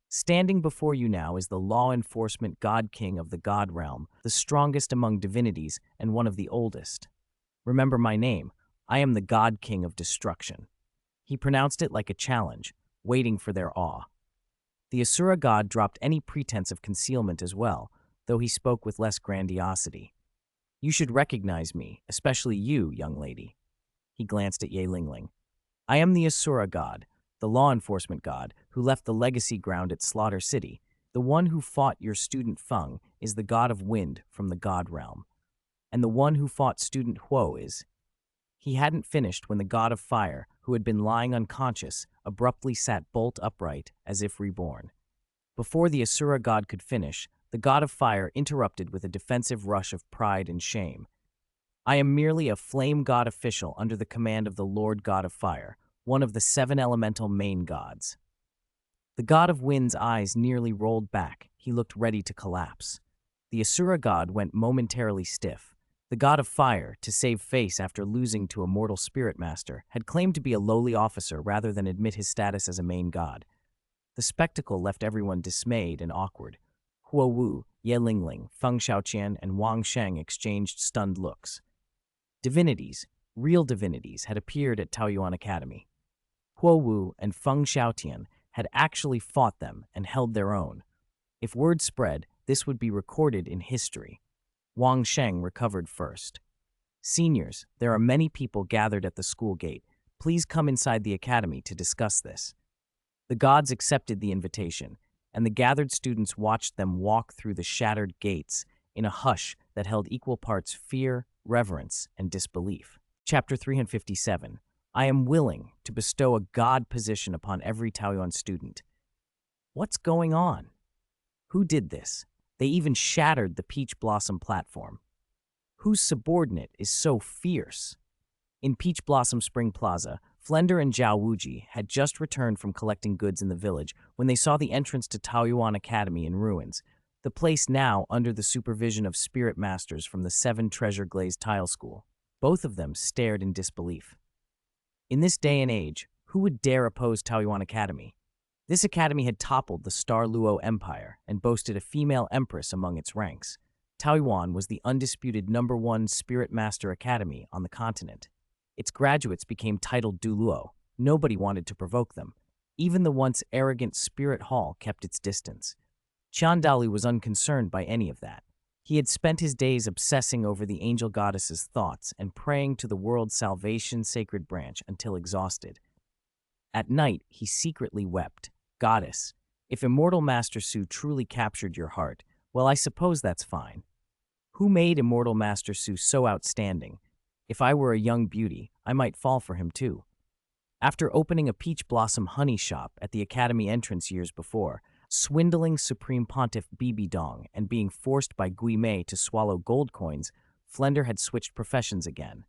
Standing before you now is the law enforcement God King of the God Realm, the strongest among divinities and one of the oldest. Remember my name. I am the God King of Destruction. He pronounced it like a challenge, waiting for their awe. The Asura God dropped any pretense of concealment as well, though he spoke with less grandiosity. You should recognize me, especially you, young lady. He glanced at Ye Lingling. I am the Asura God, the law enforcement god who left the legacy ground at Slaughter City. The one who fought your student Feng is the god of wind from the God Realm. And the one who fought student Huo is... He hadn't finished when the god of fire, who had been lying unconscious, abruptly sat bolt upright as if reborn. Before the Asura god could finish, the god of fire interrupted with a defensive rush of pride and shame. I am merely a flame god official under the command of the Lord God of Fire, one of the 7 elemental main gods. The god of wind's eyes nearly rolled back. He looked ready to collapse. The Asura god went momentarily stiff. The god of fire, to save face after losing to a mortal spirit master, had claimed to be a lowly officer rather than admit his status as a main god. The spectacle left everyone dismayed and awkward. Huo Wu, Ye Lingling, Feng Xiaoqian, and Wang Sheng exchanged stunned looks. Divinities, real divinities, had appeared at Taoyuan Academy. Huo Wu and Feng Xiaotian had actually fought them and held their own. If word spread, this would be recorded in history. Wang Sheng recovered first. Seniors, there are many people gathered at the school gate. Please come inside the academy to discuss this. The gods accepted the invitation, and the gathered students watched them walk through the shattered gates in a hush that held equal parts fear, reverence, and disbelief. Chapter 357. I am willing to bestow a god position upon every Taoyuan student. What's going on? Who did this? They even shattered the peach blossom platform. Whose subordinate is so fierce? In Peach Blossom Spring Plaza, Flender and Zhao Wuji had just returned from collecting goods in the village when they saw the entrance to Taoyuan Academy in ruins, the place now under the supervision of spirit masters from the 7 Treasure Glazed Tile School. Both of them stared in disbelief. In this day and age, who would dare oppose Taoyuan Academy? This academy had toppled the Star Luo Empire and boasted a female empress among its ranks. Taoyuan was the undisputed #1 spirit master academy on the continent. Its graduates became titled Douluo. Nobody wanted to provoke them. Even the once arrogant Spirit Hall kept its distance. Qian Dali was unconcerned by any of that. He had spent his days obsessing over the angel goddess's thoughts and praying to the world's salvation sacred branch until exhausted. At night, he secretly wept. Goddess, if Immortal Master Su truly captured your heart, well, I suppose that's fine. Who made Immortal Master Su so outstanding? If I were a young beauty, I might fall for him too. After opening a peach blossom honey shop at the academy entrance years before, swindling Supreme Pontiff Bibi Dong and being forced by Gui Mei to swallow gold coins, Flender had switched professions again.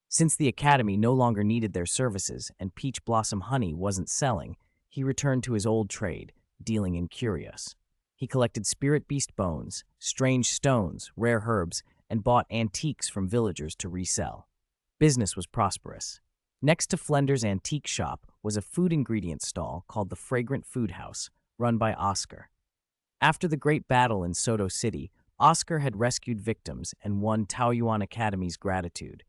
Since the academy no longer needed their services and peach blossom honey wasn't selling, he returned to his old trade, dealing in curios. He collected spirit beast bones, strange stones, rare herbs, and bought antiques from villagers to resell. Business was prosperous. Next to Flender's antique shop was a food ingredient stall called the Fragrant Food House, run by Oscar. After the great battle in Soto City, Oscar had rescued victims and won Taoyuan Academy's gratitude.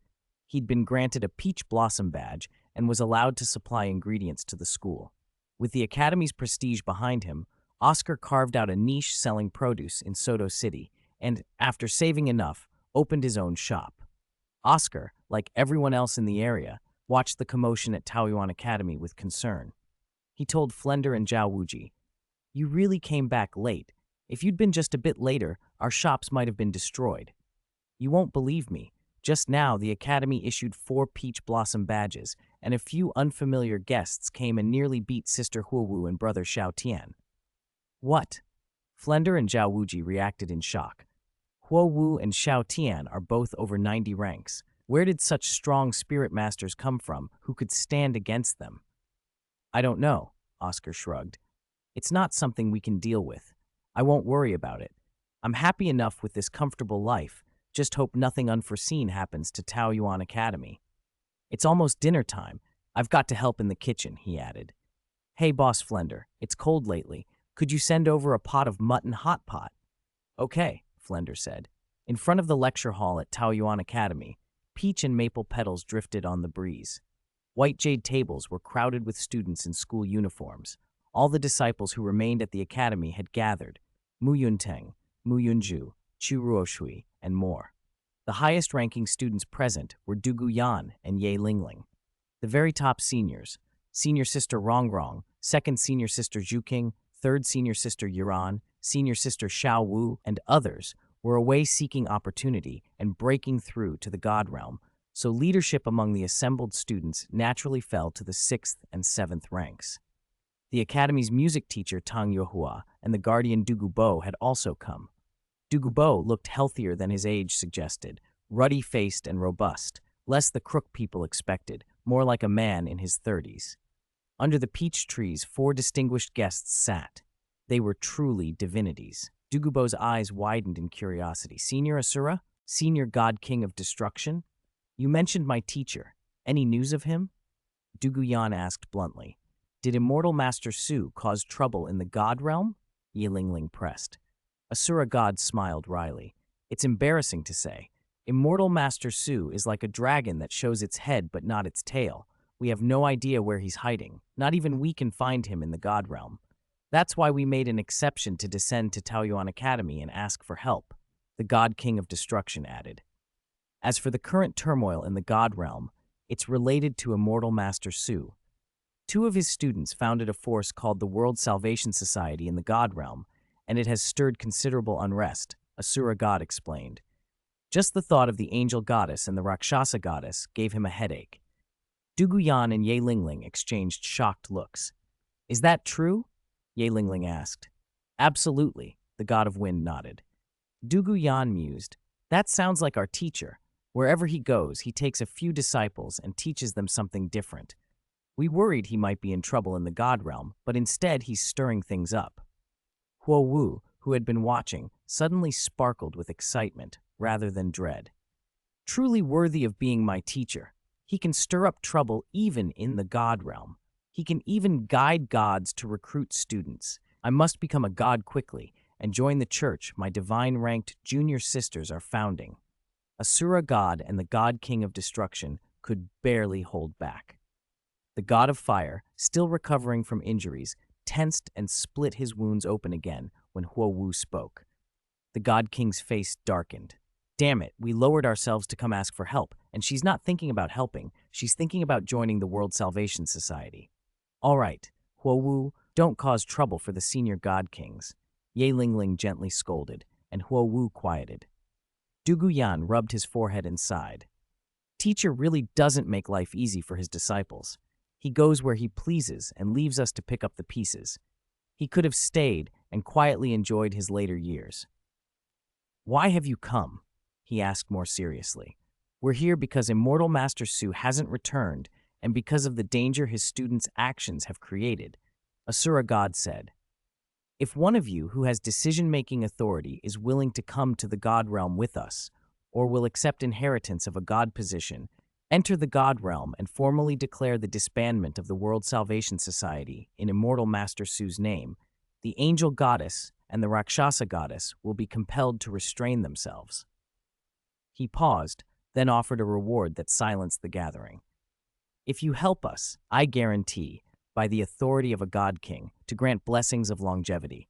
He'd been granted a peach blossom badge and was allowed to supply ingredients to the school. With the academy's prestige behind him, Oscar carved out a niche selling produce in Soto City and, after saving enough, opened his own shop. Oscar, like everyone else in the area, watched the commotion at Taoyuan Academy with concern. He told Flender and Zhao Wuji, "You really came back late. If you'd been just a bit later, our shops might have been destroyed. You won't believe me. Just now, the Academy issued 4 peach blossom badges, and a few unfamiliar guests came and nearly beat Sister Huowu and Brother Xiao Tian." What? Flender and Zhao Wuji reacted in shock. Huo Wu and Xiao Tian are both over 90 ranks. Where did such strong spirit masters come from who could stand against them? I don't know, Oscar shrugged. It's not something we can deal with. I won't worry about it. I'm happy enough with this comfortable life. Just hope nothing unforeseen happens to Taoyuan Academy. It's almost dinner time. I've got to help in the kitchen, he added. Hey, Boss Flender, it's cold lately. Could you send over a pot of mutton hot pot? Okay, Flender said. In front of the lecture hall at Taoyuan Academy, peach and maple petals drifted on the breeze. White jade tables were crowded with students in school uniforms. All the disciples who remained at the academy had gathered, Mu Yunteng, Mu Yunju, Chu Ruoshui, and more. The highest-ranking students present were Dugu Yan and Ye Lingling. The very top seniors, Senior Sister Rongrong, Second Senior Sister Zhuqing, Third Senior Sister Yuran, Senior Sister Xiao Wu, and others, were away seeking opportunity and breaking through to the God realm, so leadership among the assembled students naturally fell to the 6th and 7th ranks. The academy's music teacher Tang Yuhua and the guardian Dugu Bo had also come. Dugu Bo looked healthier than his age suggested, ruddy-faced and robust, less the crook people expected, more like a man in his 30s. Under the peach trees, 4 distinguished guests sat. They were truly divinities. Dugubo's eyes widened in curiosity. Senior Asura? Senior God King of Destruction? You mentioned my teacher. Any news of him? Duguyan asked bluntly. Did Immortal Master Su cause trouble in the God realm? Yilingling pressed. Asura God smiled wryly. It's embarrassing to say. Immortal Master Su is like a dragon that shows its head but not its tail. We have no idea where he's hiding. Not even we can find him in the God realm. That's why we made an exception to descend to Taoyuan Academy and ask for help, the God King of Destruction added. As for the current turmoil in the God realm, it's related to Immortal Master Su. Two of his students founded a force called the World Salvation Society in the God realm, and it has stirred considerable unrest, Asura God explained. Just the thought of the angel goddess and the Rakshasa goddess gave him a headache. Duguyan and Ye Lingling exchanged shocked looks. Is that true? Ye Lingling asked. Absolutely, the god of wind nodded. Duguyan mused. That sounds like our teacher. Wherever he goes, he takes a few disciples and teaches them something different. We worried he might be in trouble in the God realm, but instead he's stirring things up. Huo Wu, who had been watching, suddenly sparkled with excitement rather than dread. Truly worthy of being my teacher. He can stir up trouble even in the God realm. He can even guide gods to recruit students. I must become a god quickly and join the church my divine-ranked junior sisters are founding. Asura God and the God King of Destruction could barely hold back. The god of fire, still recovering from injuries, tensed and split his wounds open again when Huo Wu spoke. The God King's face darkened. Damn it, we lowered ourselves to come ask for help, and she's not thinking about helping, she's thinking about joining the World Salvation Society. All right, Huo Wu, don't cause trouble for the senior God Kings. Ye Lingling gently scolded, and Huo Wu quieted. Duguyan rubbed his forehead and sighed. Teacher really doesn't make life easy for his disciples. He goes where he pleases and leaves us to pick up the pieces. He could have stayed and quietly enjoyed his later years. Why have you come? He asked more seriously. We're here because Immortal Master Su hasn't returned and because of the danger his students' actions have created, Asura God said. If one of you who has decision-making authority is willing to come to the God realm with us, or will accept inheritance of a God position, enter the God realm and formally declare the disbandment of the World Salvation Society in Immortal Master Su's name, the angel goddess and the Rakshasa goddess will be compelled to restrain themselves. He paused, then offered a reward that silenced the gathering. If you help us, I guarantee, by the authority of a God King, to grant blessings of longevity.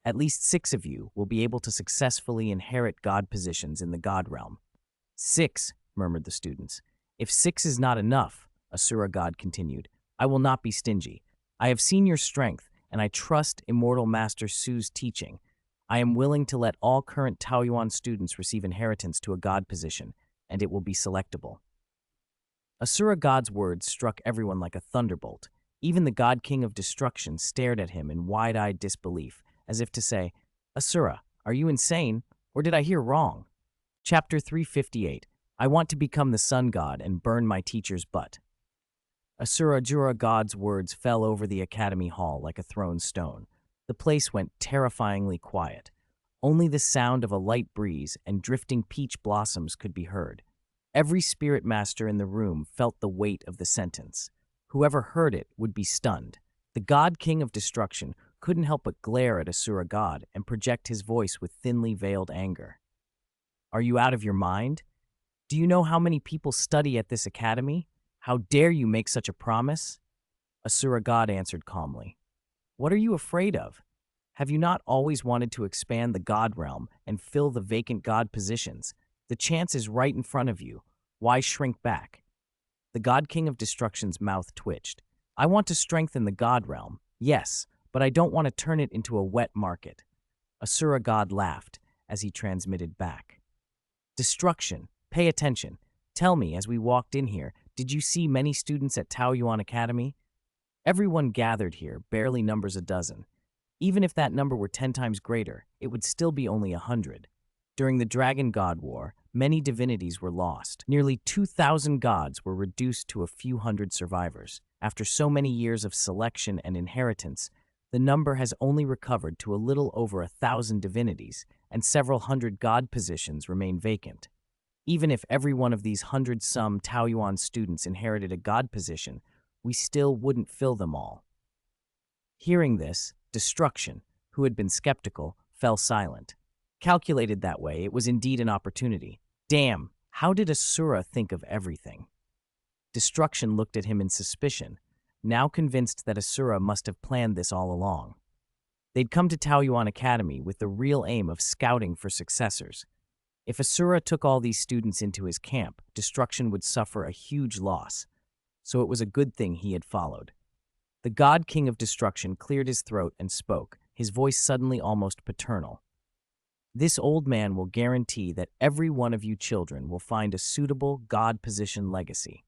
At least 6 of you will be able to successfully inherit God positions in the God realm. 6, murmured the students. If 6 is not enough, Asura God continued, I will not be stingy. I have seen your strength, and I trust Immortal Master Su's teaching. I am willing to let all current Taoyuan students receive inheritance to a God position, and it will be selectable. Asura God's words struck everyone like a thunderbolt. Even the God King of Destruction stared at him in wide-eyed disbelief, as if to say, Asura, are you insane, or did I hear wrong? Chapter 358, I want to become the sun god and burn my teacher's butt. Asura Jura God's words fell over the academy hall like a thrown stone. The place went terrifyingly quiet. Only the sound of a light breeze and drifting peach blossoms could be heard. Every spirit master in the room felt the weight of the sentence. Whoever heard it would be stunned. The God King of Destruction couldn't help but glare at Asura God and project his voice with thinly veiled anger. Are you out of your mind? Do you know how many people study at this academy? How dare you make such a promise? Asura God answered calmly. What are you afraid of? Have you not always wanted to expand the God realm and fill the vacant God positions? The chance is right in front of you. Why shrink back? The God King of Destruction's mouth twitched. I want to strengthen the God realm, yes, but I don't want to turn it into a wet market. Asura God laughed as he transmitted back. Destruction, pay attention. Tell me, as we walked in here, did you see many students at Taoyuan Academy? Everyone gathered here barely numbers a dozen. Even if that number were 10 times greater, it would still be only 100. During the Dragon God War, many divinities were lost. Nearly 2,000 gods were reduced to a few hundred survivors. After so many years of selection and inheritance, the number has only recovered to a little over 1,000 divinities, and several hundred god positions remain vacant. Even if every one of these hundred-some Taoyuan students inherited a god position, we still wouldn't fill them all. Hearing this, Destruction, who had been skeptical, fell silent. Calculated that way, it was indeed an opportunity. Damn, How did Asura think of everything? Destruction looked at him in suspicion, now convinced that Asura must have planned this all along. They'd come to Taoyuan Academy with the real aim of scouting for successors. If Asura took all these students into his camp, Destruction would suffer a huge loss, so it was a good thing he had followed. The God King of Destruction cleared his throat and spoke, his voice suddenly almost paternal. This old man will guarantee that every one of you children will find a suitable God-positioned legacy.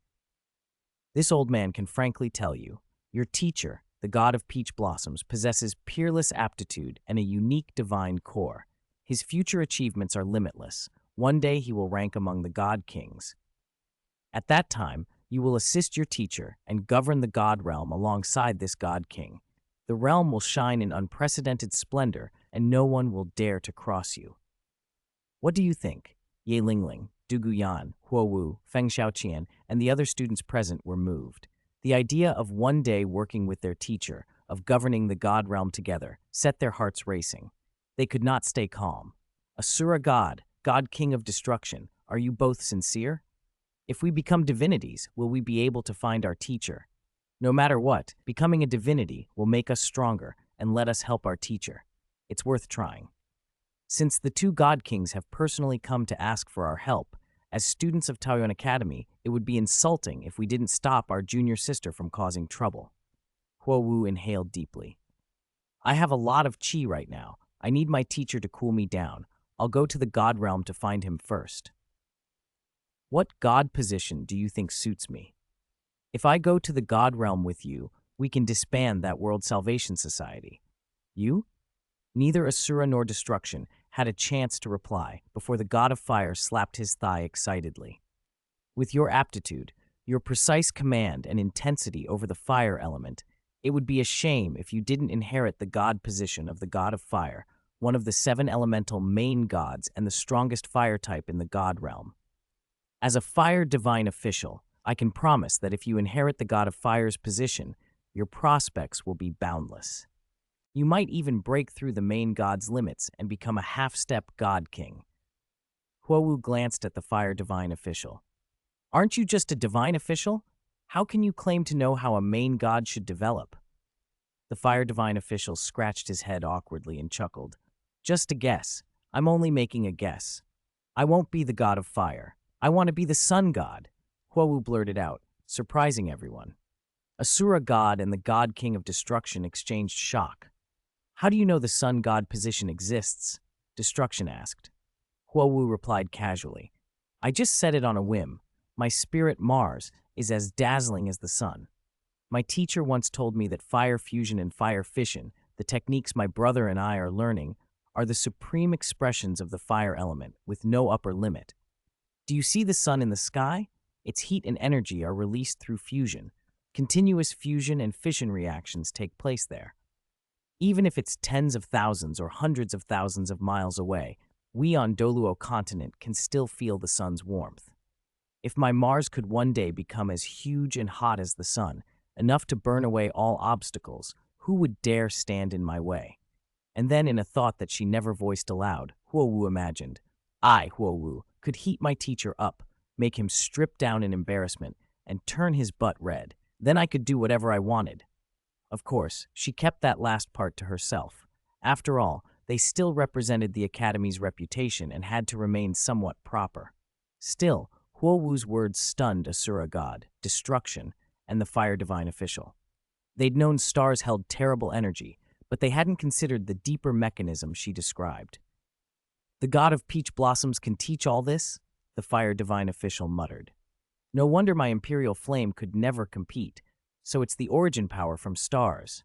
This old man can frankly tell you, your teacher, the god of peach blossoms, possesses peerless aptitude and a unique divine core. His future achievements are limitless. One day he will rank among the god kings. At that time, you will assist your teacher and govern the god realm alongside this god king. The realm will shine in unprecedented splendor, and no one will dare to cross you. What do you think? Ye Lingling, Du Guyan, Huo Wu, Feng Xiaoqian, and the other students present were moved. The idea of one day working with their teacher, of governing the god realm together, set their hearts racing. They could not stay calm. Asura god, god king of destruction, are you both sincere? If we become divinities, will we be able to find our teacher? No matter what, becoming a divinity will make us stronger and let us help our teacher. It's worth trying. Since the two god kings have personally come to ask for our help, as students of Taoyuan Academy, it would be insulting if we didn't stop our junior sister from causing trouble. Huo Wu inhaled deeply. I have a lot of qi right now. I need my teacher to cool me down. I'll go to the god realm to find him first. What god position do you think suits me? If I go to the god realm with you, we can disband that World Salvation Society. You? Neither Asura nor Destruction had a chance to reply before the god of fire slapped his thigh excitedly. With your aptitude, your precise command and intensity over the fire element, it would be a shame if you didn't inherit the god position of the god of fire, one of the 7 elemental main gods and the strongest fire type in the god realm. As a fire divine official, I can promise that if you inherit the god of fire's position, your prospects will be boundless. You might even break through the main god's limits and become a half-step god king. Huo Wu glanced at the fire divine official. Aren't you just a divine official? How can you claim to know how a main god should develop? The fire divine official scratched his head awkwardly and chuckled. Just a guess. I'm only making a guess. I won't be the god of fire. I want to be the sun god, Huo Wu blurted out, surprising everyone. Asura god and the god king of destruction exchanged shock. How do you know the sun god position exists? Destruction asked. Huo Wu replied casually. I just said it on a whim. My spirit Mars is as dazzling as the sun. My teacher once told me that fire fusion and fire fission, the techniques my brother and I are learning, are the supreme expressions of the fire element with no upper limit. Do you see the sun in the sky? Its heat and energy are released through fusion. Continuous fusion and fission reactions take place there. Even if it's tens of thousands or hundreds of thousands of miles away, we on Douluo Continent can still feel the sun's warmth. If my Mars could one day become as huge and hot as the sun, enough to burn away all obstacles, who would dare stand in my way? And then, in a thought that she never voiced aloud, Huo Wu imagined, I, Huo Wu, could heat my teacher up, make him strip down in embarrassment, and turn his butt red. Then I could do whatever I wanted. Of course, she kept that last part to herself. After all, they still represented the Academy's reputation and had to remain somewhat proper. Still, Huo Wu's words stunned Asura god, Destruction, and the fire divine official. They'd known stars held terrible energy, but they hadn't considered the deeper mechanism she described. The god of peach blossoms can teach all this? The fire divine official muttered. No wonder my imperial flame could never compete. So it's the origin power from stars.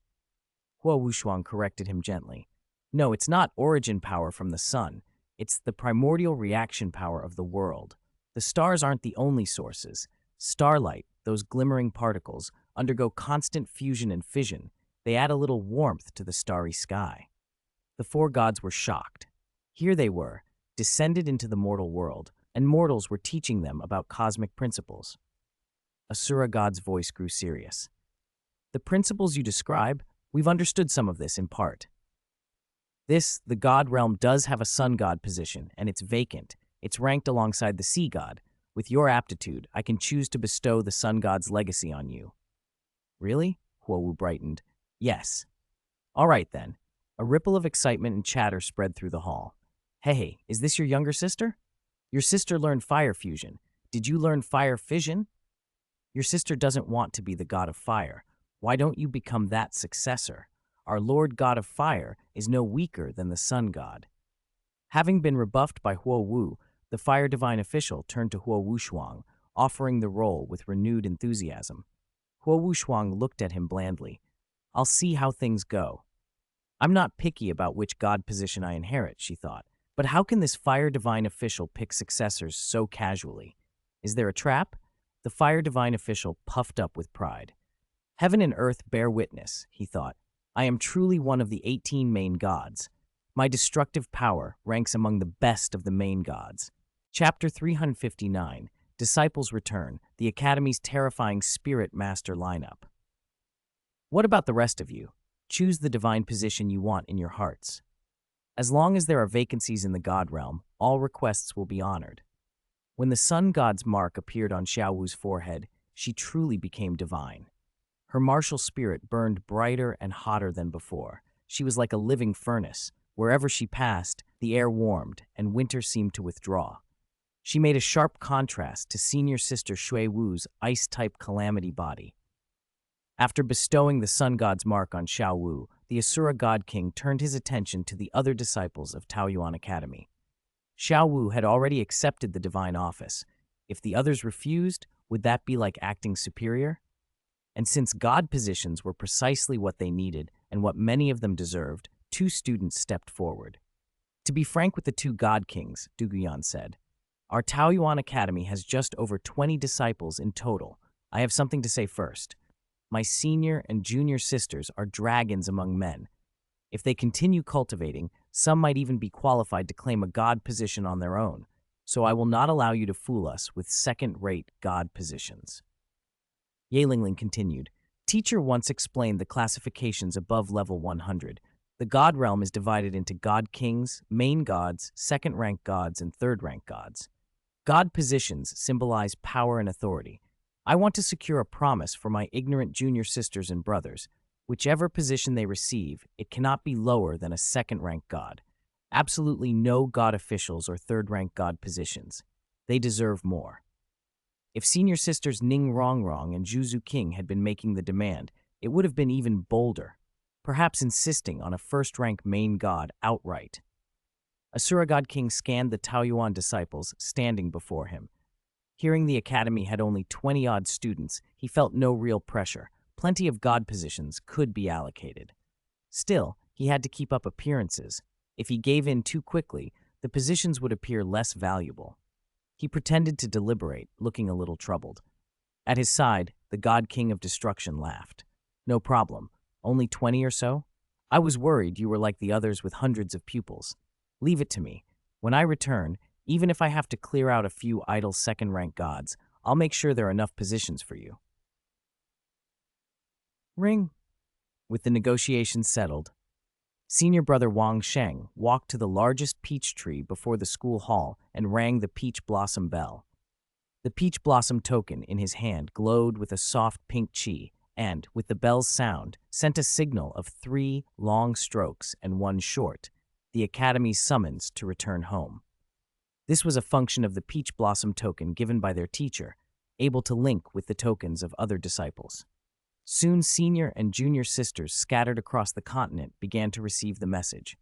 Huo Wushuang corrected him gently. No, it's not origin power from the sun. It's the primordial reaction power of the world. The stars aren't the only sources. Starlight, those glimmering particles, undergo constant fusion and fission. They add a little warmth to the starry sky. The 4 gods were shocked. Here they were, descended into the mortal world, and mortals were teaching them about cosmic principles. Asura god's voice grew serious. The principles you describe, we've understood some of this in part. The god realm does have a sun god position, and it's vacant. It's ranked alongside the sea god, With your aptitude, I can choose to bestow the sun god's legacy on you. Really? Huowu brightened. Yes. All right, then. A ripple of excitement and chatter spread through the hall. Hey, is this your younger sister? Your sister learned fire fusion. Did you learn fire fission? Your sister doesn't want to be the god of fire. Why don't you become that successor? Our Lord God of Fire is no weaker than the sun god. Having been rebuffed by Huowu, the fire divine official turned to Huowu Shuang, offering the role with renewed enthusiasm. Huowu Shuang looked at him blandly. I'll see how things go. I'm not picky about which god position I inherit, she thought. But how can this fire divine official pick successors so casually? Is there a trap? The fire divine official puffed up with pride. Heaven and earth bear witness, he thought. I am truly one of the 18 main gods. My destructive power ranks among the best of the main gods. Chapter 359, Disciples Return, the Academy's terrifying spirit master lineup. What about the rest of you? Choose the divine position you want in your hearts. As long as there are vacancies in the god realm, all requests will be honored. When the sun god's mark appeared on Xiaowu's forehead, she truly became divine. Her martial spirit burned brighter and hotter than before. She was like a living furnace. Wherever she passed, the air warmed, and winter seemed to withdraw. She made a sharp contrast to senior sister Shui Wu's ice-type calamity body. After bestowing the sun god's mark on Xiao Wu, the Asura god king turned his attention to the other disciples of Taoyuan Academy. Xiao Wu had already accepted the divine office. If the others refused, would that be like acting superior? And since god positions were precisely what they needed and what many of them deserved, 2 students stepped forward. To be frank with the 2 god kings, Du Guyan said, our Taoyuan Academy has just over 20 disciples in total. I have something to say first. My senior and junior sisters are dragons among men. If they continue cultivating, some might even be qualified to claim a god position on their own, so I will not allow you to fool us with second-rate god positions. Ye Lingling continued, Teacher once explained the classifications above level 100. The god realm is divided into god kings, main gods, second-rank gods, and third-rank gods. God positions symbolize power and authority. I want to secure a promise for my ignorant junior sisters and brothers. Whichever position they receive, it cannot be lower than a second-rank god. Absolutely no god officials or third-rank god positions. They deserve more. If senior sisters Ning Rongrong and Zhu Zhuqing had been making the demand, it would have been even bolder, perhaps insisting on a first-rank main god outright. Asura God King scanned the Taoyuan disciples standing before him. Hearing the academy had only 20-odd students, he felt no real pressure. Plenty of god positions could be allocated. Still, he had to keep up appearances. If he gave in too quickly, the positions would appear less valuable. He pretended to deliberate, looking a little troubled. At his side, the God King of Destruction laughed. No problem. Only 20 or so? I was worried you were like the others with hundreds of pupils. Leave it to me. When I return, even if I have to clear out a few idle second-rank gods, I'll make sure there are enough positions for you. Ring. With the negotiations settled, senior brother Wang Sheng walked to the largest peach tree before the school hall and rang the peach blossom bell. The peach blossom token in his hand glowed with a soft pink chi and, with the bell's sound, sent a signal of 3 long strokes and 1 short, the academy's summons to return home. This was a function of the peach blossom token given by their teacher, able to link with the tokens of other disciples. Soon senior and junior sisters scattered across the continent began to receive the message.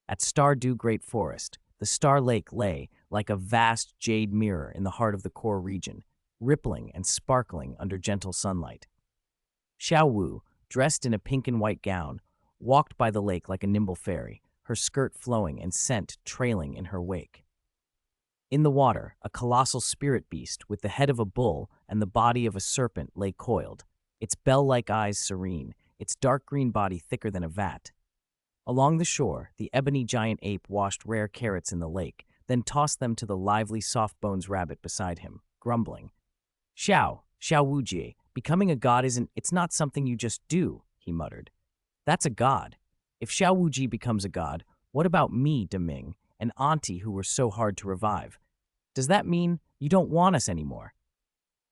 At Stardew Great Forest, the Star Lake lay like a vast jade mirror in the heart of the core region, rippling and sparkling under gentle sunlight. Xiao Wu, dressed in a pink and white gown, walked by the lake like a nimble fairy, her skirt flowing and scent trailing in her wake. In the water, a colossal spirit beast with the head of a bull and the body of a serpent lay coiled, its bell-like eyes serene, its dark green body thicker than a vat. Along the shore, the ebony giant ape washed rare carrots in the lake, then tossed them to the lively soft-bones rabbit beside him, grumbling. Xiao Wujie, becoming a god it's not something you just do, he muttered. That's a god. If Xiao Wujie becomes a god, what about me, Deming, and Auntie who were so hard to revive? Does that mean You don't want us anymore."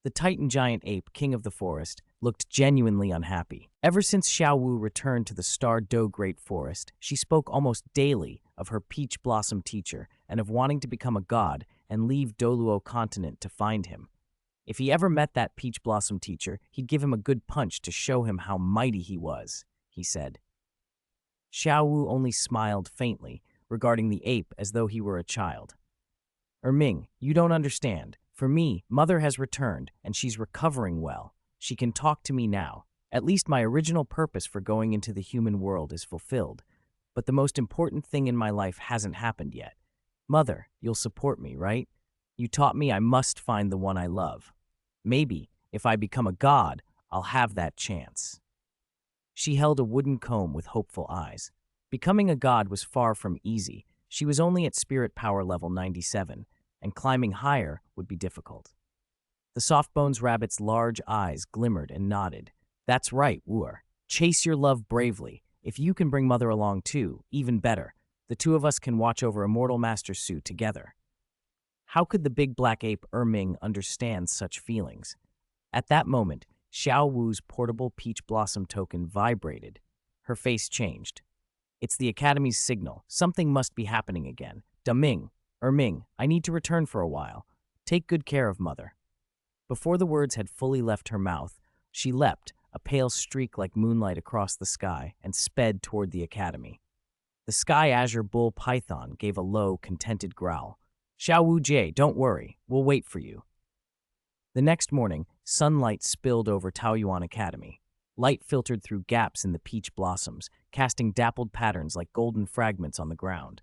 The Titan giant ape, king of the forest, looked genuinely unhappy. Ever since Xiao Wu returned to the Star Do Great Forest, she spoke almost daily of her peach blossom teacher and of wanting to become a god and leave Douluo Continent to find him. If he ever met that peach blossom teacher, he'd give him a good punch to show him how mighty he was, he said. Xiao Wu only smiled faintly, regarding the ape as though he were a child. "Ming, you don't understand. For me, Mother has returned, and she's recovering well. She can talk to me now. At least my original purpose for going into the human world is fulfilled. But the most important thing in my life hasn't happened yet. Mother, you'll support me, right? You taught me I must find the one I love. Maybe, if I become a god, I'll have that chance." She held a wooden comb with hopeful eyes. Becoming a god was far from easy. She was only at spirit power level 97, and climbing higher would be difficult. The Softbones rabbit's large eyes glimmered and nodded. "That's right, Wuer. Chase your love bravely. If you can bring Mother along too, even better. The two of us can watch over Immortal Master Su together." How could the big black ape Ming understand such feelings? At that moment, Xiao Wu's portable peach blossom token vibrated. Her face changed. "It's the Academy's signal. Something must be happening again. Ming, I need to return for a while. Take good care of Mother." Before the words had fully left her mouth, she leapt, a pale streak like moonlight across the sky, and sped toward the Academy. The Sky Azure Bull Python gave a low, contented growl. "Xiao Wu Jie, don't worry. We'll wait for you." The next morning, sunlight spilled over Taoyuan Academy. Light filtered through gaps in the peach blossoms, casting dappled patterns like golden fragments on the ground.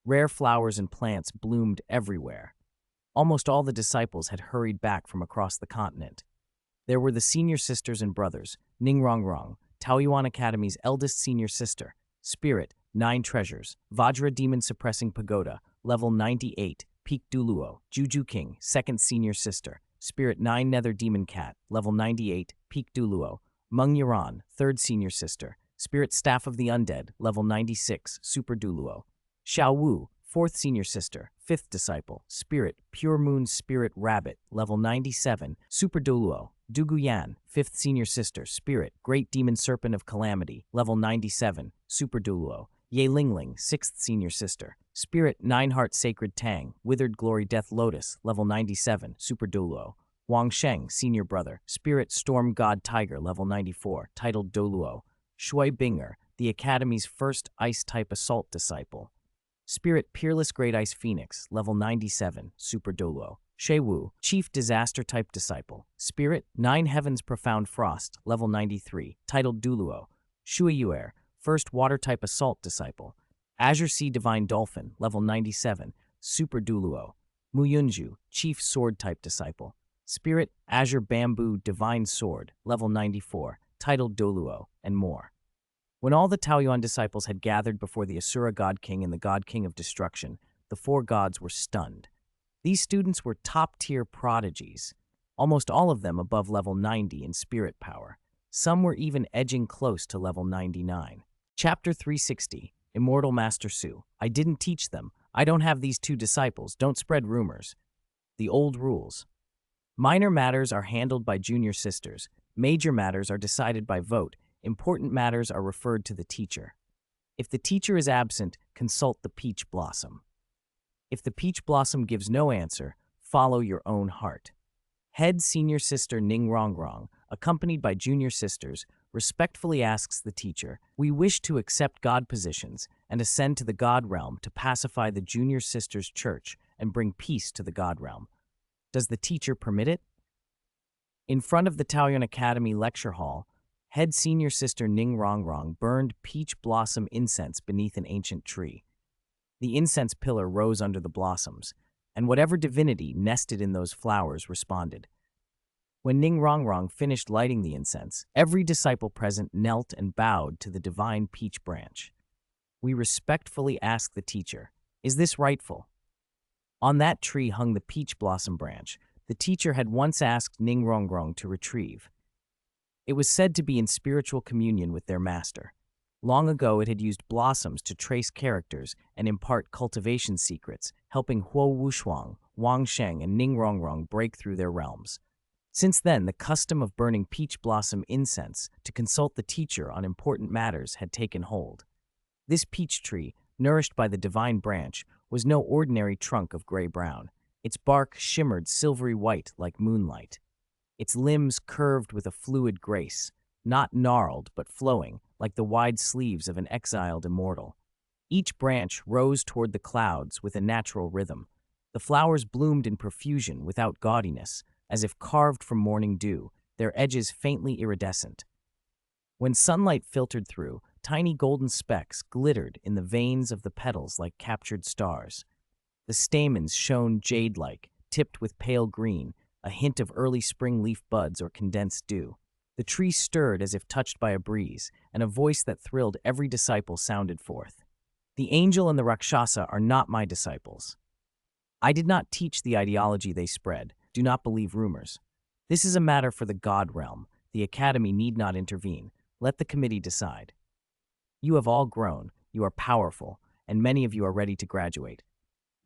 Rare flowers and plants bloomed everywhere. Almost all the disciples had hurried back from across the continent. There were the senior sisters and brothers, Ning Rongrong, Taoyuan Academy's eldest senior sister, Spirit, 9 treasures, Vajra Demon Suppressing Pagoda, level 98, Peak Douluo, Zhu Zhuqing, second senior sister, Spirit 9 Nether Demon Cat, level 98, Peak Douluo, Meng Yaran, third senior sister, Spirit Staff of the Undead, level 96, Super Douluo, Xiao Wu, fourth senior sister, fifth disciple, Spirit Pure Moon Spirit Rabbit, level 97, Super Douluo, Duguyan, fifth senior sister, Spirit Great Demon Serpent of Calamity, level 97, Super Douluo, Ye Lingling, sixth senior sister, Spirit 9 Heart Sacred Tang, Withered Glory Death Lotus, level 97, Super Douluo, Wang Sheng, senior brother, Spirit Storm God Tiger, level 94, titled Douluo, Shui Binger, the Academy's first Ice-type assault disciple, Spirit Peerless Great Ice Phoenix, level 97, Super Douluo, Shui Wu, Chief Disaster-type disciple, Spirit 9 Heavens Profound Frost, level 93, titled Douluo, Shui Yuer, first Water-type assault disciple, Azure Sea Divine Dolphin, level 97, Super Douluo, Mu Yunju, Chief Sword-type disciple, Spirit Azure Bamboo Divine Sword, level 94, titled Douluo, and more. When all the Taoyuan disciples had gathered before the Asura God King and the God King of Destruction, the 4 gods were stunned. These students were top-tier prodigies, almost all of them above level 90 in spirit power. Some were even edging close to level 99. Chapter 360, Immortal Master Su. I didn't teach them. I don't have these 2 disciples. Don't spread rumors. The old rules. Minor matters are handled by junior sisters. Major matters are decided by vote. Important matters are referred to the teacher. If the teacher is absent, consult the peach blossom. If the peach blossom gives no answer, follow your own heart. Head senior sister Ning Rongrong, accompanied by junior sisters, respectfully asks the teacher, "We wish to accept God positions and ascend to the God realm to pacify the junior sisters' church and bring peace to the God realm. Does the teacher permit it?" In front of the Taoyuan Academy lecture hall, head senior sister Ning Rongrong burned peach blossom incense beneath an ancient tree. The incense pillar rose under the blossoms, and whatever divinity nested in those flowers responded. When Ning Rongrong finished lighting the incense, every disciple present knelt and bowed to the divine peach branch. We respectfully ask the teacher, "Is this rightful?" On that tree hung the peach blossom branch the teacher had once asked Ning Rongrong to retrieve. It was said to be in spiritual communion with their master. Long ago, it had used blossoms to trace characters and impart cultivation secrets, helping Huo Wushuang, Wang Sheng, and Ning Rongrong break through their realms. Since then, the custom of burning peach blossom incense to consult the teacher on important matters had taken hold. This peach tree, nourished by the divine branch, was no ordinary trunk of gray-brown. Its bark shimmered silvery white like moonlight. Its limbs curved with a fluid grace, not gnarled but flowing, like the wide sleeves of an exiled immortal. Each branch rose toward the clouds with a natural rhythm. The flowers bloomed in profusion without gaudiness, as if carved from morning dew, their edges faintly iridescent. When sunlight filtered through, tiny golden specks glittered in the veins of the petals like captured stars. The stamens shone jade-like, tipped with pale green, a hint of early spring leaf buds or condensed dew. The tree stirred as if touched by a breeze, and a voice that thrilled every disciple sounded forth. The angel and the Rakshasa are not my disciples. I did not teach the ideology they spread. Do not believe rumors. This is a matter for the God realm. The Academy need not intervene. Let the committee decide. You have all grown, you are powerful, and many of you are ready to graduate.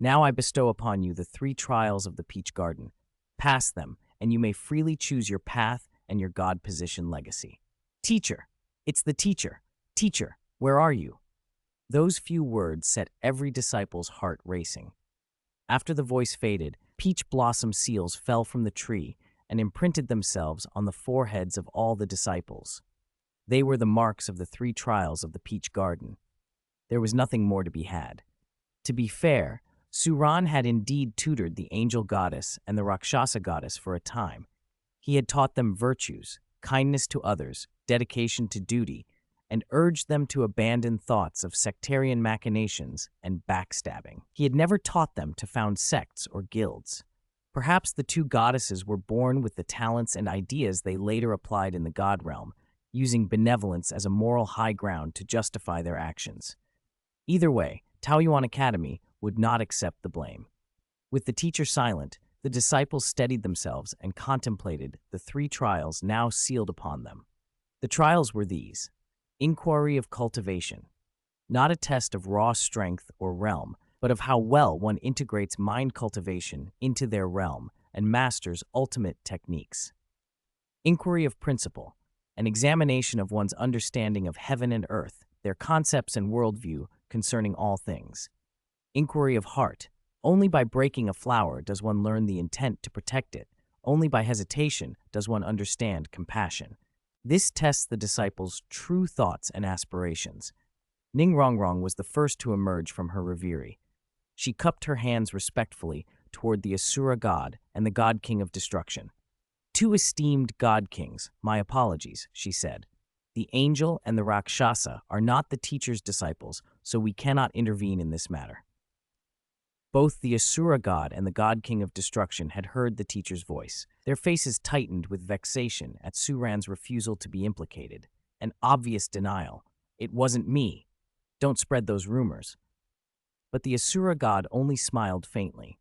Now I bestow upon you the 3 trials of the Peach Garden. Pass them, and you may freely choose your path and your God position legacy. Teacher, it's the teacher. Teacher, where are you? Those few words set every disciple's heart racing. After the voice faded, peach blossom seals fell from the tree and imprinted themselves on the foreheads of all the disciples. They were the marks of the 3 trials of the Peach Garden. There was nothing more to be had. To be fair, Suran had indeed tutored the angel goddess and the Rakshasa goddess for a time. He had taught them virtues, kindness to others, dedication to duty, and urged them to abandon thoughts of sectarian machinations and backstabbing. He had never taught them to found sects or guilds. Perhaps the 2 goddesses were born with the talents and ideas they later applied in the God realm, using benevolence as a moral high ground to justify their actions. Either way, Taoyuan Academy would not accept the blame. With the teacher silent, the disciples steadied themselves and contemplated the 3 trials now sealed upon them. The trials were these: inquiry of cultivation, not a test of raw strength or realm, but of how well one integrates mind cultivation into their realm and masters ultimate techniques. Inquiry of principle, an examination of one's understanding of heaven and earth, their concepts and worldview concerning all things. Inquiry of heart, only by breaking a flower does one learn the intent to protect it, only by hesitation does one understand compassion. This tests the disciples' true thoughts and aspirations. Ning Rongrong was the first to emerge from her reverie. She cupped her hands respectfully toward the Asura god and the god king of destruction. 2 esteemed god kings, my apologies, she said. The angel and the Rakshasa are not the teacher's disciples, so we cannot intervene in this matter. Both the Asura god and the god king of destruction had heard the teacher's voice. Their faces tightened with vexation at Suran's refusal to be implicated. An obvious denial. It wasn't me. Don't spread those rumors. But the Asura god only smiled faintly.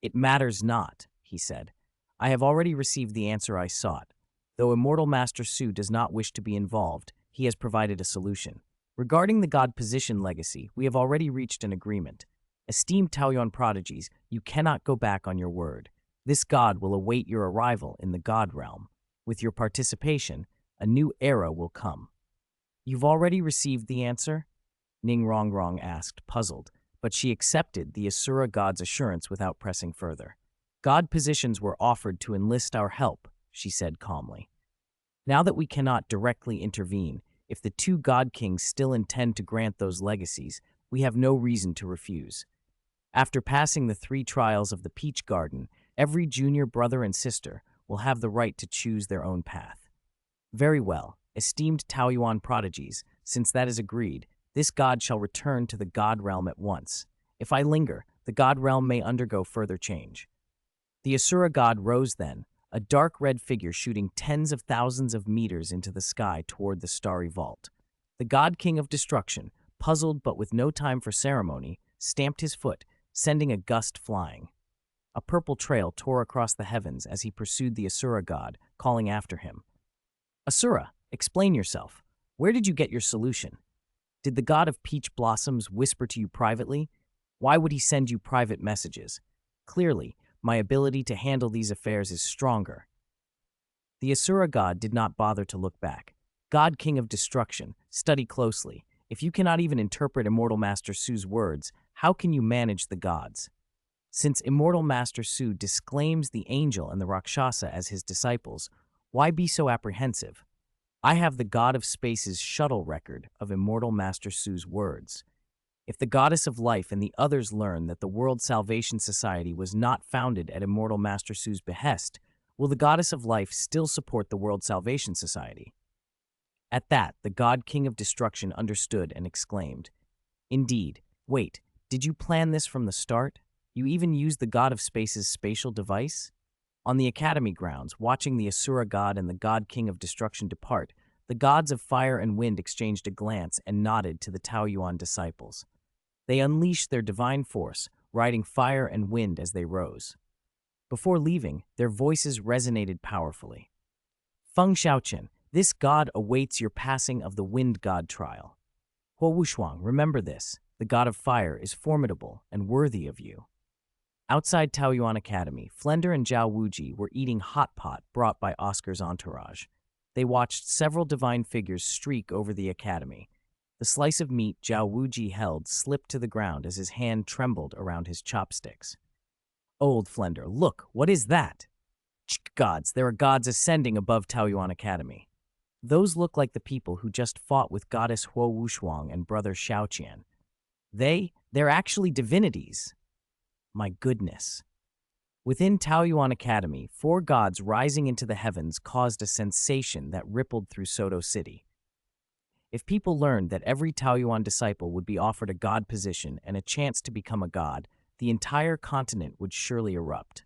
It matters not, he said. I have already received the answer I sought. Though Immortal Master Su does not wish to be involved, he has provided a solution. Regarding the God position legacy, we have already reached an agreement. Esteemed Taoyuan prodigies, you cannot go back on your word. This God will await your arrival in the God realm. With your participation, a new era will come. You've already received the answer? Ning Rongrong asked, puzzled, but she accepted the Asura god's assurance without pressing further. God positions were offered to enlist our help, she said calmly. Now that we cannot directly intervene, if the 2 god kings still intend to grant those legacies, we have no reason to refuse. After passing the 3 trials of the Peach Garden, every junior brother and sister will have the right to choose their own path. Very well, esteemed Taoyuan prodigies, since that is agreed, this god shall return to the God realm at once. If I linger, the God realm may undergo further change. The Asura god rose then, a dark red figure shooting tens of thousands of meters into the sky toward the starry vault. The god king of destruction, puzzled but with no time for ceremony, stamped his foot, sending a gust flying. A purple trail tore across the heavens as he pursued the Asura god, calling after him. Asura, explain yourself. Where did you get your solution? Did the god of peach blossoms whisper to you privately? Why would he send you private messages? Clearly, my ability to handle these affairs is stronger. The Asura god did not bother to look back. God King of Destruction, study closely. If you cannot even interpret Immortal Master Su's words, how can you manage the gods? Since Immortal Master Su disclaims the angel and the Rakshasa as his disciples, why be so apprehensive? I have the God of Space's shuttle record of Immortal Master Su's words. If the Goddess of Life and the others learn that the World Salvation Society was not founded at Immortal Master Su's behest, will the Goddess of Life still support the World Salvation Society? At that, the God King of Destruction understood and exclaimed, "Indeed. Wait, did you plan this from the start? You even used the God of Space's spatial device?" On the Academy grounds, watching the Asura god and the God King of Destruction depart, the gods of fire and wind exchanged a glance and nodded to the Taoyuan disciples. They unleashed their divine force, riding fire and wind as they rose. Before leaving, their voices resonated powerfully. "Feng Xiaoqian, this god awaits your passing of the wind god trial. Huo Wushuang, remember this, the god of fire is formidable and worthy of you." Outside Taoyuan Academy, Flender and Zhao Wuji were eating hot pot brought by Oscar's entourage. They watched several divine figures streak over the academy. The slice of meat Zhao Wuji held slipped to the ground as his hand trembled around his chopsticks. "Old Flender, look, what is that?" "Gods, there are gods ascending above Taoyuan Academy. Those look like the people who just fought with goddess Huo Wushuang and brother Xiaoqian. They're actually divinities. My goodness." Within Taoyuan Academy, 4 gods rising into the heavens caused a sensation that rippled through Soto City. If people learned that every Taoyuan disciple would be offered a god position and a chance to become a god, the entire continent would surely erupt.